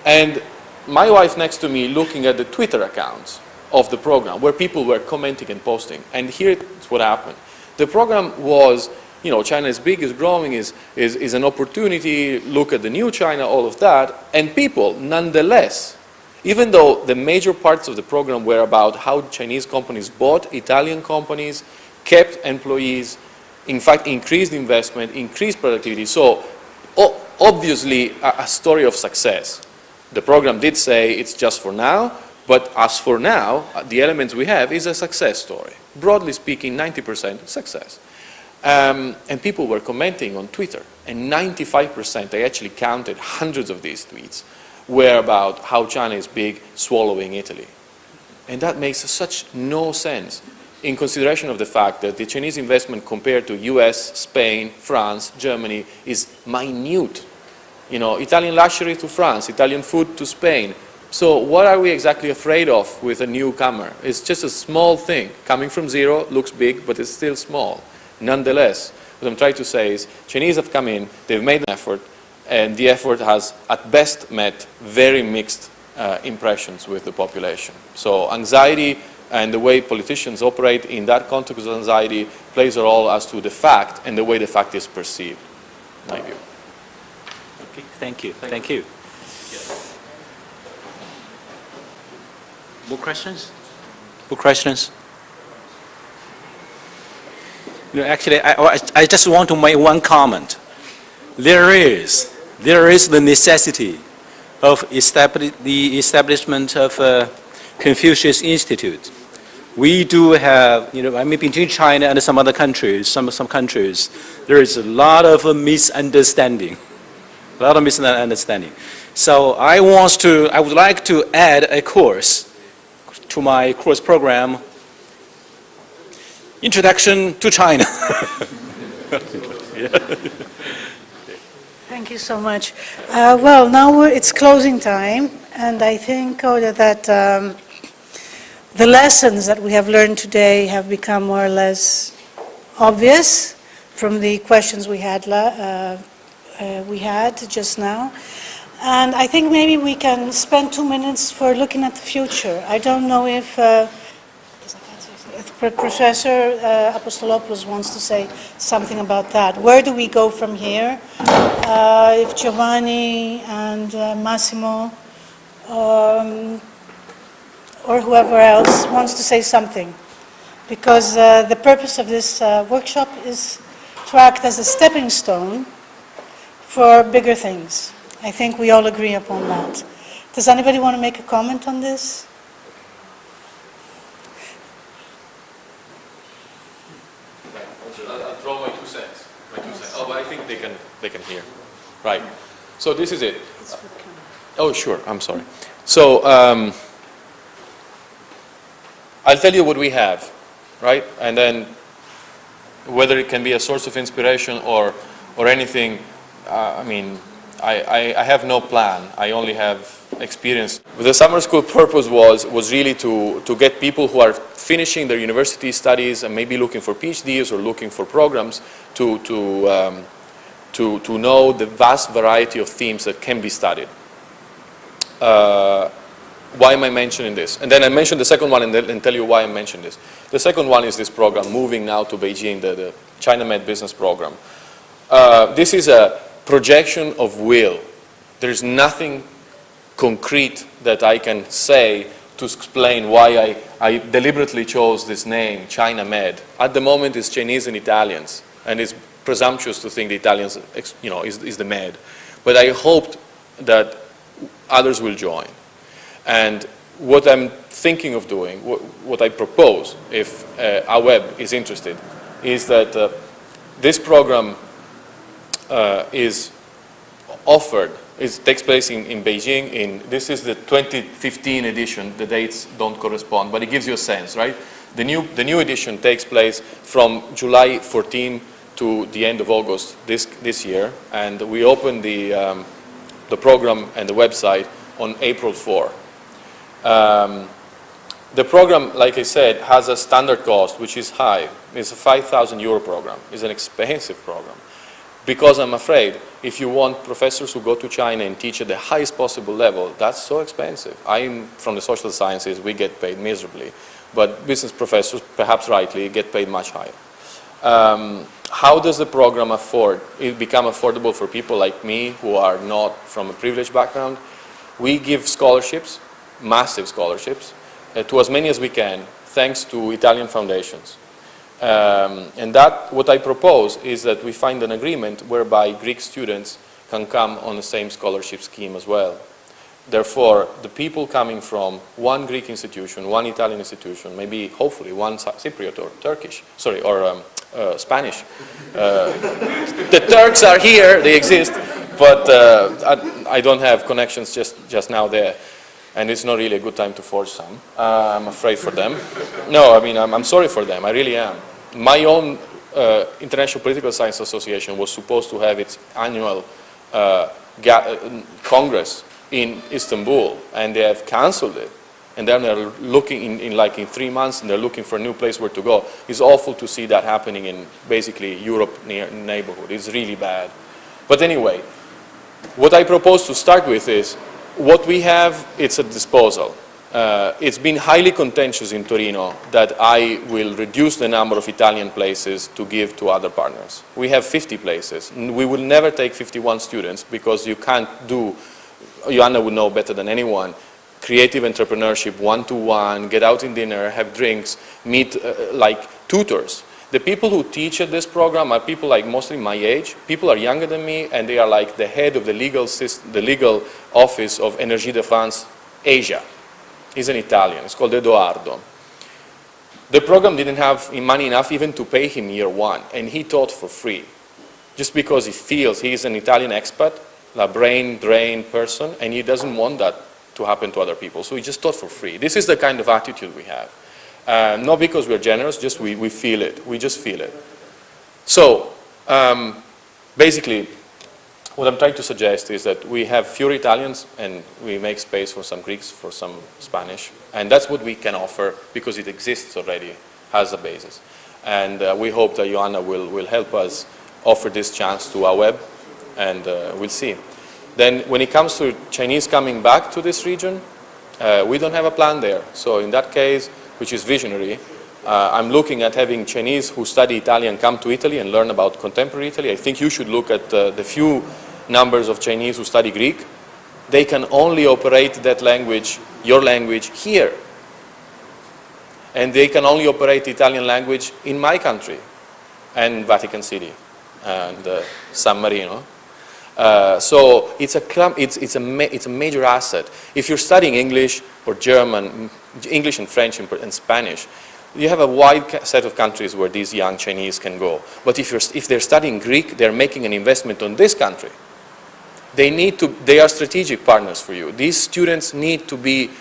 And my wife next to me looking at the Twitter accounts of the program where people were commenting and posting. And here's what happened. The program was, China is big, is growing, is an opportunity, look at the new China, all of that. And people, nonetheless, even though the major parts of the program were about how Chinese companies bought Italian companies, kept employees, in fact, increased investment, increased productivity. So obviously a story of success. The program did say it's just for now, but as for now, the elements we have is a success story. Broadly speaking, 90% success. And people were commenting on Twitter, and 95%, I actually counted hundreds of these tweets, were about how China is big, swallowing Italy. And that makes such no sense in consideration of the fact that the Chinese investment compared to US, Spain, France, Germany is minute. Italian luxury to France, Italian food to Spain. So what are we exactly afraid of with a newcomer? It's just a small thing. Coming from zero, looks big, but it's still small. Nonetheless, what I'm trying to say is Chinese have come in, they've made an effort, and the effort has at best met very mixed impressions with the population. So anxiety and the way politicians operate in that context of anxiety plays a role as to the fact and the way the fact is perceived, in my view. Okay, thank you. Thank you. More questions? More questions? Actually, I just want to make one comment. There is the necessity of the establishment of Confucius Institute. We do have, between China and some other countries, some countries, there is a lot of misunderstanding. So I would like to add a course to my course program, Introduction to China. Thank you so much. Well, now it's closing time, and I think that the lessons that we have learned today have become more or less obvious from the questions we had just now. And I think maybe we can spend 2 minutes for looking at the future. I don't know if Professor Apostolopoulos wants to say something about that. Where do we go from here? If Giovanni and Massimo or whoever else wants to say something. Because the purpose of this workshop is to act as a stepping stone for bigger things. I think we all agree upon that. Does anybody want to make a comment on this? I'll throw my 2 cents. Oh, but I think they can hear. Right. So this is it. Oh, sure. I'm sorry. So I'll tell you what we have, right? And then whether it can be a source of inspiration or anything. I have no plan. I only have experience. The summer school purpose was really to get people who are finishing their university studies and maybe looking for PhDs or looking for programs to know the vast variety of themes that can be studied. Why am I mentioning this? And then I mention the second one and tell you why I mentioned this. The second one is this program, moving now to Beijing, the China Med Business Program. This is a projection of will. There's nothing concrete that I can say to explain why I deliberately chose this name, China Med. At the moment, it's Chinese and Italians, and it's presumptuous to think the Italians, is the Med. But I hoped that others will join. And what I'm thinking of doing, what I propose, if AWEB is interested, is that this program is offered. It takes place in Beijing. This is the 2015 edition. The dates don't correspond, but it gives you a sense, right? The new edition takes place from July 14 to the end of August this year, and we opened the program and the website on April 4. The program, like I said, has a standard cost, which is high. It's a 5,000 euro program. It's an expensive program. Because I'm afraid, if you want professors who go to China and teach at the highest possible level, that's so expensive. I'm from the social sciences, we get paid miserably. But business professors, perhaps rightly, get paid much higher. How does the program become affordable for people like me who are not from a privileged background? We give scholarships, massive scholarships, to as many as we can, thanks to Italian foundations. And what I propose is that we find an agreement whereby Greek students can come on the same scholarship scheme as well. Therefore, the people coming from one Greek institution, one Italian institution, maybe hopefully one Cypriot or Turkish, or Spanish. The Turks are here, they exist, but I don't have connections just now there. And it's not really a good time to forge some. I'm afraid for them. No, I mean, I'm sorry for them, I really am. My own International Political Science Association was supposed to have its annual Congress in Istanbul, and they have cancelled it. And then they're looking in 3 months, and they're looking for a new place where to go. It's awful to see that happening in basically Europe neighborhood. It's really bad. But anyway, what I propose to start with is what we have, it's at disposal. It's been highly contentious in Torino that I will reduce the number of Italian places to give to other partners. We have 50 places. We will never take 51 students because you can't do, Joanna would know better than anyone, creative entrepreneurship, one-to-one, get out in dinner, have drinks, meet like tutors. The people who teach at this program are people like mostly my age. People are younger than me, and they are like the head of the legal system, the legal office of Énergie de France Asia. He's an Italian. It's called Edoardo. The program didn't have money enough even to pay him year one, and he taught for free, just because he feels he's an Italian expat, a brain drain person, and he doesn't want that to happen to other people. So he just taught for free. This is the kind of attitude we have. Not because we're generous, just we feel it. We just feel it. So basically, what I'm trying to suggest is that we have fewer Italians and we make space for some Greeks, for some Spanish. And that's what we can offer because it exists already, has a basis. And we hope that Joanna will help us offer this chance to our web, and we'll see. Then when it comes to Chinese coming back to this region, we don't have a plan there. So in that case, which is visionary, I'm looking at having Chinese who study Italian come to Italy and learn about contemporary Italy. I think you should look at the few numbers of Chinese who study Greek. They can only operate that language, your language, here. And they can only operate Italian language in my country and Vatican City and San Marino. So it's a major asset. If you're studying English or German, English and French and Spanish, you have a wide set of countries where these young Chinese can go. But if they're studying Greek, they're making an investment on this country. They are strategic partners for you. These students need to be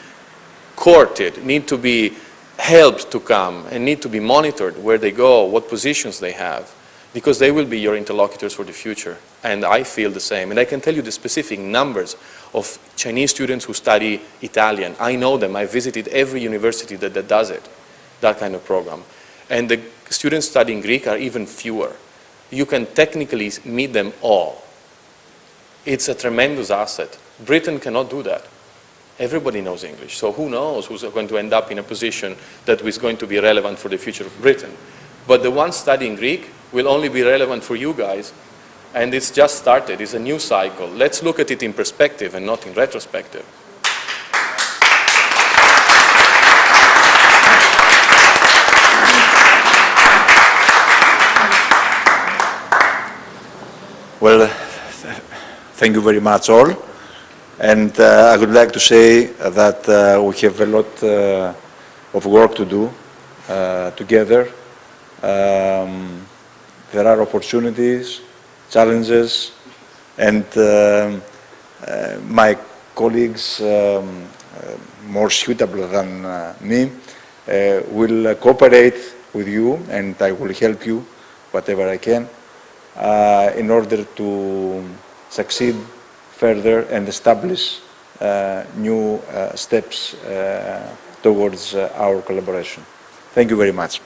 courted, need to be helped to come, and need to be monitored where they go, what positions they have, because they will be your interlocutors for the future. And I feel the same. And I can tell you the specific numbers of Chinese students who study Italian. I know them. I visited every university that does it, that kind of program. And the students studying Greek are even fewer. You can technically meet them all. It's a tremendous asset. Britain cannot do that. Everybody knows English. So who knows who's going to end up in a position that is going to be relevant for the future of Britain. But the ones studying Greek will only be relevant for you guys And it's just started. It's a new cycle. Let's look at it in perspective and not in retrospective. Well, thank you very much all. And I would like to say that we have a lot of work to do together. There are opportunities, challenges, and my colleagues, more suitable than me, will cooperate with you, and I will help you whatever I can in order to succeed further and establish new steps towards our collaboration. Thank you very much.